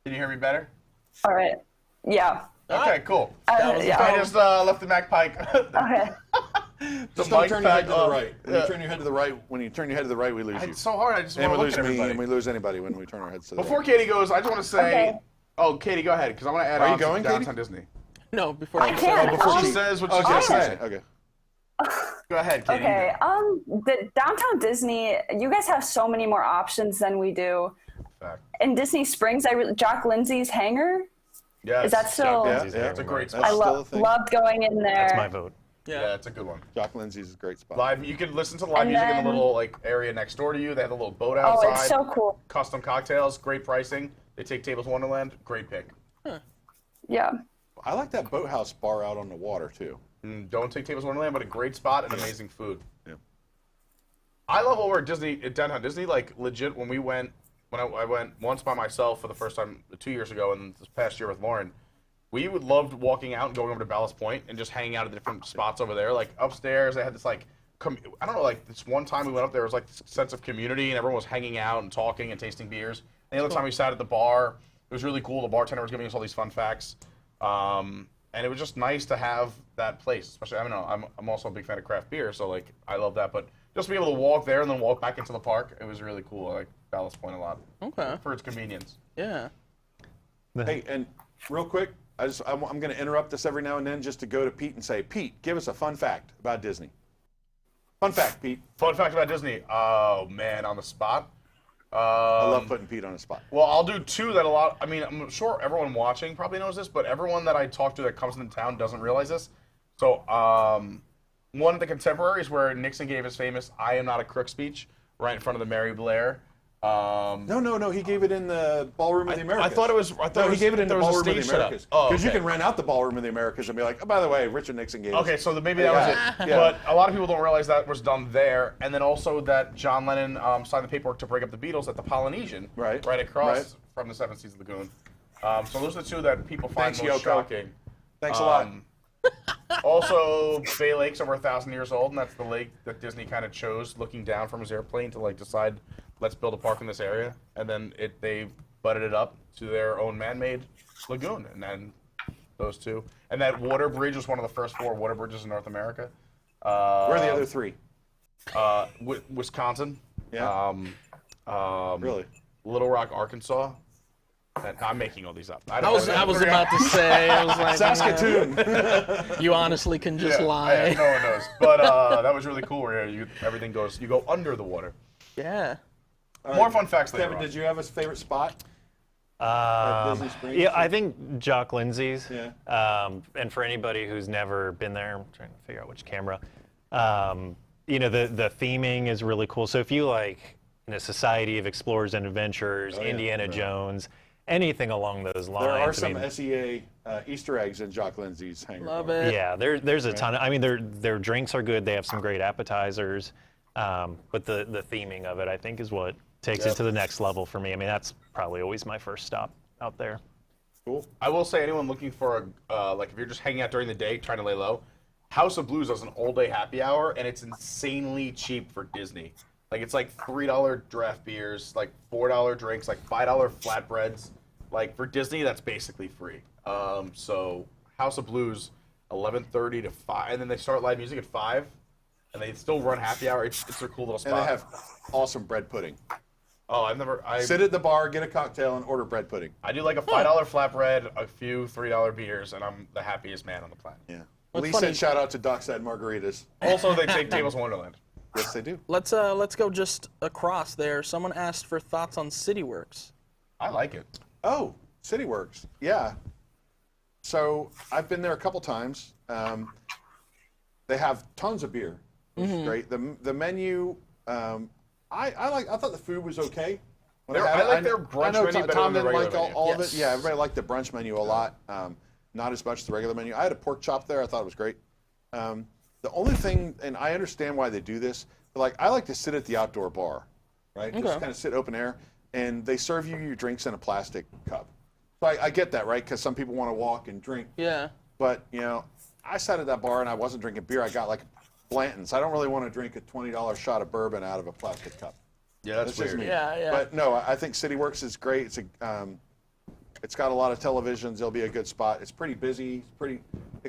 Can you hear me better? All right. Yeah. Okay, cool. Yeah. I just left the Mac Pike. Okay. Just mic don't turn your head pack to the off. right. When you turn your head to the right, we lose you. It's so hard. I just And want we to look lose at me, everybody. and we lose anybody when we turn our heads to the Before right. Katie goes, I just want to say. Okay. Oh, Katie, go ahead, because I want to add Are you on to going, Downtown Katie? Disney. No, before I she can. said- Before she Um, says what Oh, she's okay, going to okay, say. okay. Go ahead, Katie. Okay. The Downtown Disney, you guys have so many more options than we do. Fact. In Disney Springs, Jock Lindsay's Hangar. Yes. Is that still? Yeah, Lindsay's yeah. It's a great That's spot. I still a thing. loved going in there. That's my vote. Yeah, it's a good one. Jock Lindsay's is a great spot. Live, you can listen to live And music in the then- little area next door to you. They have a little boat Oh, outside. it's so cool. Custom cocktails, great pricing. They take Tables Wonderland, great pick. Yeah. I like that boathouse bar out on the water too. Don't take Tables Wonderland, but a great spot and amazing food. Yeah. I love over at Downtown Disney. Like legit, when I went once by myself for the first time 2 years ago, and this past year with Lauren, we would loved walking out and going over to Ballast Point and just hanging out at different spots over there. Like upstairs, they had this like I don't know, like this one time we went up there, was like this sense of community, and everyone was hanging out and talking and tasting beers. And the other time we sat at the bar, it was really cool. The bartender was giving us all these fun facts. And it was just nice to have that place, especially, I don't know, I'm also a big fan of craft beer, so like, I love that, but just be able to walk there and then walk back into the park, it was really cool. I like Ballast Point a lot. Okay. For its convenience. Yeah. Hey, and real quick, I'm going to interrupt this every now and then just to go to Pete and say, Pete, give us a fun fact about Disney. Fun fact, Pete. Fun fact about Disney, oh man, on the spot. I love putting Pete on the spot. Well, I'll do 2 that I'm sure everyone watching probably knows this, but everyone that I talk to that comes into town doesn't realize this. So, one of the contemporaries where Nixon gave his famous "I am not a crook" speech right in front of the Mary Blair. No, he gave it in the Ballroom of the Americas. I thought it was. he gave it in the Ballroom of the Americas. Oh, Because you okay. can rent out the Ballroom of the Americas and be like, oh, by the way, Richard Nixon gave Okay, us. so maybe that was it. Yeah. But a lot of people don't realize that was done there, and then also that John Lennon signed the paperwork to break up the Beatles at the Polynesian, Right. across Right. from the Seven Seas Lagoon. So those are the 2 that people find Thanks, most Yoko. shocking. Thanks a lot. Also, Bay Lake's over 1,000 years old, and that's the lake that Disney kind of chose, looking down from his airplane to like decide, let's build a park in this area, and then they butted it up to their own man-made lagoon, and then those 2, and that water bridge was one of the first 4 water bridges in North America. Where are the other 3? Wisconsin. Yeah. Really? Little Rock, Arkansas. And I'm making all these up. I was about to say, I was like, Saskatoon. you honestly can just lie. No one knows. But that was really cool where everything goes, you go under the water. Yeah. More fun facts later Kevin, on. did you have a favorite spot? At Disney Springs? Yeah, I think Jock Lindsay's. Yeah. And for anybody who's never been there, I'm trying to figure out which camera. The theming is really cool. So if you like Society of Explorers and Adventurers, Indiana Jones, anything along those lines. There are I some mean, SEA Easter eggs in Jock Lindsay's hangar. Love bar. it. yeah, there's a ton. I mean, their drinks are good. They have some great appetizers, but the theming of it, I think, is what takes it to the next level for me. I mean, that's probably always my first stop out there. Cool. I will say, anyone looking for like if you're just hanging out during the day trying to lay low, House of Blues does an all-day happy hour, and it's insanely cheap for Disney. Like it's like $3 draft beers, like $4 drinks, like $5 flatbreads. Like for Disney, that's basically free. So House of Blues, 11:30 to 5, and then they start live music at 5, and they still run happy hour. It's their cool little spot. And they have awesome bread pudding. Oh, Sit at the bar, get a cocktail, and order bread pudding. I do like a $5 flatbread, a few $3 beers, and I'm the happiest man on the planet. Yeah. What's Lee funny- said shout out to Dockside Margaritas. Also, they take tables in Wonderland. Yes, they do. Let's go just across there. Someone asked for thoughts on CityWorks. I like it. Oh, CityWorks. Yeah. So I've been there a couple times. They have tons of beer, which is great. The menu, I thought the food was okay. When I had it. like their brunch know menu better Tom than the didn't like regular menu. all of Yes. it. Yeah, everybody liked the brunch menu a lot. Not as much as the regular menu. I had a pork chop there. I thought it was great. The only thing, and I understand why they do this, but like I like to sit at the outdoor bar, right? Just kind of sit open air, and they serve you your drinks in a plastic cup. So I get that, right? Because some people want to walk and drink. Yeah. But, I sat at that bar and I wasn't drinking beer. I got like Blanton's. I don't really want to drink a $20 shot of bourbon out of a plastic cup. Yeah, that's That's just weird. me. Yeah. But no, I think CityWorks is great. It's got a lot of televisions. It'll be a good spot. It's pretty busy. We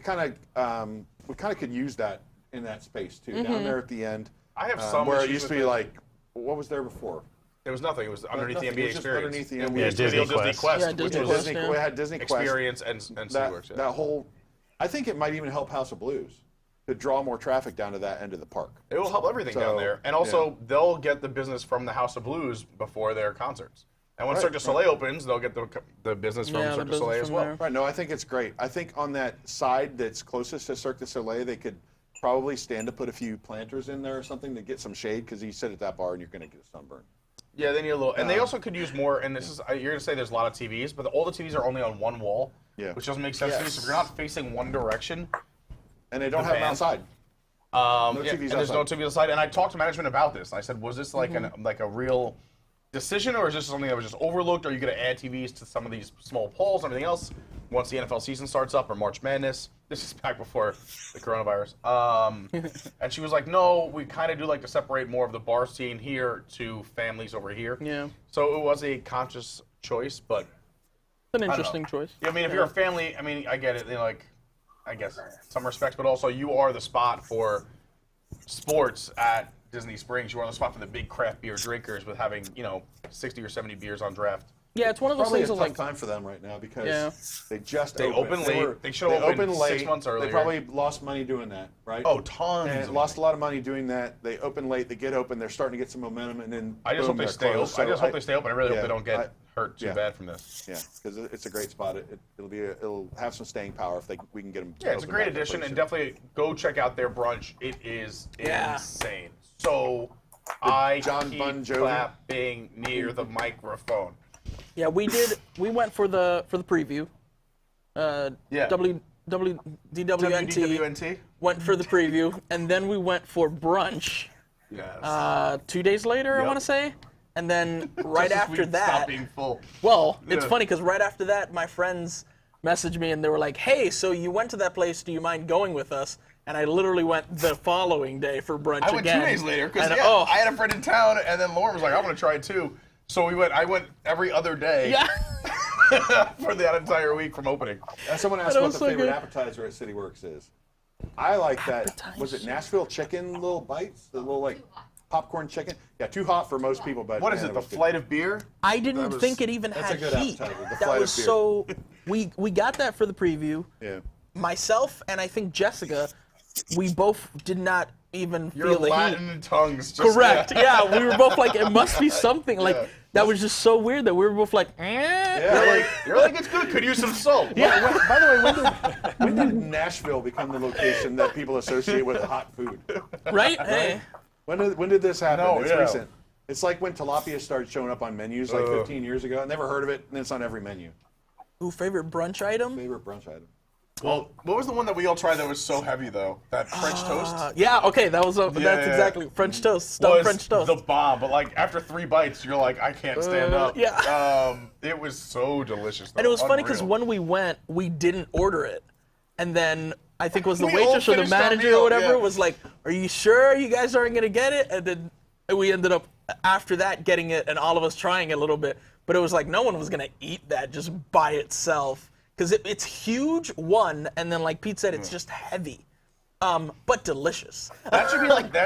kind of could use that in that space too. Down there at the end. I have some where it issues used to with be it. like, what was there before? There was nothing. It was underneath Nothing. the It NBA was just experience. underneath the It NBA was Disney Disney Quest. Quest, Yeah, which Disney was Quest. We had Disney Quest. experience and CityWorks. Yeah. That whole, I think it might even help House of Blues to draw more traffic down to that end of the park. It will help everything down So, there. And also, they'll get the business from the House of Blues before their concerts. And when Right, Cirque du Soleil opens, they'll get the business from Yeah, the Cirque du business Soleil as from well. there. Right, no, I think it's great. I think on that side that's closest to Cirque du Soleil, they could probably stand to put a few planters in there or something to get some shade, because you sit at that bar and you're going to get a sunburn. Yeah, they need a little. And they also could use more, and this is, you're going to say there's a lot of TVs, but all the TVs are only on one wall, which doesn't make sense to me. So if you're not facing one direction. And they don't have them band. outside. No TVs and there's no outside. TV outside. And I talked to management about this. And I said, was this like like a real decision, or is this something that was just overlooked? Are you going to add TVs to some of these small polls and everything else once the NFL season starts up, or March Madness? This is back before the coronavirus. And she was like, no, we kind of do like to separate more of the bar scene here to families over here. Yeah. So it was a conscious choice, but It's an interesting choice. yeah, I mean, if you're a family, I mean, I get it. Like, I guess some respects, but also you are the spot for sports at Disney Springs. You are the spot for the big craft beer drinkers with having 60 or 70 beers on draft. Yeah, it's one of those Probably a things tough of like, time for them right now because Yeah. they opened late. They should have opened 6 months earlier. They probably lost money doing that, right? Oh, tons. And lost a lot of money doing that. They open late. They get open. They're starting to get some momentum, and then I just boom, hope they they're stay open. closed. I just So hope they stay open. I really hope they don't get I- hurt too yeah. bad from this. Yeah, because it's a great spot. It'll have some staying power if we can get them. Yeah, it's a great addition, and definitely go check out their brunch. It is insane. So I John keep Bon Jovi. clapping near the microphone. yeah, we went for the preview. WDWNT WDWNT. went for the preview, and then we went for brunch. Yes. 2 days later, I want to say, and then right Just as after we that. stop being full. Well, it's Yeah. funny because right after that, my friends messaged me and they were like, "Hey, so you went to that place? Do you mind going with us?" And I literally went the following day for brunch I went again. 2 days later because And, I had a friend in town, and then Lauren was like, "I'm gonna try it too." So we went. I went every other day. Yeah. For that entire week from opening. Someone asked That what was the so favorite good. appetizer at CityWorks is. I like that. Was it Nashville chicken little bites? The little like popcorn chicken? Yeah, too hot for most people, but What is man, it? The was good. flight of beer? I didn't think it even that's had a good heat. appetizer, the That flight was of beer. so. We got that for the preview. Yeah. Myself and I think Jessica, we both did not even Your feel the Latin heat. tongues. Just, Correct. Yeah, we were both like, it must be something. Like Yeah. that was just so weird that we were both like, Yeah. You're like, it's good. Could use some salt. Yeah. By the way, when did Nashville become the location that people associate with hot food? right? Hey. When did this happen? No, It's yeah. recent. It's like when tilapia started showing up on menus like 15 years ago. I never heard of it, and it's on every menu. Ooh, favorite brunch item? Favorite brunch item. Well, what was the one that we all tried that was so heavy though? That French toast? Yeah, okay, that was that's exactly French toast, stuffed French toast. The bomb, but like after 3 bites, you're like, I can't stand up. Yeah. It was so delicious. Though. And it was funny because Unreal. when we went, we didn't order it, and then I think it was the We all waitress or the finished our manager meal, or whatever yeah. was like, "Are you sure you guys aren't gonna get it?" And then we ended up after that getting it, and all of us trying it a little bit. But it was like no one was gonna eat that just by itself. Because it's huge, one, and then like Pete said, it's just heavy, but delicious. That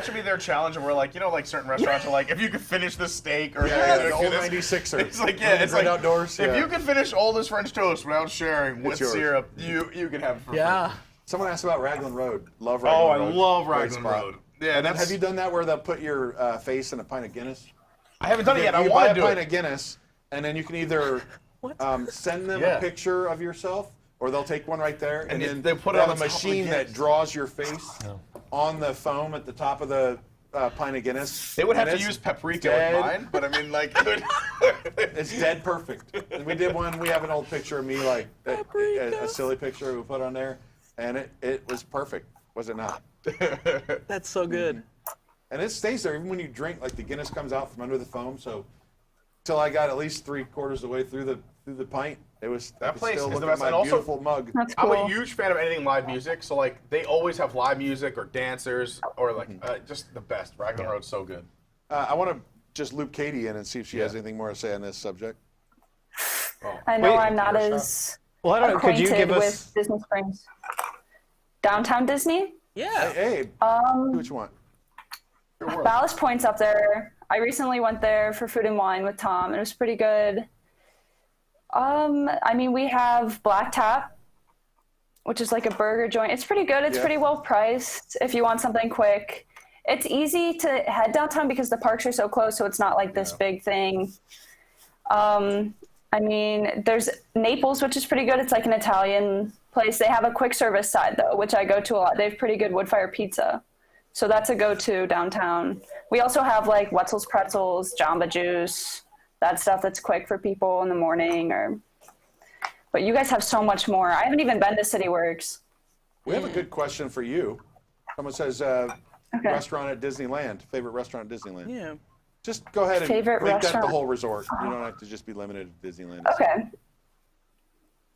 should be their challenge, and we're like, you know, like certain restaurants are like, if you could finish this steak or the old 96er. It's like it's like outdoors. If you could finish all this French toast without sharing with yours. syrup, you can have it for free. Someone asked about Raglan Road. Love Raglan Road. I love Great Raglan spot. Road. Yeah, that's. Have you done that where they'll put your face in a pint of Guinness? I haven't done it yet. I You want buy to a do pint it. of Guinness, and then you can either send them a picture of yourself, or they'll take one right there, and then they put they it have on a the top of the machine that Guinness. draws your face on the foam at the top of the pint of Guinness. They would have And to it's use paprika dead. like mine, but I mean, like, It's dead perfect. And we did one. We have an old picture of me, like a silly picture we put on there, and it was perfect. Was it not? That's so good. And it stays there even when you drink. Like the Guinness comes out from under the foam. So till I got at least 3/4 of the way through the pint, it was That place still is the look at best. my And also, beautiful mug. That's I'm cool. a huge fan of anything live music, so like they always have live music or dancers or like just the best. Raglan Road's so good. I want to just loop Katie in and see if she has anything more to say on this subject. I know Wait, I'm not as Well, I don't know. Could you acquainted give us? with Disney Springs. Downtown Disney? Yeah. Hey, do what you want. Ballast Point's up there. I recently went there for food and wine with Tom, and it was pretty good. I mean, we have Black Tap, which is like a burger joint. It's pretty good. It's pretty well priced if you want something quick. It's easy to head downtown because the parks are so close, so it's not like this big thing. I mean, there's Naples, which is pretty good. It's like an Italian place. They have a quick service side, though, which I go to a lot. They have pretty good wood fire pizza. So that's a go-to downtown. We also have like Wetzel's Pretzels, Jamba Juice, that stuff that's quick for people in the morning. But you guys have so much more. I haven't even been to City Works. We have a good question for you. Someone says, restaurant at Disneyland. Favorite restaurant at Disneyland? Yeah. Just go ahead and Favorite make that the restaurant? whole resort. You don't have to just be limited to Disneyland. Okay.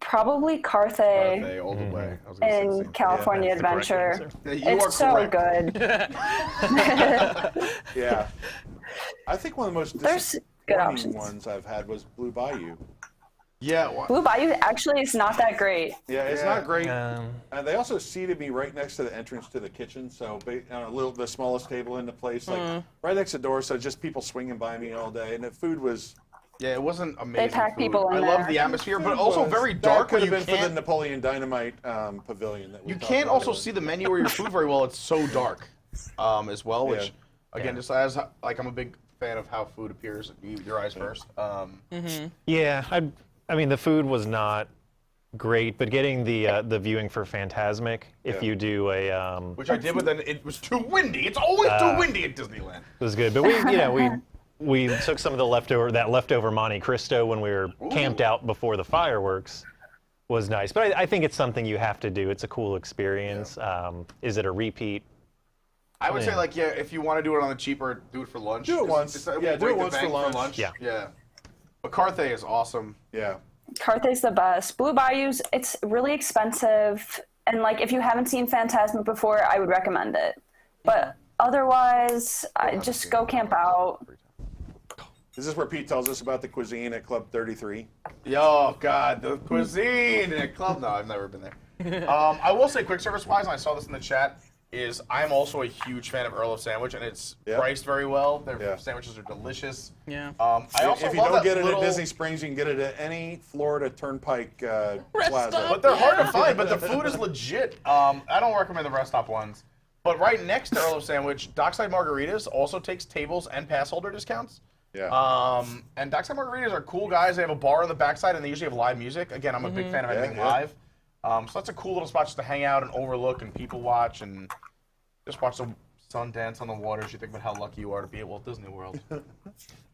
Probably Carthay All the way. I was gonna say the in same. California Yeah, that's the correct Adventure. answer. Yeah, you are It's so correct. good. Yeah. I think one of the most There's good disappointing options. ones I've had was Blue Bayou. Yeah. Well, Blue Bayou actually is not that great. Yeah, it's not great. They also seated me right next to the entrance to the kitchen, so the smallest table in the place, like right next to the door, so just people swinging by me all day, and the food was. yeah, it wasn't amazing. pack food. people in I love there. the atmosphere, but also very That dark. could where have you been for the can't. Napoleon Dynamite pavilion. That we You talked can't about also earlier. see the menu or your food very well. It's so dark, as well. Which, again, just as like I'm a big fan of how food appears. Your eyes first. Yeah, I mean the food was not great, but getting the viewing for Phantasmic, if you do a Which I did, but then it was too windy. It's always too windy at Disneyland. it was good. But we took some of the leftover Monte Cristo when we were camped out before the fireworks. Was nice, but I think it's something you have to do. It's a cool experience. Is it a repeat? I would say, like, if you want to do it on the cheaper, do it for lunch. Do it once. It's a Yeah, do break it the once for bank lunch. Yeah. Yeah. But Carthay is awesome. Yeah. Carthay's the best. Blue Bayou's, it's really expensive. And like, if you haven't seen Phantasmic before, I would recommend it. But otherwise, just go camp out. Is this where Pete tells us about the cuisine at Club 33? Yo, God, the cuisine in a club. No, I've never been there. I will say, quick service wise, and I saw this in the chat, is I'm also a huge fan of Earl of Sandwich, and it's priced very well. Their sandwiches are delicious. Yeah. I also If you love don't that get it little... at Disney Springs, you can get it at any Florida Turnpike plaza. But they're hard to find, but the food is legit. I don't recommend the rest stop ones. But right next to Earl of Sandwich, Dockside Margaritas also takes tables and pass holder discounts. Yeah. And Dockside Margaritas are cool guys. They have a bar on the backside, and they usually have live music. Again, I'm a big fan of anything live. So that's a cool little spot just to hang out and overlook and people watch and just watch the sun dance on the waters, you think about how lucky you are to be at Walt Disney World.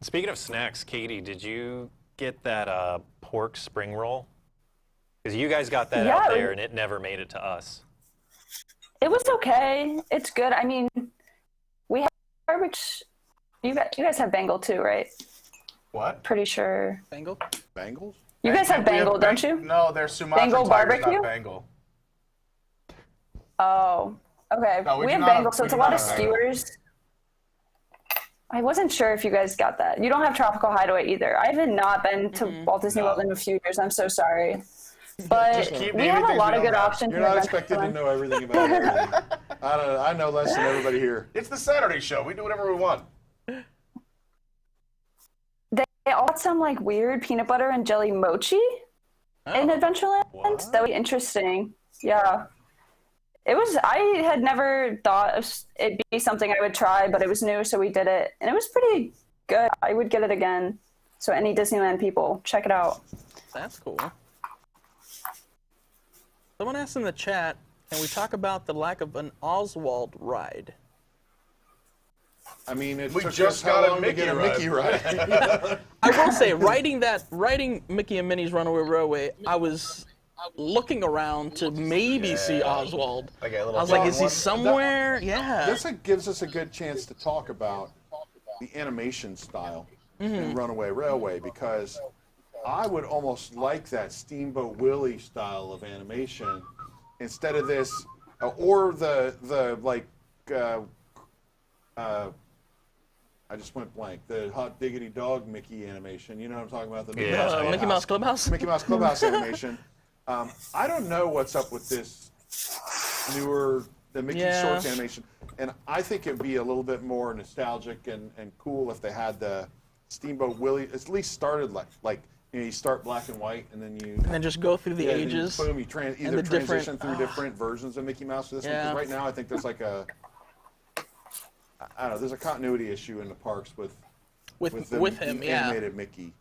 Speaking of snacks, Katie, did you get that pork spring roll? Because you guys got that out there, and it never made it to us. It was okay. It's good. I mean, we have garbage. You guys have Bengal too, right? What? Pretty sure. Bengal? Bengals? You guys have Bengal, don't you? No, they're Sumatran Bengal tigers, barbecue? not Bengal. Oh, okay. No, we have Bengal, so it's a lot of skewers. I wasn't sure if you guys got that. You don't have Tropical Hideaway either. I have not been to Walt Disney World in a few years. I'm so sorry. But we have a lot of good options. You're not expected to know everything about everything. I know less than everybody here. It's the Saturday show. We do whatever we want. They all got some like weird peanut butter and jelly mochi in Adventureland. That would be interesting. Yeah. It was, I had never thought it'd be something I would try, but it was new, so we did it. And it was pretty good. I would get it again. So any Disneyland people, check it out. That's cool. Someone asked in the chat, can we talk about the lack of an Oswald ride? I mean, it We took just us how got a long to get a Mickey Mickey ride. I will say, riding Mickey and Minnie's Runaway Railway, I was looking around to maybe see Oswald. Like a little I was like, fun is he one. somewhere? Yeah. This gives us a good chance to talk about the animation style in Runaway Railway, because I would almost like that Steamboat Willie style of animation instead of this, or the like. I just went blank. The Hot Diggity Dog Mickey animation. You know what I'm talking about? The Mickey Mouse Clubhouse? Mickey Mouse Clubhouse animation. I don't know what's up with this the Mickey Shorts animation. And I think it'd be a little bit more nostalgic and cool if they had the Steamboat Willie, at least started like you start black and white and then you... And then just go through the ages. Boom, you either transition through different versions of Mickey Mouse to this one. 'Cause right now I think there's like I don't know, there's a continuity issue in the parks with him, animated Mickey.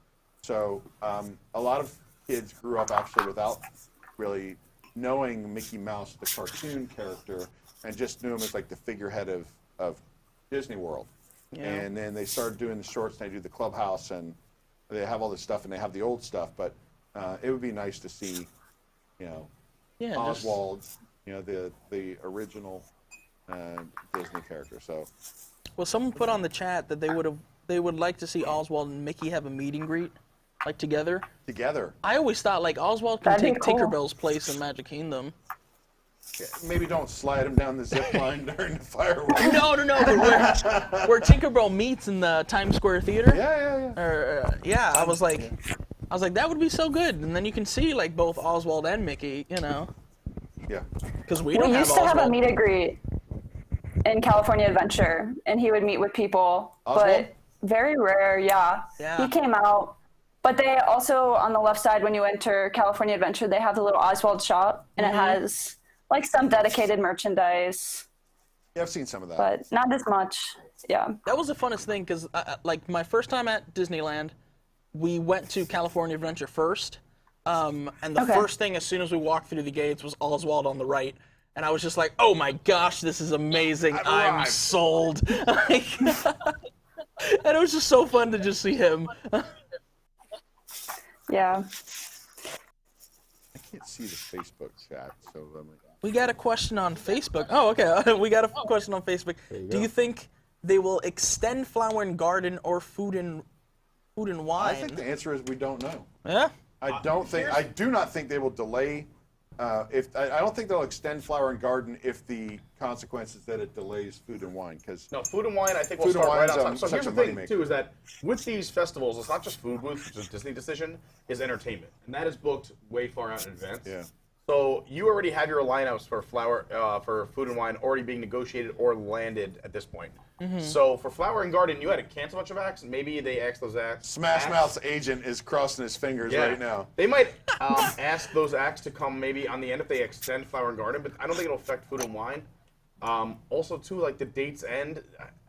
So a lot of kids grew up actually without really knowing Mickey Mouse, the cartoon character, and just knew him as like the figurehead of Disney World. Yeah. And then they started doing the shorts, and they do the Clubhouse, and they have all this stuff, and they have the old stuff. But it would be nice to see, Oswald, the original Disney character. So, well, someone put on the chat that they would like to see Oswald and Mickey have a meet and greet, like together. Together. I always thought like Oswald could take Tinkerbell's place in Magic Kingdom. Yeah, maybe don't slide him down the zip line during the fireworks. No. But where Tinkerbell meets in the Times Square Theater. Yeah. I was like, that would be so good, and then you can see like both Oswald and Mickey, Yeah. Because we don't have used to Oswald. have a meet and greet in California Adventure, and he would meet with people, Oswald? but very rare. Yeah. He came out. But they also, on the left side, when you enter California Adventure, they have the little Oswald shop, and it has like some dedicated merchandise. Yeah, I've seen some of that. But not as much. Yeah. That was the funnest thing, because like my first time at Disneyland, we went to California Adventure first, and the first thing as soon as we walked through the gates was Oswald on the right. And I was just like, oh my gosh, this is amazing. I'm sold. And it was just so fun to just see him. Yeah. I can't see the Facebook chat, so we got a question on Facebook. Oh, okay. We got a question on Facebook. Do you think they will extend Flower and Garden or Food and Wine? I think the answer is we don't know. Yeah. I do not think they will delay. I don't think they'll extend Flower and Garden if the consequence is that it delays Food and Wine. No, Food and Wine, I think we'll Food and start right Wine's, on time. So such here's a the thing, moneymaker. too, is that with these festivals, it's not just food booths, which is a Disney decision, is entertainment. And that is booked way far out in advance. Yeah. So you already have your lineups for for Food and Wine already being negotiated or landed at this point. So for Flower and Garden, you had to cancel a bunch of acts, and maybe they asked those acts. Smash Mouth's agent is crossing his fingers right now. They might ask those acts to come maybe on the end if they extend Flower and Garden, but I don't think it'll affect Food and Wine. Also, too, like the dates end.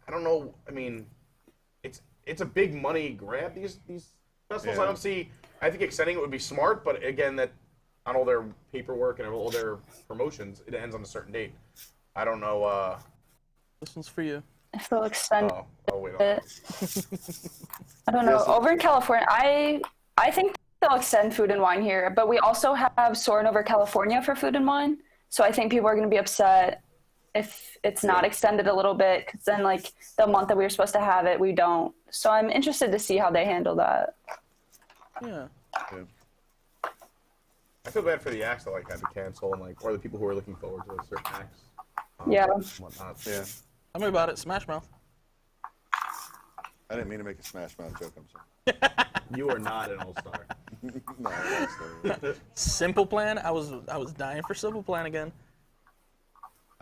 I don't know. I mean, it's a big money grab. These festivals. Yeah. I don't see. I think extending it would be smart, but again, that on all their paperwork and all their promotions, it ends on a certain date. I don't know. This one's for you. If they'll extend wait. it. I don't know. Over in California, I think they'll extend food and wine here, but we also have Soarin' over California for food and wine. So I think people are going to be upset if it's not extended a little bit, because then like the month that we were supposed to have it, we don't. So I'm interested to see how they handle that. Yeah. I feel bad for the acts that like had to cancel, and like, or the people who are looking forward to certain acts. Yeah. Whatnot. Yeah. Tell me about it. Smash Mouth. I didn't mean to make a Smash Mouth joke. I'm sorry. You are not an all-star. No, that's the... Simple Plan. I was dying for Simple Plan again.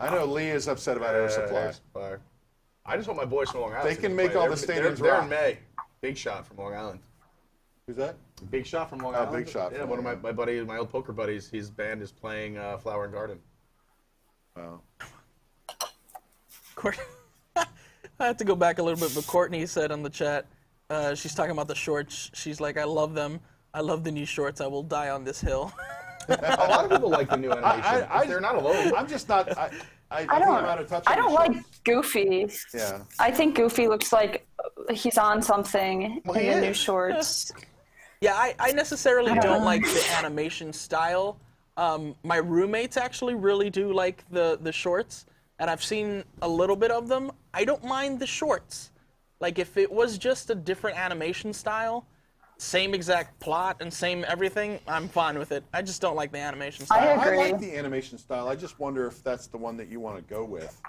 I know Lee is upset about Air Supply. I just want my boys from Long Island. They can make all the stadiums They're rock. in May. Big Shot from Long Island. Who's that? Big Shot from Long Oh, Island. Big Shot Yeah, from one of Long my buddies, my old poker buddies, his band is playing Flower and Garden. Wow. I have to go back a little bit, but Courtney said on the chat, she's talking about the shorts. She's like, I love them. I love the new shorts. I will die on this hill. A lot of people like the new animation. They're not alone. I'm just not. I think I'm out of touch. I don't like Goofy. Yeah. I think Goofy looks like he's on something in the new shorts. Yeah, I necessarily don't like the animation style. My roommates actually really do like the shorts, and I've seen a little bit of them. I don't mind the shorts. Like, if it was just a different animation style, same exact plot and same everything, I'm fine with it. I just don't like the animation style. I agree. I like the animation style. I just wonder if that's the one that you want to go with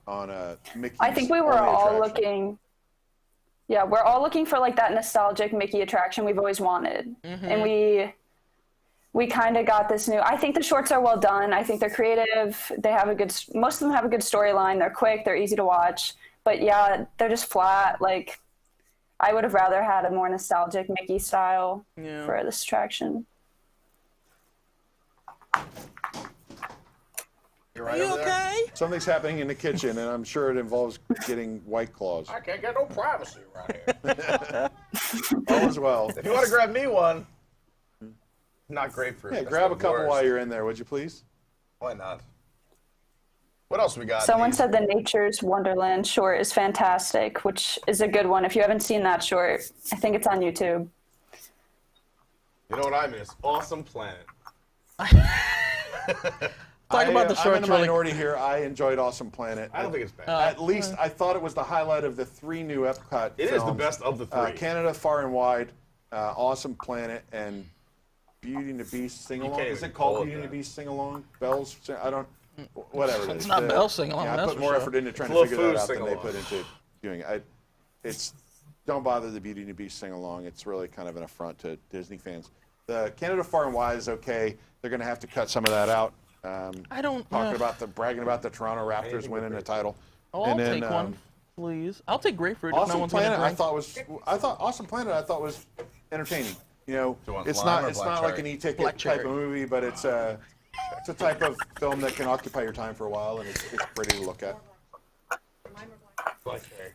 on a Mickey. I think we were all looking. Yeah, we're all looking for like that nostalgic Mickey attraction we've always wanted, and we kind of got this new. I think the shorts are well done. I think they're creative. They have a good. Most of them have a good storyline. They're quick. They're easy to watch. But yeah, they're just flat. Like, I would have rather had a more nostalgic Mickey style for this attraction. You're right Are you over there? okay? Something's happening in the kitchen, and I'm sure it involves getting White Claws. I can't get no privacy around here. All as well. If you want to grab me one, not grapefruit. Yeah, That's grab the a couple worst. while you're in there, would you please? Why not? What else we got? Someone Nate? said the Nature's Wonderland short is fantastic, which is a good one. If you haven't seen that short, I think it's on YouTube. You know what I miss? Awesome Planet. Talk about the I'm shorts in the really. minority here. I enjoyed Awesome Planet. I don't think it's bad. At least I thought it was the highlight of the 3 new Epcot It films. is the best of the 3. Canada Far and Wide, Awesome Planet, and Beauty and the Beast Sing Along. can't Is even it called call it Beauty and the that. Beast Sing Along? Bells? I don't. Whatever it is. It's not Bells Sing Along, Yeah, I that's put for more sure. effort into trying to Flo figure that Foo out than they Sing-Along. put into doing it. It's don't bother the Beauty and the Beast Sing Along. It's really kind of an affront to Disney fans. The Canada Far and Wide is okay. They're going to have to cut some of that out. I don't. Bragging about the Toronto Raptors winning the title. Oh, And I'll then, take one, please. I'll take grapefruit if no Awesome one's Planet, gonna I drink. thought Awesome Planet, I thought was entertaining. You know, Do you want it's lime not or black like cherry? an e-ticket Black type cherry. of movie, but it's a type of film that can occupy your time for a while, and it's pretty to look at. Black cherry.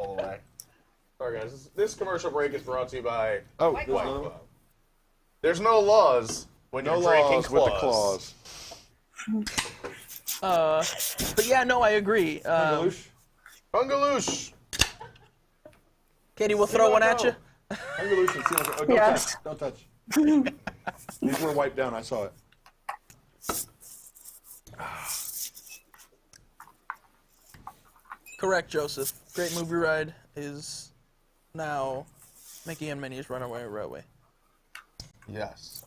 All the way. Sorry, guys. This commercial break is brought to you by White Claw. There's no laws when No you're drinking laws with the claws. But yeah, no, I agree. Bungaloosh? Bungaloosh. Katie, we'll throw one at you. Bungaloosh and Seal. Oh, don't Yes. touch. Don't touch. These were wiped down. I saw it. Correct, Joseph. Great Movie Ride is now Mickey and Minnie's Runaway Railway. Yes.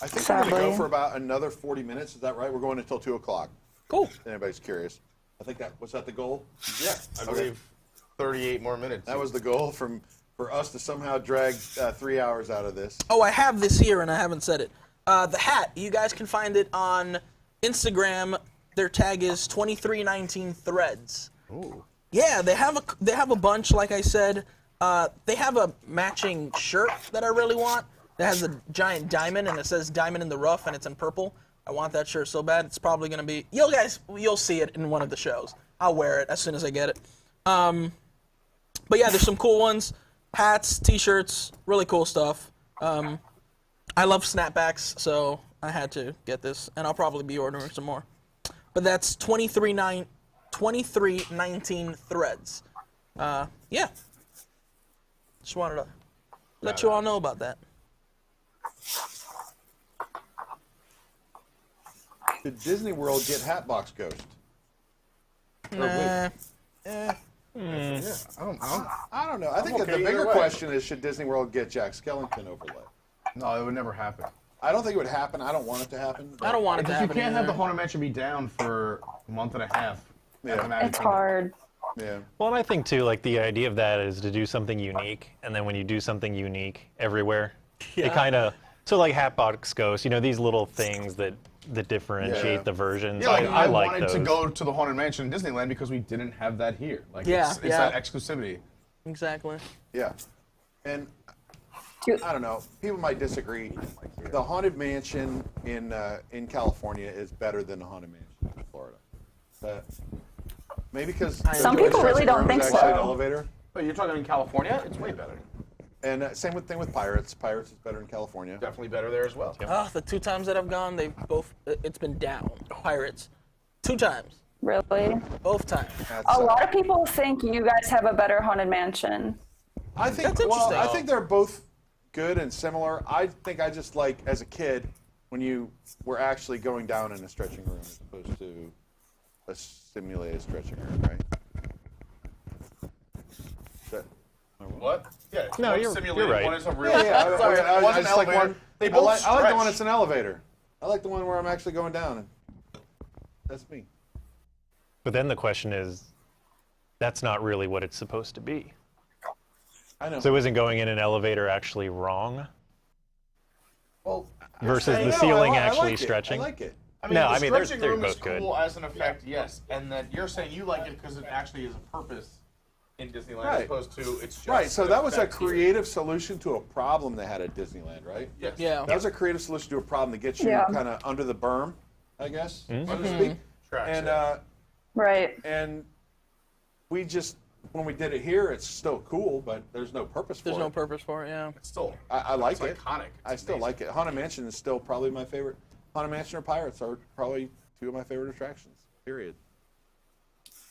I think we're going to go Sadly. for about another 40 minutes. Is that right? We're going until 2 o'clock. Cool. If anybody's curious. I think was that the goal? Yeah, I believe 38 more minutes. That was the goal for us to somehow drag 3 hours out of this. Oh, I have this here and I haven't said it. The hat, you guys can find it on Instagram. Their tag is 2319threads. Ooh. Yeah, they have a bunch, like I said. They have a matching shirt that I really want. That has a giant diamond and it says "Diamond in the Rough" and it's in purple. I want that shirt so bad. It's probably gonna be you'll see it in one of the shows. I'll wear it as soon as I get it. But yeah, there's some cool ones. Hats, t-shirts, really cool stuff. I love snapbacks, so I had to get this, and I'll probably be ordering some more. but that's 2319 threads. Yeah. Just wanted to let you all know about that. Did Disney World get Hatbox Ghost? Nah. Yeah, I don't know. I think the bigger question is, should Disney World get Jack Skellington overlay? No, it would never happen. I don't think it would happen. I don't want it to happen. I don't want it to Because you happen. can't have the either. Haunted Mansion be down for a month and a half. Yeah. It's hard. Yeah. Well, and I think too, like the idea of that is to do something unique, and then when you do something unique everywhere, it kind of like Hatbox Ghost. These little things that differentiate the versions. Yeah, like, I like wanted those. to go to the Haunted Mansion in Disneyland because we didn't have that here. Like, it's that exclusivity. Exactly. Yeah. And I don't know. People might disagree. The Haunted Mansion in California is better than the Haunted Mansion in Florida. Maybe because Some people really don't think so. An elevator. But you're talking in California, it's way better. And same thing with Pirates. Pirates is better in California. Definitely better there as well. Oh, the 2 times that I've gone, it's been down. Pirates. 2 times. Really? Both times. A lot of people think you guys have a better Haunted Mansion. I think. That's interesting. I think they're both good and similar. I think I just like as a kid when you were actually going down in a stretching room as opposed to a simulated stretching room, right? What? Yeah. No, one's you're simulated, right. One is a real. Yeah. Sorry, one's an just like elevator. one. They I both like the one stretch. that's an elevator. I like the one where I'm actually going down. And that's me. But then the question is, that's not really what it's supposed to be. I know. So isn't going in an elevator actually wrong? Well, Versus the No, ceiling I actually like it. stretching? I like it. I mean, No, the I mean, they're stretching room is both good. cool as an effect, yes. And then you're saying you like it because it actually is a purpose in Disneyland as Right. opposed to it's just Right. So an that was a effect here. creative solution to a problem they had at Disneyland, right? Yes. Yeah. That was a creative solution to a problem to get you Yeah. kind of under the berm, I guess, so Mm-hmm. to speak. Tracks, And yeah. Right. and we just when we did it here, it's still cool, but there's no purpose for There's it. no purpose for it, yeah. It's still. I like It's it. iconic. I It's still amazing. like it. Haunted Mansion is still probably my favorite. Haunted Mansion or Pirates are probably 2 of my favorite attractions. Period.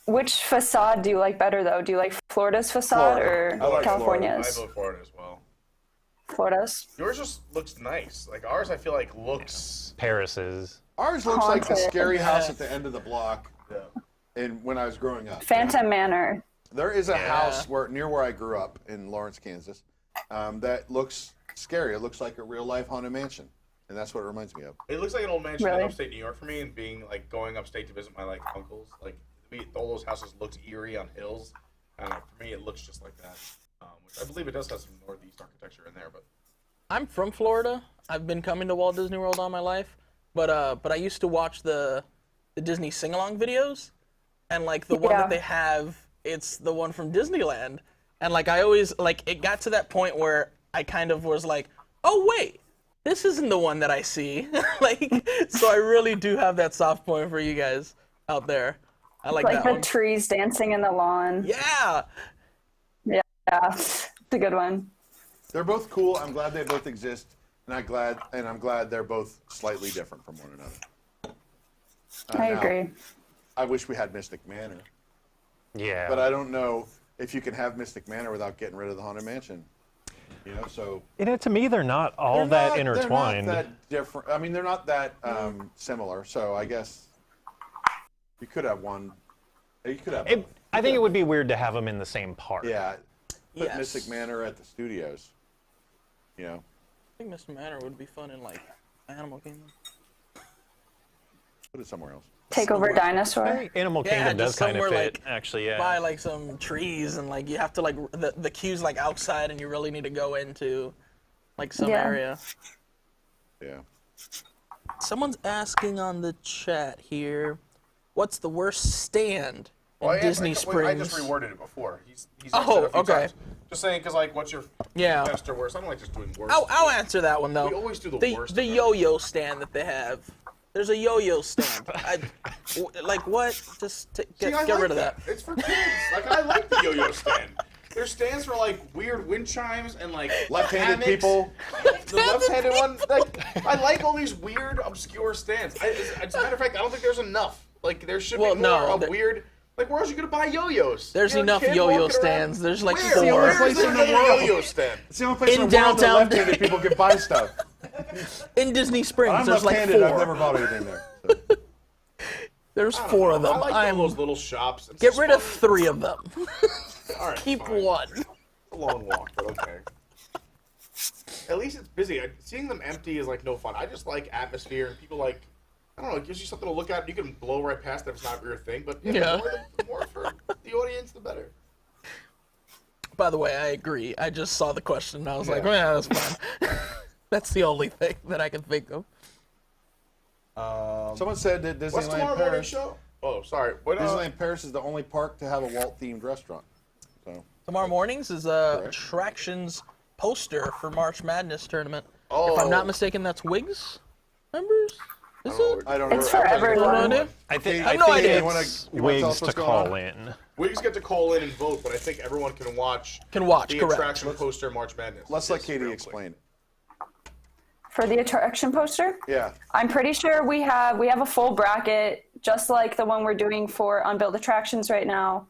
Which facade do you like better, though? Do you like Florida's facade Florida. I or like California's? I vote for it as well. Florida's. Yours just looks nice. Like ours, I feel like looks. Paris's. Ours looks like the Haunted. scary house Yeah. at the end of the block. And when I was growing up. Phantom Manor. There is a house near where I grew up in Lawrence, Kansas, that looks scary. It looks like a real life haunted mansion, and that's what it reminds me of. It looks like an old mansion Really? in upstate New York for me, and being like going upstate to visit my like uncles. Like to me, all those houses looked eerie on hills, and for me, it looks just like that. Which I believe it does have some northeast architecture in there, but I'm from Florida. I've been coming to Walt Disney World all my life, but I used to watch the Disney sing-along videos, and like the one Yeah. that they have, it's the one from Disneyland, and like I always like it got to that point where I kind of was like, oh wait, this isn't the one that I see, like so I really do have that soft point for you guys out there. I like Like that the one. trees dancing in the lawn. Yeah. Yeah. It's a good one. They're both cool. I'm glad they both exist, and I'm glad they're both slightly different from one another. I now, agree. I wish we had Mystic Manor, Yeah. but I don't know if you can have Mystic Manor without getting rid of the Haunted Mansion. So To me, they're not all that intertwined. They're not that different. I mean, they're not that similar. So I guess you could have one. You could have. both. I think it would be weird to have them in the same park. Yeah. Put Yes. Mystic Manor at the studios. I think Mr. Manor would be fun in like Animal Kingdom. Put it somewhere else. Take over Dinosaur. Animal Yeah, Kingdom does just kind of somewhere, fit, like, actually, yeah. By like some trees and like you have to like the queue's like outside and you really need to go into like some Yeah. area. Yeah. Someone's asking on the chat here, what's the worst stand in Well, Disney I Springs? just reworded it before. He's Oh, answered it a few okay. times. Just saying, because like, what's your Yeah. best or worst? I don't like just doing worst. I'll answer that one though. We always do the worst The of yo-yo stand that they have. There's a yo-yo stand. Like what? Just See, I get like rid of that. It's for kids. Like I like the yo-yo stand. There's stands for like weird wind chimes and like Left-handed hammocks. people. The left-handed one. Like I like all these weird, obscure stands. As a matter of fact, I don't think there's enough. Like there should Well, be more no, of weird. Like where else are you gonna buy yo-yos? There's You're a enough kid yo-yo walking stands. around. There's like Where? 4. Where's there another yo-yo stand? It's the only place In in the world downtown- that left-handed people can buy stuff. In Disney Springs, I'm there's like left-handed. 4. I've never bought anything there. So. There's 4 of them. I like I'm those little shops. It's get just rid of fun. 3 of them. All right, Keep fine. 1. It's a long walk, but okay. At least it's busy. Seeing them empty is like no fun. I just like atmosphere and people like. I don't know. It gives you something to look at. You can blow right past it if it's not your thing. But Yeah. the more for the audience, the better. By the way, I agree. I just saw the question and I was like, oh, yeah, that's fine. That's the only thing that I can think of. Someone said that What's tomorrow Disneyland morning Paris. show? Oh, sorry. What, Disneyland Paris is the only park to have a Walt-themed restaurant. So Tomorrow mornings is a attractions poster for March Madness tournament. If I'm not mistaken, that's Wigs members? Is it? I don't know. It's for everyone. I think I have no idea. You wanna it's tell us Wigs to what's going call on? in. Wigs get to call in and vote, but I think everyone can watch. The Correct. attraction poster March Madness. Let's let Just Katie real explain it. For the attraction poster, Yeah. I'm pretty sure we have a full bracket, just like the one we're doing for unbuilt attractions right now.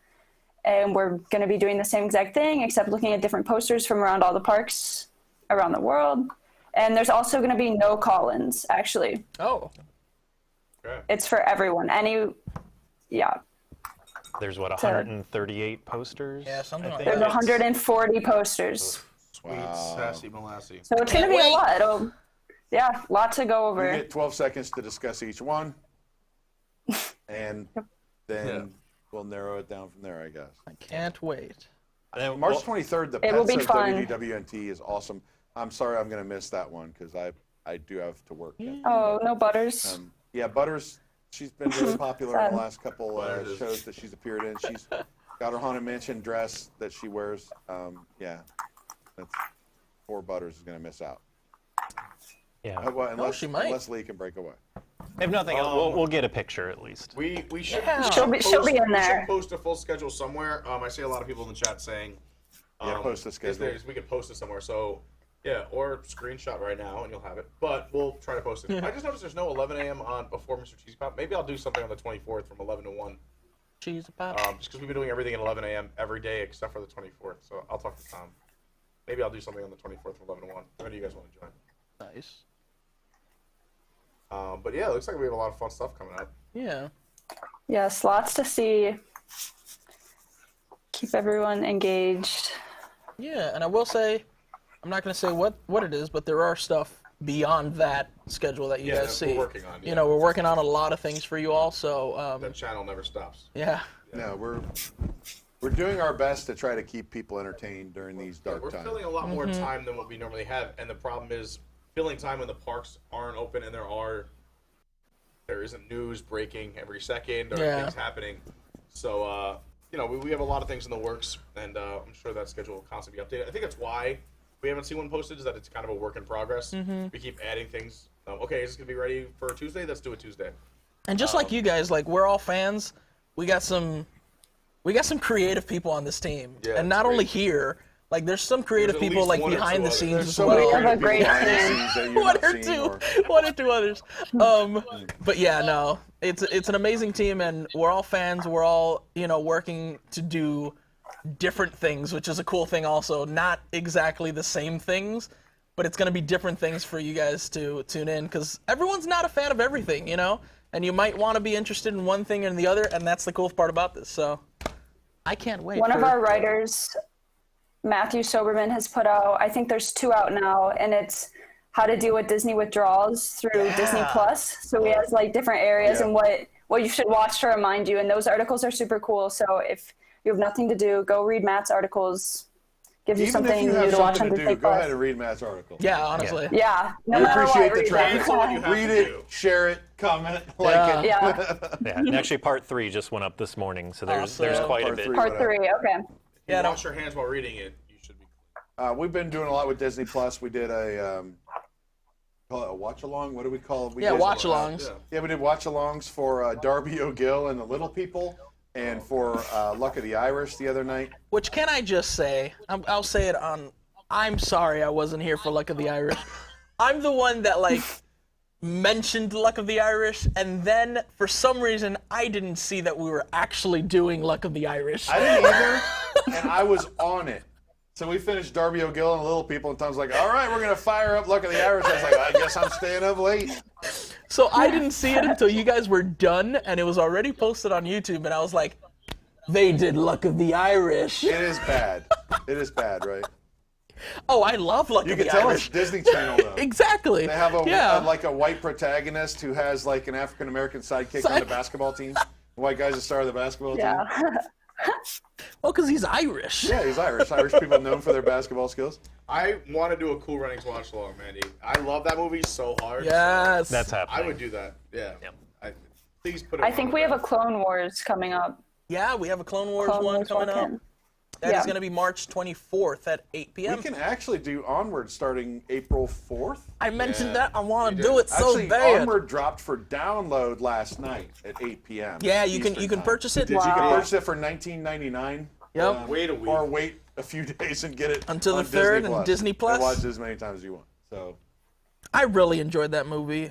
And we're going to be doing the same exact thing, except looking at different posters from around all the parks around the world. And there's also going to be no call-ins, actually. Oh. Okay. It's for everyone. Yeah. There's what, 138 posters? Yeah, something I like think. There's 140 posters. Sweet sassy Molassy. So it's going to be a lot. Lot to go You over. get 12 seconds to discuss each one. And then we'll narrow it down from there, I guess. I can't wait. March 23rd, the It will Pets be of fun. WDWNT is awesome. I'm sorry I'm going to miss that one because I do have to work. Oh, no butters. Yeah, Butters, she's been really popular in the last couple shows that she's appeared in. She's got her Haunted Mansion dress that she wears. Yeah, that's poor Butters is going to miss out. Yeah. Well, unless, she might. unless Lee can break away. If nothing else, we'll get a picture at least. We should. She'll be in We there. should post a full schedule somewhere. I see a lot of people in the chat saying. Post the schedule. We could post it somewhere. So. Yeah, or screenshot right now and you'll have it. But we'll try to post it. I just noticed there's no 11 a.m. on before Mr. Cheesy Pop. Maybe I'll do something on the 24th from 11 to 1. Cheese pop. Just because we've been doing everything at 11 a.m. every day except for the 24th. So I'll talk to Tom. Maybe I'll do something on the 24th from 11 to 1. When do you guys want to join? Nice. But yeah, it looks like we have a lot of fun stuff coming up. Yeah. Yes, lots to see. Keep everyone engaged. Yeah, and I will say, I'm not going to say what it is, but there are stuff beyond that schedule that you Yeah, guys that we're see. working on, You know, we're working on a lot of things for you all, so That channel never stops. yeah. No, we're doing our best to try to keep people entertained during these dark We're times. filling a lot more time than what we normally have, and the problem is filling time when the parks aren't open and there isn't news breaking every second or things happening. So we have a lot of things in the works, and I'm sure that schedule will constantly be updated. I think that's why we haven't seen one posted, is that it's kind of a work in progress. We keep adding things. Okay, is this gonna be ready for Tuesday? Let's do it Tuesday. And just like you guys, like we're all fans. We got some creative people on this team, Yeah, and not it's only great. here. Like there's some creative There's at people least like one or behind two the others. scenes There's as so many well. have a creative people great behind the team. scenes that you're One not or seeing two, one or two others. But yeah, no, it's an amazing team, and we're all fans. We're all working to do different things, which is a cool thing. Also, not exactly the same things, but it's gonna be different things for you guys to tune in, because everyone's not a fan of everything, and you might want to be interested in one thing and the other, and that's the cool part about this. So I can't wait. One of our writers, Matthew Soberman, has put out, I think there's 2 out now, and it's how to deal with Disney withdrawals through Disney Plus. So he has like different areas and what you should watch to remind you. And those articles are super cool. So if you have nothing to do, go read Matt's articles. Gives you Even something if you new have to watch something on to Disney do, go Plus. ahead and read Matt's article. Yeah, honestly. Yeah, no We matter appreciate what, the read traffic. that. That's all you have Read to it, do. share it, comment, like it. Yeah, Yeah, and actually part 3 just went up this morning, so there's Awesome. quite a Part bit. 3. part 3, okay. If you wash your hands while reading it, you should be clean. We've been doing a lot with Disney Plus. We did call it a watch along. What do we call it? We Yeah, did, watch-alongs. Yeah, we did watch alongs for Darby O'Gill and the Little People, and for Luck of the Irish the other night. Which, can I just say, I'll say it on, I'm sorry I wasn't here for Luck of the Irish. I'm the one that, like, mentioned Luck of the Irish, and then for some reason I didn't see that we were actually doing Luck of the Irish. I didn't either, and I was on it. So we finished Darby O'Gill and Little People, and Tom's like, all right, we're going to fire up Luck of the Irish. I was like, I guess I'm staying up late. So I didn't see it until you guys were done, and it was already posted on YouTube, and I was like, they did Luck of the Irish. It is bad. It is bad, right? Oh, I love Luck of the Irish. You can tell it's Disney Channel, though. Exactly. They have yeah. like a white protagonist who has like an African-American sidekick on the basketball team. The white guy's the star of the basketball team. Well, because he's Irish. Yeah, he's Irish. Irish people known for their basketball skills. I want to do a Cool Runnings watch along, Mandy. I love that movie so hard. Yes. That's happening. I would do that. Yeah. Please put it I think we have a Clone Wars coming up. Yeah, we have a Clone Wars one coming up. That is going to be March 24th at 8 p.m. We can actually do Onward starting April 4th. I mentioned that. I want to do it so actually, bad. Onward dropped for download last night at 8 p.m. Yeah, you can purchase it. You can purchase it for $19.99. Yep. Wait a week. Or wait a few days and get it until on the 3rd Disney and Disney Plus. And watch it as many times as you want. So I really enjoyed that movie.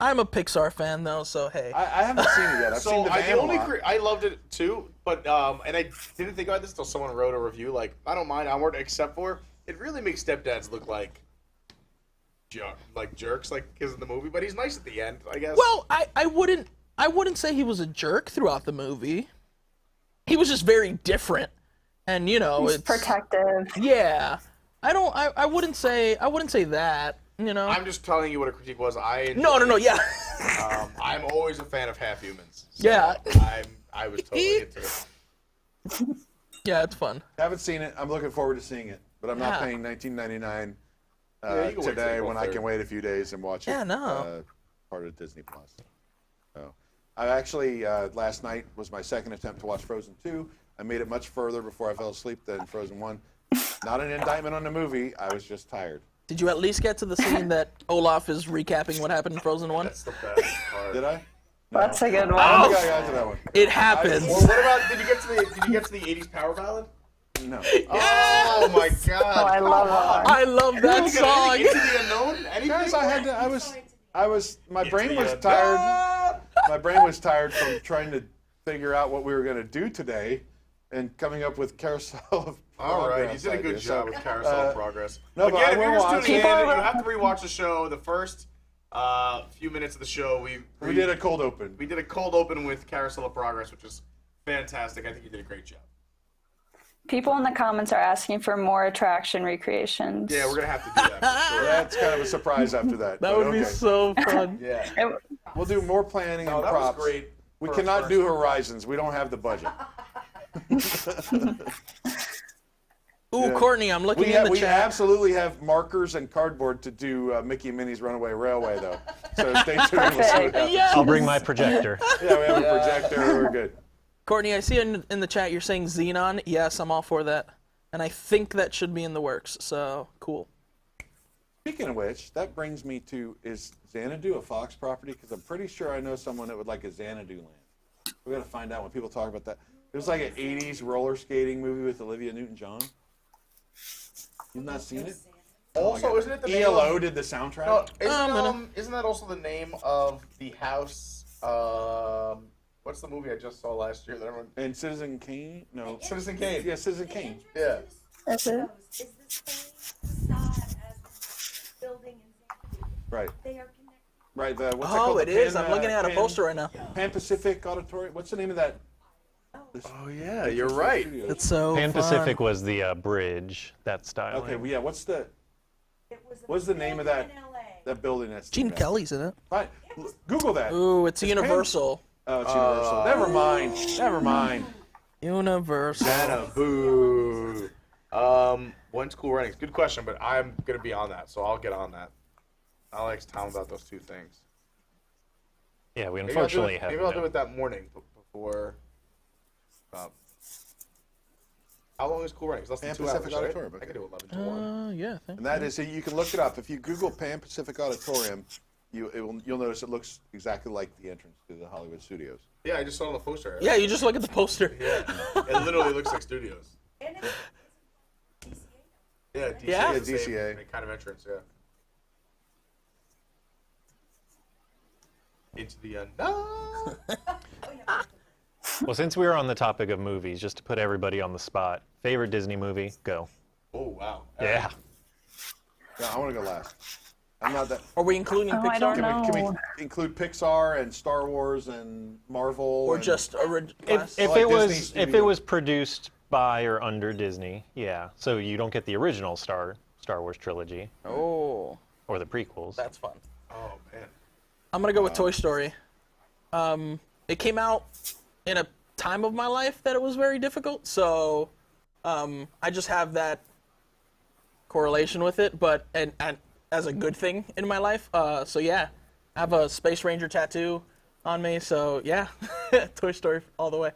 I'm a Pixar fan though, so hey. I haven't seen it yet. I've seen the van a lot. I loved it too, but and I didn't think about this until someone wrote a review. Like, I don't mind Onward, except for it really makes stepdads look like jerks, like kids in the movie. But he's nice at the end, I guess. Well, I wouldn't say he was a jerk throughout the movie. He was just very different, and he's it's protective. Yeah, I wouldn't say that. I'm just telling you what a critique was. No, yeah. I'm always a fan of half humans. So yeah. I was totally into it. Yeah, it's fun. Haven't seen it. I'm looking forward to seeing it, but I'm not paying $19.99 today when I can wait a few days and watch it. Yeah, no. Part of Disney Plus. So, I actually last night was my second attempt to watch Frozen 2. I made it much further before I fell asleep than Frozen 1. Not an indictment on the movie. I was just tired. Did you at least get to the scene that Olaf is recapping what happened in Frozen 1? That's the best part. Did I? That's a good one. I don't think I got to that one. It happens. Well, what about did you get to the 80s power ballad? No. Oh my God! Oh, I love that. I love that song. Into the unknown. Guys, my brain was tired. My brain was tired from trying to figure out what we were going to do today, and coming up with Carousel of Progress. All right, you did a good job with Carousel of Progress. No, Again, but I if you're will just watch. tuning in, you have to rewatch the show. The first few minutes of the show, we did a cold open. We did a cold open with Carousel of Progress, which is fantastic. I think you did a great job. People in the comments are asking for more attraction recreations. Yeah, we're gonna have to do that. For sure. That's kind of a surprise after that. That would be so fun. Yeah. We'll do more planning and that props. was great. We cannot do Horizons. We don't have the budget. Ooh, Yeah. Courtney, I'm looking in the we chat. absolutely have markers and cardboard to do Mickey and Minnie's Runaway Railway, though. So stay tuned. We'll see what happens. Yes. I'll bring my projector. Yeah, we have a projector. We're good. Courtney, I see in the chat you're saying Xenon. Yes, I'm all for that. And I think that should be in the works, so cool. Speaking of which, that brings me to, is Xanadu a Fox property? Because I'm pretty sure I know someone that would like a Xanadu land. We got to find out when people talk about that. It was like an 80s roller skating movie with Olivia Newton-John. You've not seen it? Also, isn't it the name ELO of, did the soundtrack? No, isn't that also the name of the house? What's the movie I just saw last year that everyone? And Citizen Kane? No. Citizen Kane. Yeah, Citizen Kane. Yeah. That's it. Is this facade as building and Right. they are connected? Right. What's that called? Oh, it is. I'm looking at a poster right now. Pan Pacific Auditorium. What's the name of that? Oh yeah, you're right. It's so Pan fun. Pacific was the bridge, that style. Okay, well, yeah. What's the It was what's the name of that in LA. that building that's Gene Kelly's in it. Right. Google that. Ooh, it's Universal. Oh, it's Universal. Never mind. Never mind. Universal. Boo. When's Cool Runnings? Good question, but I'm gonna be on that, so I'll get on that. I'll ask Tom about those two things. Yeah, we unfortunately have. Maybe I'll do it that morning before. How long is Cool Runnings? Less than Pan 2 Pacific hours, right? Auditorium, I okay. can do 11 to 1. Yeah, I think. And that is, you can look it up. If you Google Pan Pacific Auditorium, you'll notice it looks exactly like the entrance to the Hollywood Studios. Yeah, I just saw it on the poster. Yeah, you just look at the poster. Yeah, it literally looks like studios. And it's DCA. Yeah, DCA. Yeah? is the same DCA. kind of entrance. Yeah. Into the unknown. Well, since we were on the topic of movies, just to put everybody on the spot, favorite Disney movie? Go. Oh wow. Yeah. Yeah, I want to go last. I'm not that. Are we including Oh, Pixar? I don't Can know. we include Pixar and Star Wars and Marvel? Or and, just original? If like it was Disney if it Studio. was produced by or under Disney, yeah. So you don't get the original Star Wars trilogy Oh, or the prequels. that's fun. Oh man. I'm gonna go with Toy Story. It came out in a time of my life that it was very difficult, so I just have that correlation with it, but and as a good thing in my life. So yeah, I have a Space Ranger tattoo on me, so yeah, Toy Story all the way.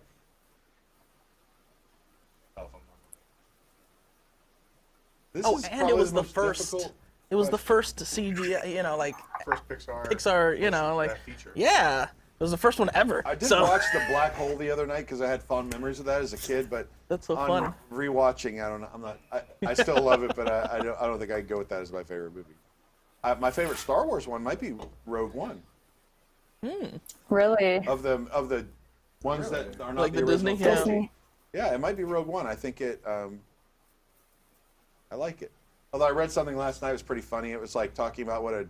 This Oh, is and it probably was the most first. difficult It was the question. first CGI, like First Pixar. Pixar, like that feature. yeah, it was the first one ever. I did so, watch The Black Hole the other night because I had fond memories of that as a kid, but That's so on fun. rewatching, I don't know. I'm not. I still love it, but I don't think I can go with that as my favorite movie. My favorite Star Wars one might be Rogue One. Really? Of the ones that are not Like the original Disney? Yeah. trilogy. Disney. Yeah, it might be Rogue One. I think it. I like it. Although I read something last night, it was pretty funny. It was like talking about what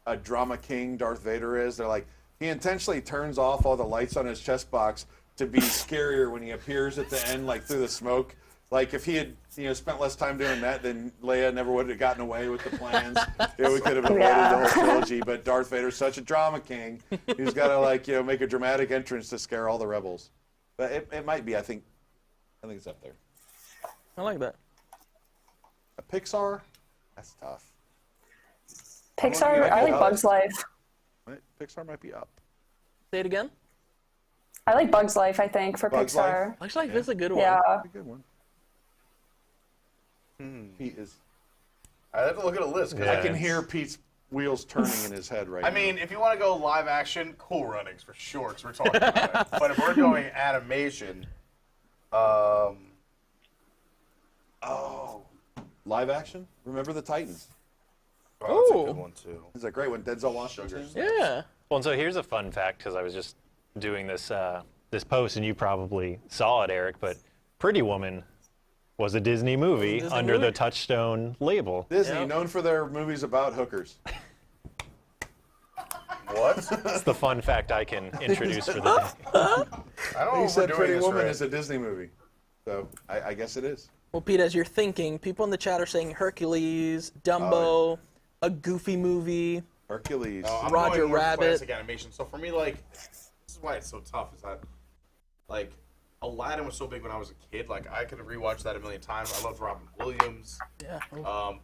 a drama king Darth Vader is. They're like, he intentionally turns off all the lights on his chest box to be scarier when he appears at the end, like through the smoke. Like if he had, spent less time doing that, then Leia never would have gotten away with the plans. We could have avoided the whole trilogy. But Darth Vader's such a drama king. He's got to make a dramatic entrance to scare all the rebels. But it might be. I think it's up there. I like that. A Pixar, that's tough. Pixar, I like Bug's Life. Pixar might be up. Say it again. I like Bug's Life, I think, for Bug's Pixar. Actually, that's a good one. Yeah. That's a good one. Pete is. I have to look at a list because I can hear Pete's wheels turning in his head right now. I mean, if you want to go live action, Cool Runnings for sure, because we're talking about it. But if we're going animation, live action. Remember the Titans? oh, that's a Ooh. good one too. It's a great one. Denzel Washington. Yeah. Well, and so here's a fun fact because I was just doing this this post, and you probably saw it, Eric. But Pretty Woman was a Disney movie Disney under movie. the Touchstone label. Disney, Yeah. known for their movies about hookers. What? That's the fun fact I can introduce for the day. I don't know He if said we're doing Pretty this Woman right. is a Disney movie. So I guess it is. Well, Pete, as you're thinking, people in the chat are saying Hercules, Dumbo, a Goofy movie. Hercules. I'm Roger going more Rabbit. classic animation. So for me, like, this is why it's so tough. Is that, like, Aladdin was so big when I was a kid. Like, I could have rewatched that a million times. I loved Robin Williams. Yeah.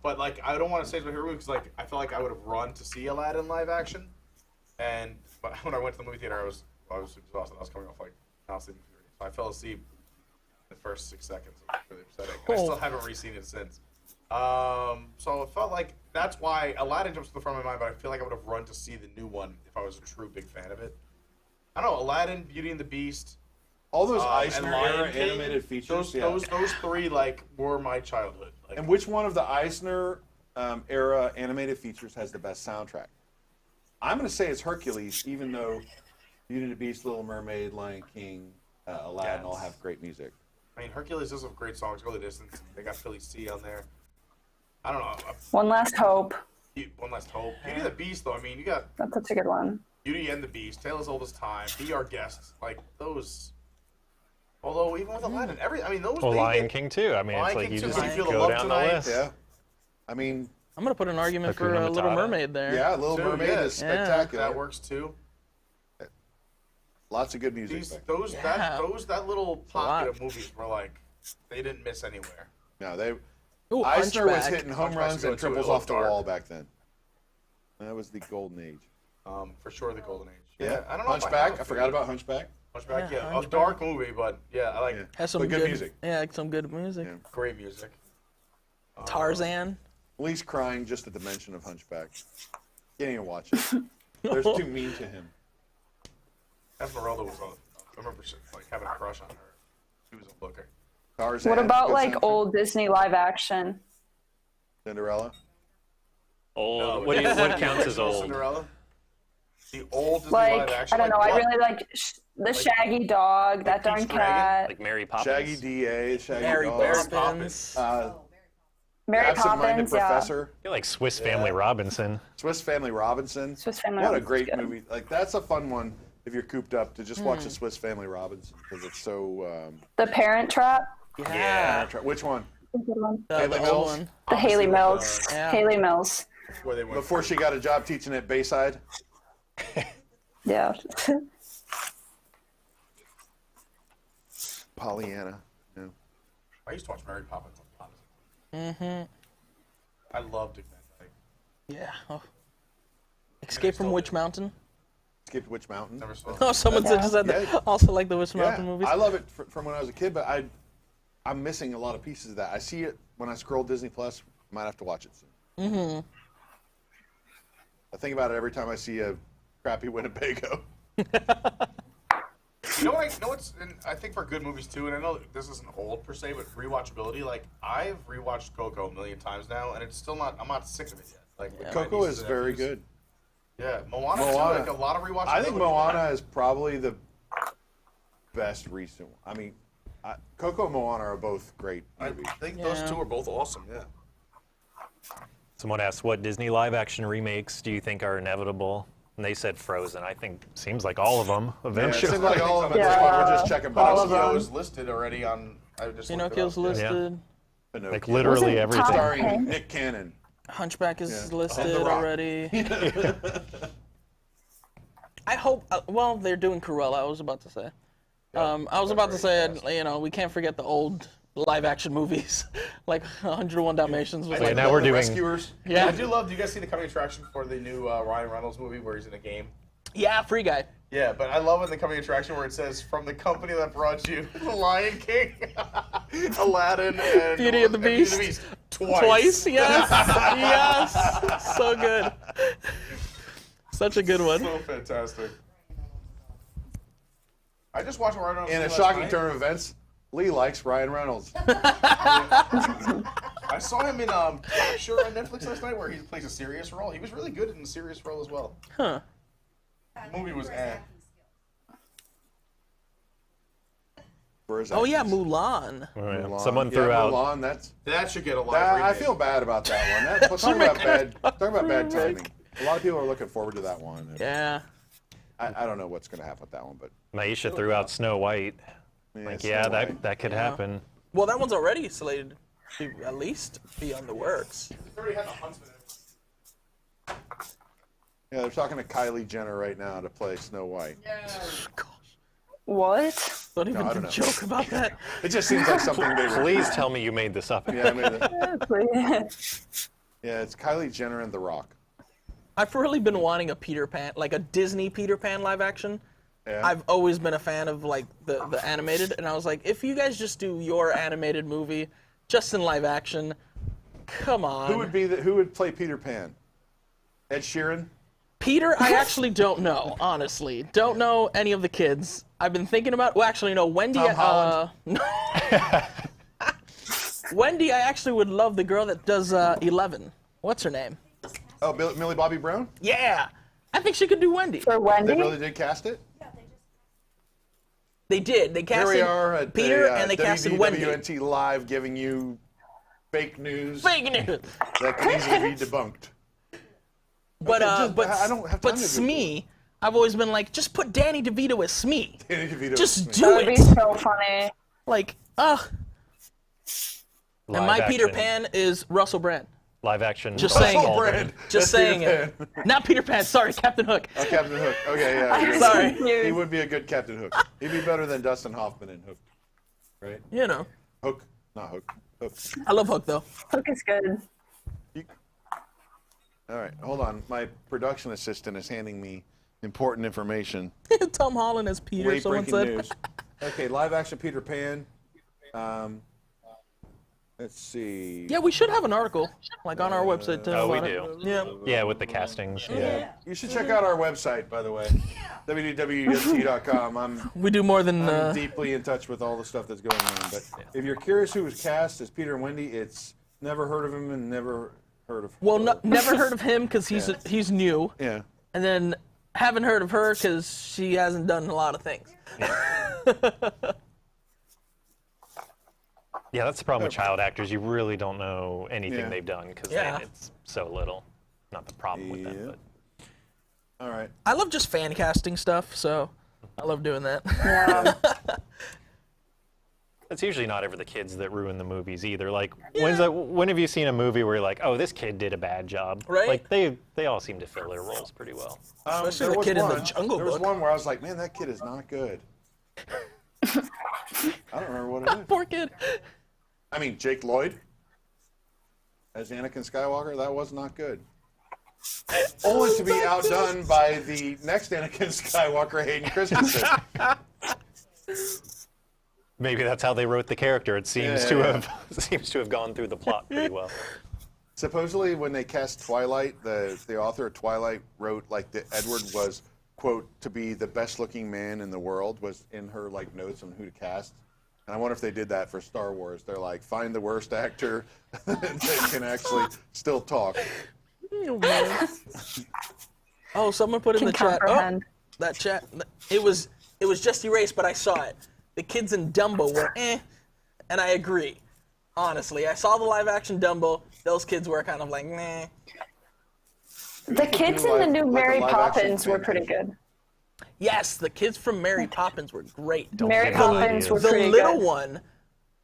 But like, I don't want to say it's my favorite movie because like I felt like I would have run to see Aladdin live action. But when I went to the movie theater, I was exhausted. I was coming off like now sleeping fury. So I fell asleep in the first 6 seconds. It was really upsetting. And I still haven't re-seen it since. So it felt like that's why Aladdin jumps to the front of my mind. But I feel like I would have run to see the new one if I was a true big fan of it. I don't know. Aladdin, Beauty and the Beast. All those and Eisner Lion era King, animated features. Those three like were my childhood. Like, And which one of the Eisner era animated features has the best soundtrack? I'm going to say it's Hercules, even though Beauty and the Beast, Little Mermaid, Lion King, Aladdin all have great music. I mean, Hercules does have great songs. Go the Distance. They got Philly C on there. I don't know. One Last Hope. One Last Hope. Beauty and the Beast, though. I mean, you got That's such a good one. Beauty and the Beast, Tale as Old as Time, Be Our Guest. Like those. Although even with Aladdin, those. Well, they Lion get- King too. I mean, it's Lion like King you too, just so you feel the go love down tonight. the list. Yeah. I mean, I'm gonna put an argument for Hakuna Little Matata. Mermaid there. yeah, Little Too, Mermaid yeah. is spectacular. That works too. Lots of good music. These, back then. those, Yeah. that little lot. pocket of movies were like, they didn't miss anywhere. No, they Ooh, Eisner was Hunchback. hitting home Hunchback's runs good and too. It triples looked off the dark. wall back then. That was the golden age. For sure, the golden age. Yeah, I don't know. if Hunchback. have I a forgot favorite. about Hunchback. Hunchback. Yeah, Yeah, a Hunchback. dark movie, but yeah, I like Yeah. Has some But good music. Yeah, some good music. Yeah. great music. Tarzan. At least crying just at the mention of Hunchback. Can't even watch it. They're too mean to him. Esmeralda was on. I remember like having a crush on her. She was a looker. Tarzan, What about good like soundtrack. old Disney live action? Cinderella? Old. No, what counts as Original old? Cinderella. The old Disney Like, live action. I don't know. I what? really like the Shaggy dog, that darn Pete's Dragon? cat. Like Mary Poppins. Shaggy D.A., Shaggy Mary Dog. Poppins. Mary Absent-Minded Poppins, yeah. Professor. I feel like Swiss Family Robinson. Swiss Family Robinson. Swiss Family What a Robinson's great good. movie. Like, that's a fun one if you're cooped up to just watch the Swiss Family Robinson because it's so. The Parent Trap. Yeah. Which one? The good one. The Haley old Mills? one. The Haley Mills. Yeah. Haley Mills. Where they went Before she got a job teaching at Bayside. Yeah. Pollyanna. Yeah. I used to watch Mary Poppins a lot. Mm-hmm. I loved Dick Van Dyke. Yeah. Oh. Escape from Witch Mountain. Escape to Witch Mountain. Never saw it. Oh, someone just said that. Yeah. Also like the Witch Yeah, Mountain movies. I love it from when I was a kid, but I'm missing a lot of pieces of that. I see it when I scroll Disney Plus. I might have to watch it soon. Mm-hmm. I think about it every time I see a crappy Winnebago. You know what's, and I think for good movies too, and I know this isn't old per se, but rewatchability, like, I've rewatched Coco a million times now, and it's still not, I'm not sick of it yet. Like, with my Coco nieces is and very nephews. good. Yeah, Moana too, Moana. like a lot of rewatchability. I think Moana is probably the best recent one. I mean, Coco and Moana are both great I movies. think those two are both awesome, yeah. Someone asked what Disney live action remakes do you think are inevitable? And they said Frozen. I think seems like all of them Yeah, it eventually. seems like all of them. Yeah. We're just checking All of boxes. them. Pinocchio is listed already on, I just looked it Pinocchio's up. listed. Pinocchio. Like literally Wasn't everything. Tom- Starring Nick Cannon. Hunchback is Yeah. And listed The Rock. already. I hope. Well, they're doing Cruella. I was about to say. I was about to say, we can't forget the old live-action movies, like 101 Dalmatians. Was Okay, like, now we're The doing. Rescuers. yeah, I do love, do you guys see the coming attraction for the new Ryan Reynolds movie where he's in a game? yeah, Free Guy. Yeah, but I love in the coming attraction where it says, from the company that brought you The Lion King, Aladdin, and Beauty and the Beast. Twice. Yes, yes, so good. Such a good one. So fantastic. I just watched Ryan Reynolds. In a last shocking night. turn of events, Lee likes Ryan Reynolds. I saw him in Capture on Netflix last night where he plays a serious role. He was really good in the serious role as well. Huh. The movie was For his Oh yeah, actions. Mulan. Mulan. Someone Yeah, threw out. Mulan, that's. That should get a live I remake. feel bad about that one. Talking about bad timing. A lot of people are looking forward to that one. Yeah. I don't know what's going to happen with that one, but Maisha threw out Snow White. Like, yeah, Snow White. that could happen. Well, that one's already slated to at least be on the works. He already had the Huntsman. Yeah, they're talking to Kylie Jenner right now to play Snow White. What? Don't even I don't know. joke about that. It just seems like something they would. Please tell me you made this up. Yeah, I mean, Please. yeah, it's Kylie Jenner and The Rock. I've really been wanting a Peter Pan, like a Disney Peter Pan live action. Yeah. I've always been a fan of like the animated, and I was like, if you guys just do your animated movie just in live action, come on. Who would play Peter Pan? Ed Sheeran? Peter, I actually don't know, honestly. Don't know any of the kids. I've been thinking about. Well, actually, no. Wendy. Tom Holland? No. Wendy, I actually would love the girl that does 11. What's her name? Oh, Millie Bobby Brown? Yeah, I think she could do Wendy. For Wendy? They really did cast it? They did. They Here casted we are at Peter the, and they casted Wendy. WDWNT Live giving you fake news Fake news. that can easily be debunked. But just- I don't have but time to Smee, I've always been like, just put Danny DeVito as Smee. Danny DeVito Just is- do That would be it. so funny. Like, ugh. And Live my Peter action. Pan is Russell Brand. Live action. Just Russell saying it. Brand. Brand. Just That's saying Peter it. Pan. Not Peter Pan. Sorry, Captain Hook. Oh, Captain Hook. Okay, yeah. you're Sorry. right. He would be a good Captain Hook. He'd be better than Dustin Hoffman in Hook. Right? You know, Hook. Not Hook. Hook. I love Hook though. Hook is good. All right, hold on. My production assistant is handing me important information. Tom Holland as Peter. Late Someone breaking said. news. Okay, live action Peter Pan. Let's see. Yeah, we should have an article like on our website too. Oh, we about do. it. Yeah. Yeah, with the castings. Yeah. You should check out our website, by the way. WDWNT.com. I'm We do more than. deeply in touch with all the stuff that's going on. But if you're curious who was cast as Peter and Wendy, it's never heard of him and never heard of Well, never heard of him because he's new. Yeah. And then Haven't heard of her because she hasn't done a lot of things. Yeah, that's the problem with child actors. You really don't know anything they've done because it's so little. Not the problem with them, but. All right. I love just fan casting stuff, so I love doing that. Yeah. It's usually not ever the kids that ruin the movies either. Like, when have you seen a movie where you're like, oh, this kid did a bad job? Right. Like, they all seem to fill their roles pretty well. Especially there the was kid in the one- Jungle There was Book. one where I was like, man, that kid is not good. I don't remember what it is. Poor kid. I mean, Jake Lloyd as Anakin Skywalker, that was not good. Only to be outdone by the next Anakin Skywalker, Hayden Christensen. Maybe that's how they wrote the character. It seems to have gone through the plot pretty well. Supposedly, when they cast Twilight, the author of Twilight wrote like that Edward was, quote, to be the best-looking man in the world, was in her like notes on who to cast. And I wonder if they did that for Star Wars. They're like, find the worst actor that can actually still talk. Oh, someone put in the chat. Oh, comprehend. that chat. It was just erased, but I saw it. The kids in Dumbo were and I agree. Honestly, I saw the live-action Dumbo. Those kids were kind of like, meh. The kids in the new Mary Poppins were pretty good. Yes, the kids from Mary Poppins were great. Mary Poppins were The pretty little good. one,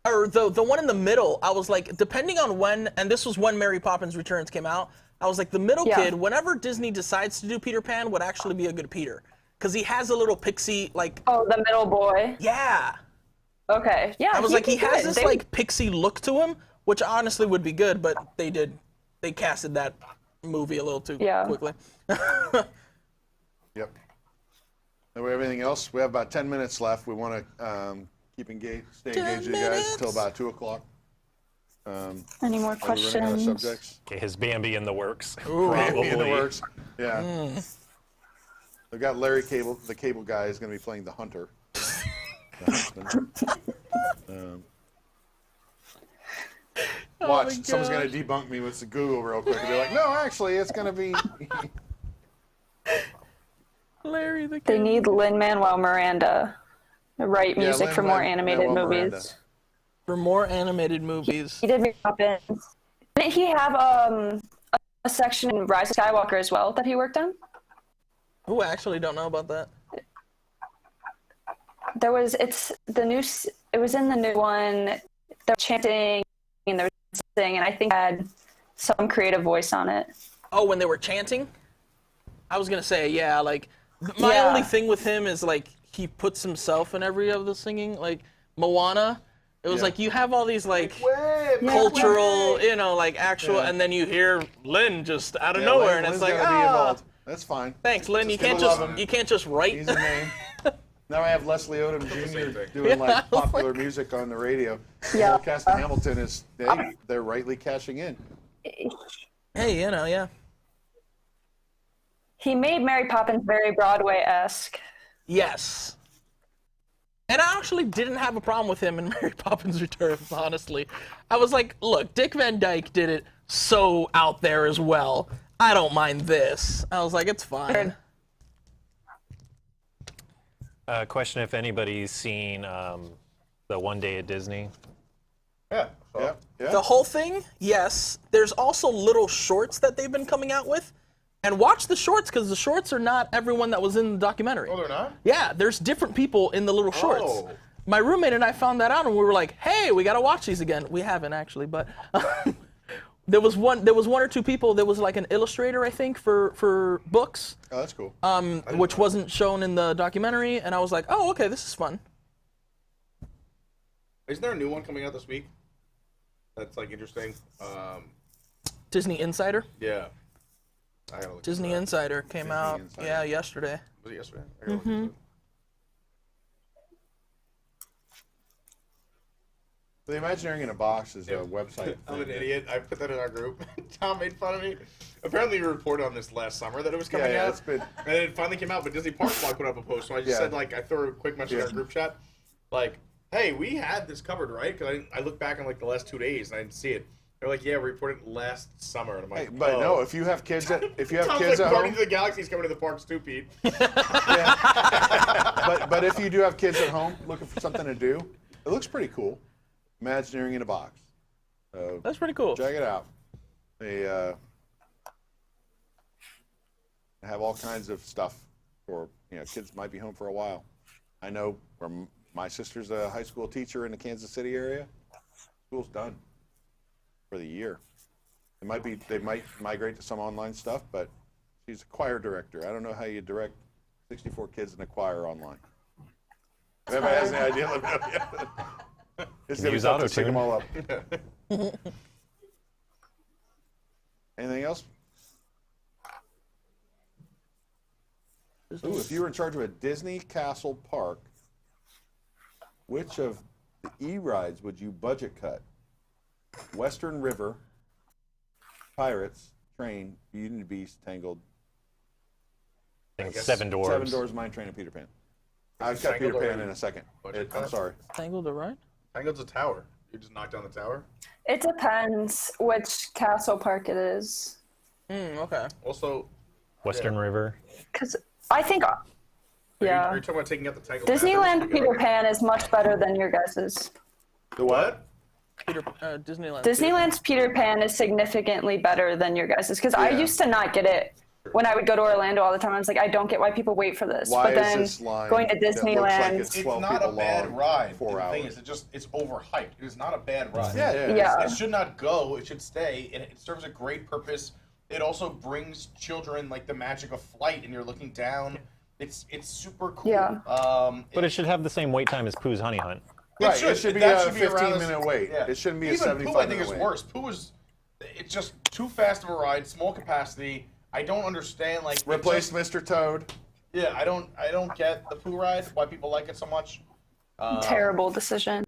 or the one in the middle, I was like, depending on when, and this was when Mary Poppins Returns came out, I was like, the middle kid, whenever Disney decides to do Peter Pan, would actually be a good Peter. Because he has a little pixie, like... Oh, the middle boy? Yeah. Okay, yeah, I was like, he has good. this, like, pixie look to him, which honestly would be good, but they casted that movie a little too quickly. Yep. And we have anything else? We have about 10 minutes left. We want to stay engaged with you guys until about 2 o'clock. Any more Are we running out of questions? subjects? Okay, his Bambi in the works. Maybe in the works. Yeah. We've got Larry Cable. The Cable guy is going to be playing the Hunter. Watch, someone's going to debunk me with the Google real quick and be like, no, actually, it's going to be... Larry the They need Lin-Manuel Miranda to write music for more animated Lin-Manuel movies. Miranda. For more animated movies. He did Mary Poppins. Didn't he have a section in Rise of Skywalker as well that he worked on? Who actually don't know about that? It was in the new one. They were chanting and they were singing, and I think I had some creative voice on it. Oh, when they were chanting? I was gonna say, yeah, like, my only thing with him is, like, he puts himself in every of the singing. Like, Moana, it was like, you have all these, like, cultural, you know, like, actual, and then you hear Lin just out of nowhere, and it's like, That's fine. Thanks, Lin, you can't just write. He's a name. Now I have Leslie Odom Jr. doing like popular music on the radio. Yeah. Cast in Hamilton is they're rightly cashing in. Hey, you know, yeah. He made Mary Poppins very Broadway-esque. Yes. And I actually didn't have a problem with him in Mary Poppins Returns, honestly. I was like, look, Dick Van Dyke did it so out there as well. I don't mind this. I was like, it's fine. Question if anybody's seen the One Day at Disney. Yeah. The whole thing, yes. There's also little shorts that they've been coming out with. And watch the shorts, because the shorts are not everyone that was in the documentary. Oh, they're not? Yeah, there's different people in the little shorts. Oh. My roommate and I found that out, and we were like, hey, we got to watch these again. We haven't, actually, but... There was one or two people. There was like an illustrator, I think, for books. Oh, that's cool. Which wasn't shown in the documentary, and I was like, oh, okay, this is fun. Isn't there a new one coming out this week? That's like interesting. Disney Insider. Yeah. I gotta look Disney into that. Insider came out. Insider. Yeah, yesterday. Was it yesterday? I gotta look into it. The Imagineering in a Box is a website. I'm an idiot. I put that in our group. Tom made fun of me. Apparently, you reported on this last summer that it was coming out. It's been... And then it finally came out, but Disney Parks Blog put up a post. So I just said, like, I threw a quick message in our group chat. Like, hey, we had this covered, right? Because I looked back on, like, the last 2 days and I didn't see it. They're like, yeah, we reported it last summer. And I'm like, Hey, but no, if you have kids at Sounds home, like Guardians of the Galaxy's coming to the parks too, Pete. but if you do have kids at home looking for something to do, it looks pretty cool. Imagineering in a box. So That's pretty cool. check it out. They have all kinds of stuff for kids might be home for a while. I know from my sister's a high school teacher in the Kansas City area. School's done for the year. They might migrate to some online stuff, but she's a choir director. I don't know how you direct 64 kids in a choir online. If anybody has any idea, let me know. It's gonna be tough to sync them all up. Anything else? Ooh, if you were in charge of a Disney Castle park, which of the E-rides would you budget cut? Western River, Pirates, Train, Beauty and the Beast, Tangled. Seven Dwarfs. Seven Dwarfs, Mine Train, and Peter Pan. I've got Peter Pan in a second. I'm sorry. Tangled, right? Tangled's a tower. You just knock down the tower? It depends which castle park it is. Okay. Also, Western River. Because I think, are you yeah, talking about taking out the Tangled? Disneyland Peter Pan is much better than your guys's. The what? Disneyland. Disneyland's Peter Pan is significantly better than your guys's. Because I used to not get it when I would go to Orlando all the time. I was like, I don't get why people wait for this. Why but then is this line going to that looks like Disneyland, it's It's 12 not a people bad long, ride. 4 The hours. thing is, it's overhyped. It is not a bad ride. Yeah. It should not go. It should stay. And it serves a great purpose. It also brings children like the magic of flight, and you're looking down. It's super cool. Yeah. But it should have the same wait time as Pooh's Honey Hunt. Right, it should be that a should be around 15-minute wait. yeah. It shouldn't be a Even 75-minute Pooh, I think, is wait. worse. Pooh it's just too fast of a ride, small capacity. I don't understand, like... Replace Mr. Toad. Yeah, I don't get the Pooh ride, why people like it so much. terrible decision.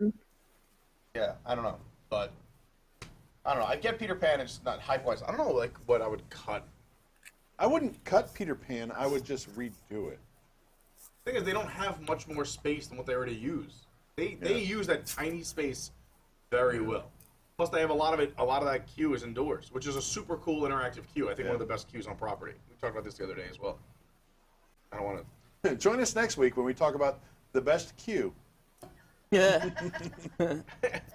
Yeah, I don't know. But, I don't know. I get Peter Pan, it's not hype-wise. I don't know, like, what I would cut. I wouldn't cut Peter Pan. I would just redo it. The thing is, they don't have much more space than what they already use. They use that tiny space very well. Plus, they have a lot of that queue is indoors, which is a super cool interactive queue. I think one of the best queues on property. We talked about this the other day as well. I don't want to... Join us next week when we talk about the best queue. Yeah.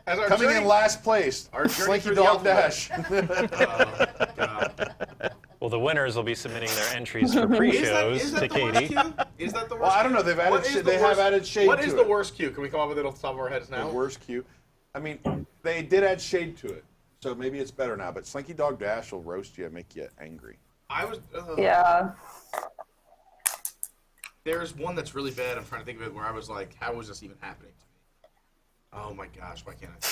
As our Coming journey- in last place, our journey Slinky through the Dog alphabet. Dash. God. Well, the winners will be submitting their entries for Is pre-shows that to the worst Katie. queue? Is that the worst? Well, I don't know. They've added. What is the They have worst- added shade What to is it. the worst queue? Can we come up with it off the top of our heads now? The worst queue. I mean, they did add shade to it, so maybe it's better now. But Slinky Dog Dash will roast you and make you angry. I was. Yeah. There's one that's really bad. I'm trying to think of it where I was like, how is this even happening to me? Oh my gosh, why can't I?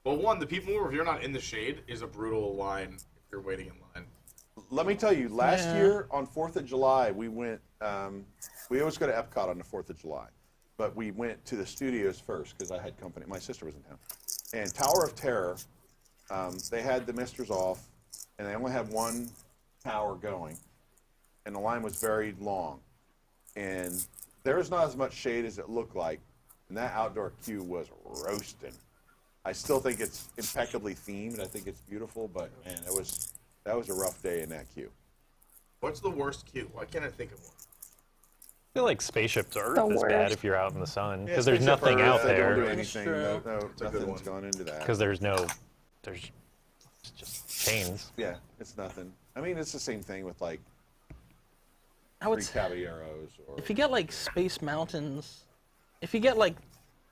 Well, one, the people mover, if you're not in the shade, is a brutal line if you're waiting in line. Let me tell you, last year on 4th of July, we went. We always go to Epcot on the 4th of July, but we went to the studios first because I had company. My sister was in town, and Tower of Terror. They had the misters off, and they only had one tower going, and the line was very long, and there was not as much shade as it looked like, and that outdoor queue was roasting. I still think it's impeccably themed. I think it's beautiful, but man, that was a rough day in that queue. What's the worst queue? Why can't I think of one? I feel like Spaceship to Earth The is bad worst. if you're out in the sun Yeah, because there's Spaceship nothing Earth, out they don't do there. anything. true. No, a good nothing's one. gone into that. Because there's just chains. Yeah, it's nothing. I mean, it's the same thing with like I would Three say, Caballeros or if you get like Space Mountains, if you get like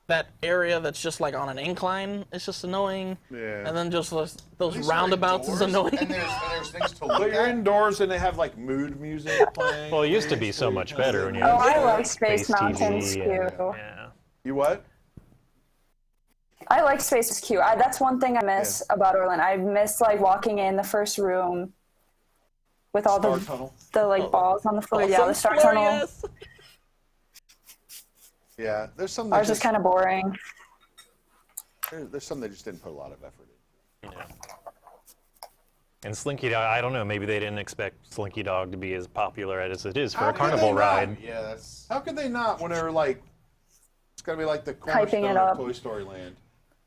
that area that's just like on an incline, it's just annoying. Yeah. And then just those These are roundabouts is indoors, annoying. And there's things to But look you're at. indoors and they have like mood music playing. Well, it used to be so much better when you Oh, had I love Space Mountain's TV queue. yeah. You what? I like Space's queue. That's one thing I miss about Orlando. I miss like walking in the first room with all Star Tunnel. the like balls on the floor. Yeah, the Awesome Star floor, Tunnel. yes. Yeah, there's some. Ours is kind of boring. There's some they just didn't put a lot of effort in. Yeah. And Slinky Dog, I don't know, maybe they didn't expect Slinky Dog to be as popular as it is for How a could carnival they not? ride. Yeah, that's. How could they not when they're like, it's gonna be like the Hyping it cornerstone up. of Toy Story Land.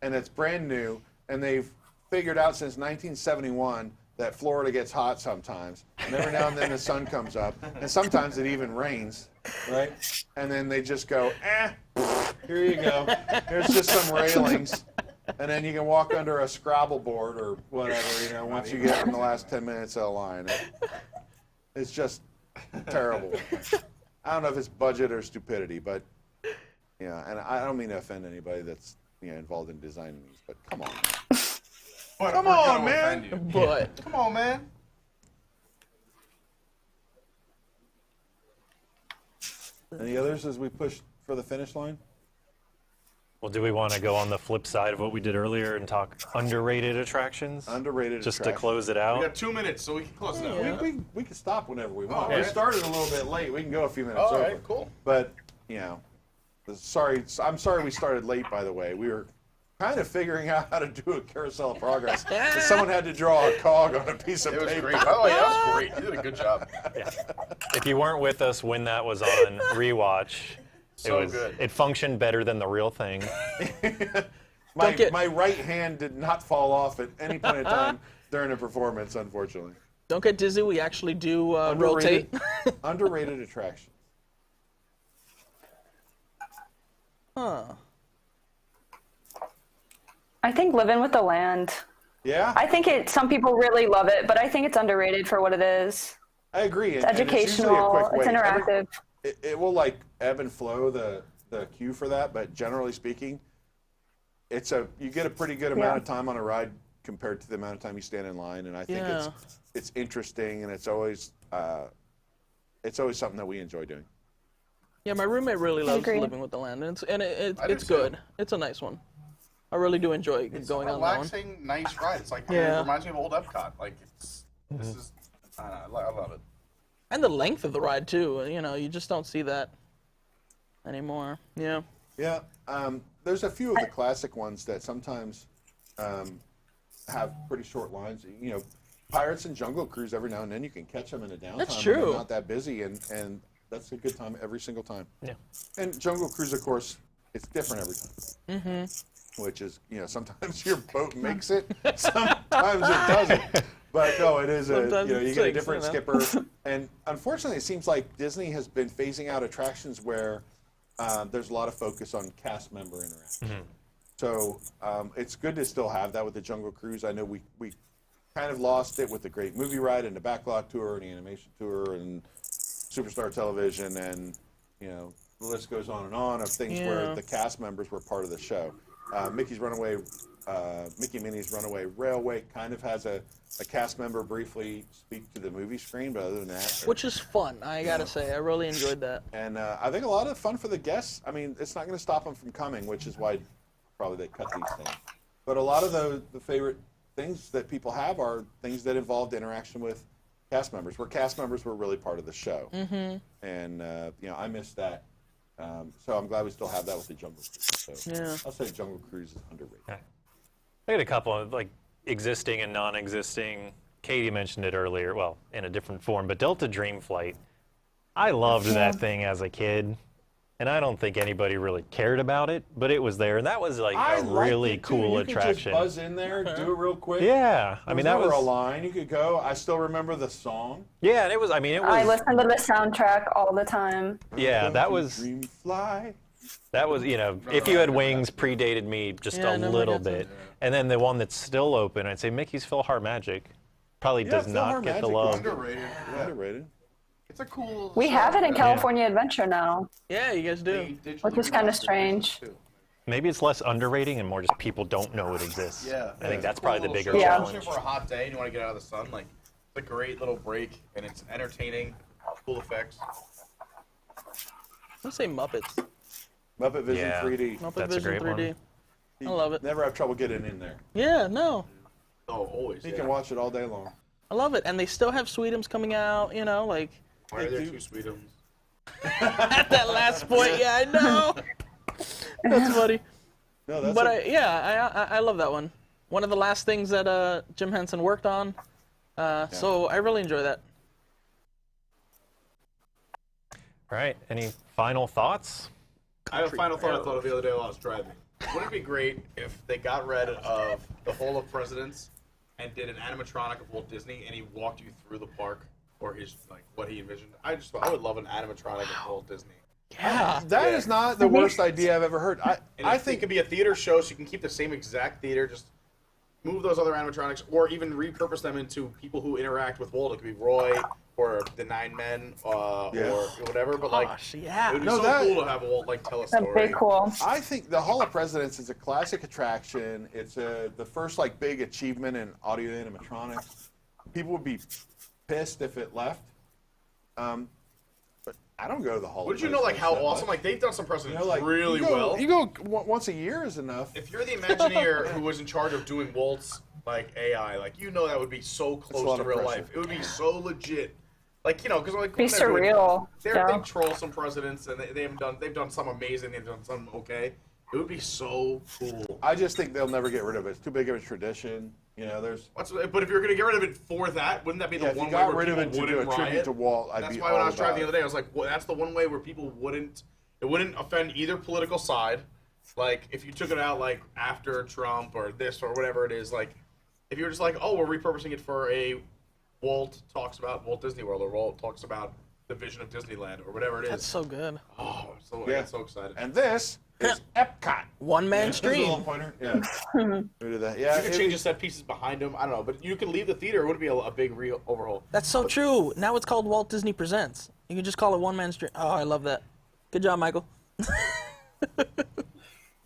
and it's brand new, and they've figured out since 1971 that Florida gets hot sometimes, and every now and then the sun comes up, and sometimes it even rains, right? And then they just go, here you go. Here's just some railings, and then you can walk under a Scrabble board or whatever, once you get in the last 10 minutes of the line. It's just terrible. I don't know if it's budget or stupidity, but, and I don't mean to offend anybody that's involved in designing these, but come on. Come on, man. But Come on, man. Any others as we push for the finish line? Well, do we want to go on the flip side of what we did earlier and talk underrated attractions? Underrated Just attractions. to close it We out. got 2 minutes, so we can close it out. We can stop whenever we want. Okay. We started a little bit late. We can go a few minutes All over. right, cool. But, I'm sorry we started late, by the way. We were kind of figuring out how to do a Carousel of Progress. And someone had to draw a cog on a piece of It was paper. great. Oh, yeah, that was great. You did a good job. If you weren't with us when that was on rewatch, So good. It functioned better than the real thing. My right hand did not fall off at any point in time during a performance, unfortunately. don't get dizzy. We actually do rotate. Underrated attraction. Huh. I think Living with the Land. Yeah, I think some people really love it, but I think it's underrated for what it is. I agree. It's educational. It's interactive. It will ebb and flow the queue for that, but generally speaking, you get a pretty good amount of time on a ride compared to the amount of time you stand in line, and I think it's interesting, and it's always something that we enjoy doing. Yeah, my roommate really loves agree. Living with the Land, and it's do good. too. It's a nice one. I really do enjoy It's going a on that one. relaxing, nice ride. It's like, Yeah. it reminds me of old Epcot. This is, I don't know, I love it. And the length of the ride too. You just don't see that anymore. Yeah. Yeah, there's a few of the classic ones that sometimes have pretty short lines. Pirates and Jungle Cruise, every now and then you can catch them in a downtime. That's when true. they're not that busy, and that's a good time every single time. Yeah. And Jungle Cruise, of course, it's different every time. Mm-hmm. Which is, sometimes your boat makes it, sometimes it doesn't. But no, it is Sometimes you it get a sinks, different skipper. And unfortunately, it seems like Disney has been phasing out attractions where there's a lot of focus on cast member interaction. Mm-hmm. So it's good to still have that with the Jungle Cruise. I know we kind of lost it with the Great Movie Ride and the Backlot Tour and the Animation Tour and Superstar Television, and the list goes on of things where the cast members were part of the show. Mickey and Minnie's Runaway Railway kind of has a cast member briefly speak to the movie screen, but other than that, Which is fun, I gotta say. I really enjoyed that. and I think a lot of fun for the guests. I mean, it's not going to stop them from coming, which is why probably they cut these things. But a lot of the favorite things that people have are things that involved interaction with cast members, where cast members were really part of the show. Mm-hmm. And I missed that. So I'm glad we still have that with the Jungle Cruise. So I'll say Jungle Cruise is underrated. I got a couple of existing and non-existing. Katie mentioned it earlier, well, in a different form, but Delta Dream Flight. I loved that thing as a kid, and I don't think anybody really cared about it, but it was there, and that was a really cool attraction. You could just buzz in there, do it real quick. Yeah, I mean that was a line you could go. I still remember the song. Yeah, and it was. I mean, it was. I listen to the soundtrack all the time. Yeah, that was. Dream fly. That was, if you had Wings, predated me just a little bit. And then the one that's still open, I'd say Mickey's PhilharMagic probably does not get the love. Underrated. Yeah. Underrated. It's a cool. We have it in California Adventure now, Yeah, you guys do. which is kind of strange. Maybe it's less underrating and more just people don't know it exists. Yeah. I think that's probably the bigger Yeah. challenge. For a hot day and you want to get out of the sun, it's a great little break and it's entertaining, cool effects. Let's say Muppets. Muppet Vision Yeah. 3D. Muppet That's a Vision great 3D. You I love it. Never have trouble getting in there. Yeah, no. Oh, always. You can watch it all day long. I love it. And they still have Sweetums coming out, Why are there two Sweetums? at that last point. Yeah, I know. That's funny. No, that's But I love that one. One of the last things that Jim Henson worked on. So I really enjoy that. All right, any final thoughts? I have a final thought I thought of the other day while I was driving. Wouldn't it be great if they got rid of the Hall of Presidents and did an animatronic of Walt Disney and he walked you through the park or his like what he envisioned? I would love an animatronic of Walt Disney. Yeah. That is not the worst idea I've ever heard. I think it could be a theater show, so you can keep the same exact theater, just move those other animatronics, or even repurpose them into people who interact with Walt. It could be Roy or the Nine Men, or whatever. But like, yeah. it would be so cool to have Walt like tell a story. That'd be cool. I think the Hall of Presidents is a classic attraction. It's the first like big achievement in audio animatronics. People would be pissed if it left. But I don't go to the Hall. Wouldn't you know like how awesome? Like they've done some presidents really well. You go once a year is enough. If you're the Imagineer who was in charge of doing Walt's like AI, like that would be so close to real life. It would be so legit. Like because like Be surreal. They troll some presidents and they've done some amazing. They've done some okay. It would be so cool. I just think they'll never get rid of it. It's too big of a tradition. There's. But if you're going to get rid of it for that, wouldn't that be the one way where people wouldn't riot? To Walt, That's why when I was driving the other day, I was like, well, that's the one way where people wouldn't. It wouldn't offend either political side. Like if you took it out like after Trump or this or whatever it is, like if you're just like, oh, we're repurposing it for a Walt talks about Walt Disney World or Walt talks about the vision of Disneyland or whatever it is. That's so good. Oh, I get so excited. And this is Epcot. One-man stream. Yeah. We do that. Yeah. You can change the set pieces behind them. I don't know, but you can leave the theater. It would be a big overhaul. That's so true. Now it's called Walt Disney Presents. You can just call it one-man stream. Oh, I love that. Good job, Michael.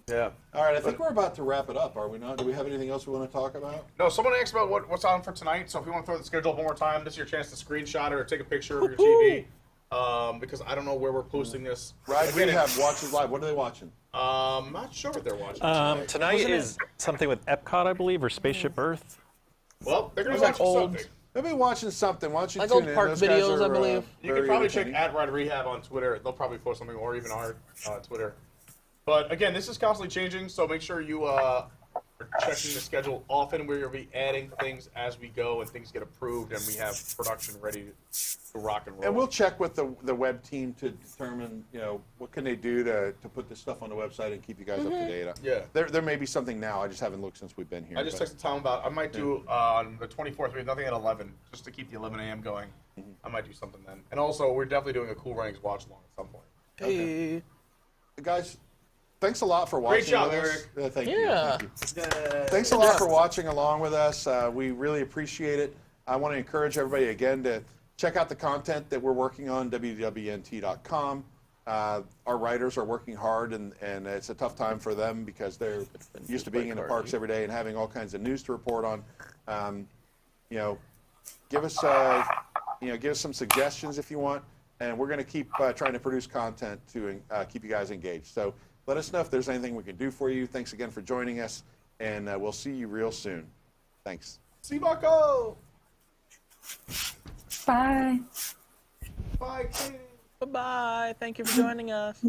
Yeah. All right, I think we're about to wrap it up, are we not? Do we have anything else we want to talk about? No, someone asked about what's on for tonight, so if you want to throw the schedule up one more time, this is your chance to screenshot it or take a picture of your TV, because I don't know where we're posting this. Right, we have Watches Live. What are they watching? I'm not sure what they're watching. Tonight is something with Epcot, I believe, or Spaceship Earth. Well, they're going to be watching something. They'll be watching something. Why don't you like tune old in? park Those videos, guys are, I believe. You can probably check @Ride Rehab on Twitter. They'll probably post something, or even our Twitter. But again, this is constantly changing, so make sure you are checking the schedule often. We're going to be adding things as we go, and things get approved, and we have production ready to rock and roll. And we'll check with the web team to determine, what can they do to put this stuff on the website and keep you guys up to date. Yeah. There may be something now. I just haven't looked since we've been here. I just texted Tom about I might do on the 24th. We have nothing at 11, just to keep the 11 a.m. going. I might do something then. And also, we're definitely doing a Cool Runnings watch along at some point. Hey. Guys, thanks a lot for watching. Great job, with Eric. us. Thank Yeah. you. Thanks a lot for watching along with us. We really appreciate it. I want to encourage everybody again to check out the content that we're working on, WDWNT.com. Our writers are working hard, and it's a tough time for them because they're used to being in the parks every day and having all kinds of news to report on. Give us some suggestions if you want, and we're going to keep trying to produce content to keep you guys engaged. So let us know if there's anything we can do for you. Thanks again for joining us, and we'll see you real soon. Thanks. See Marco! Bye. Bye, Katie. Bye-bye. Thank you for joining us.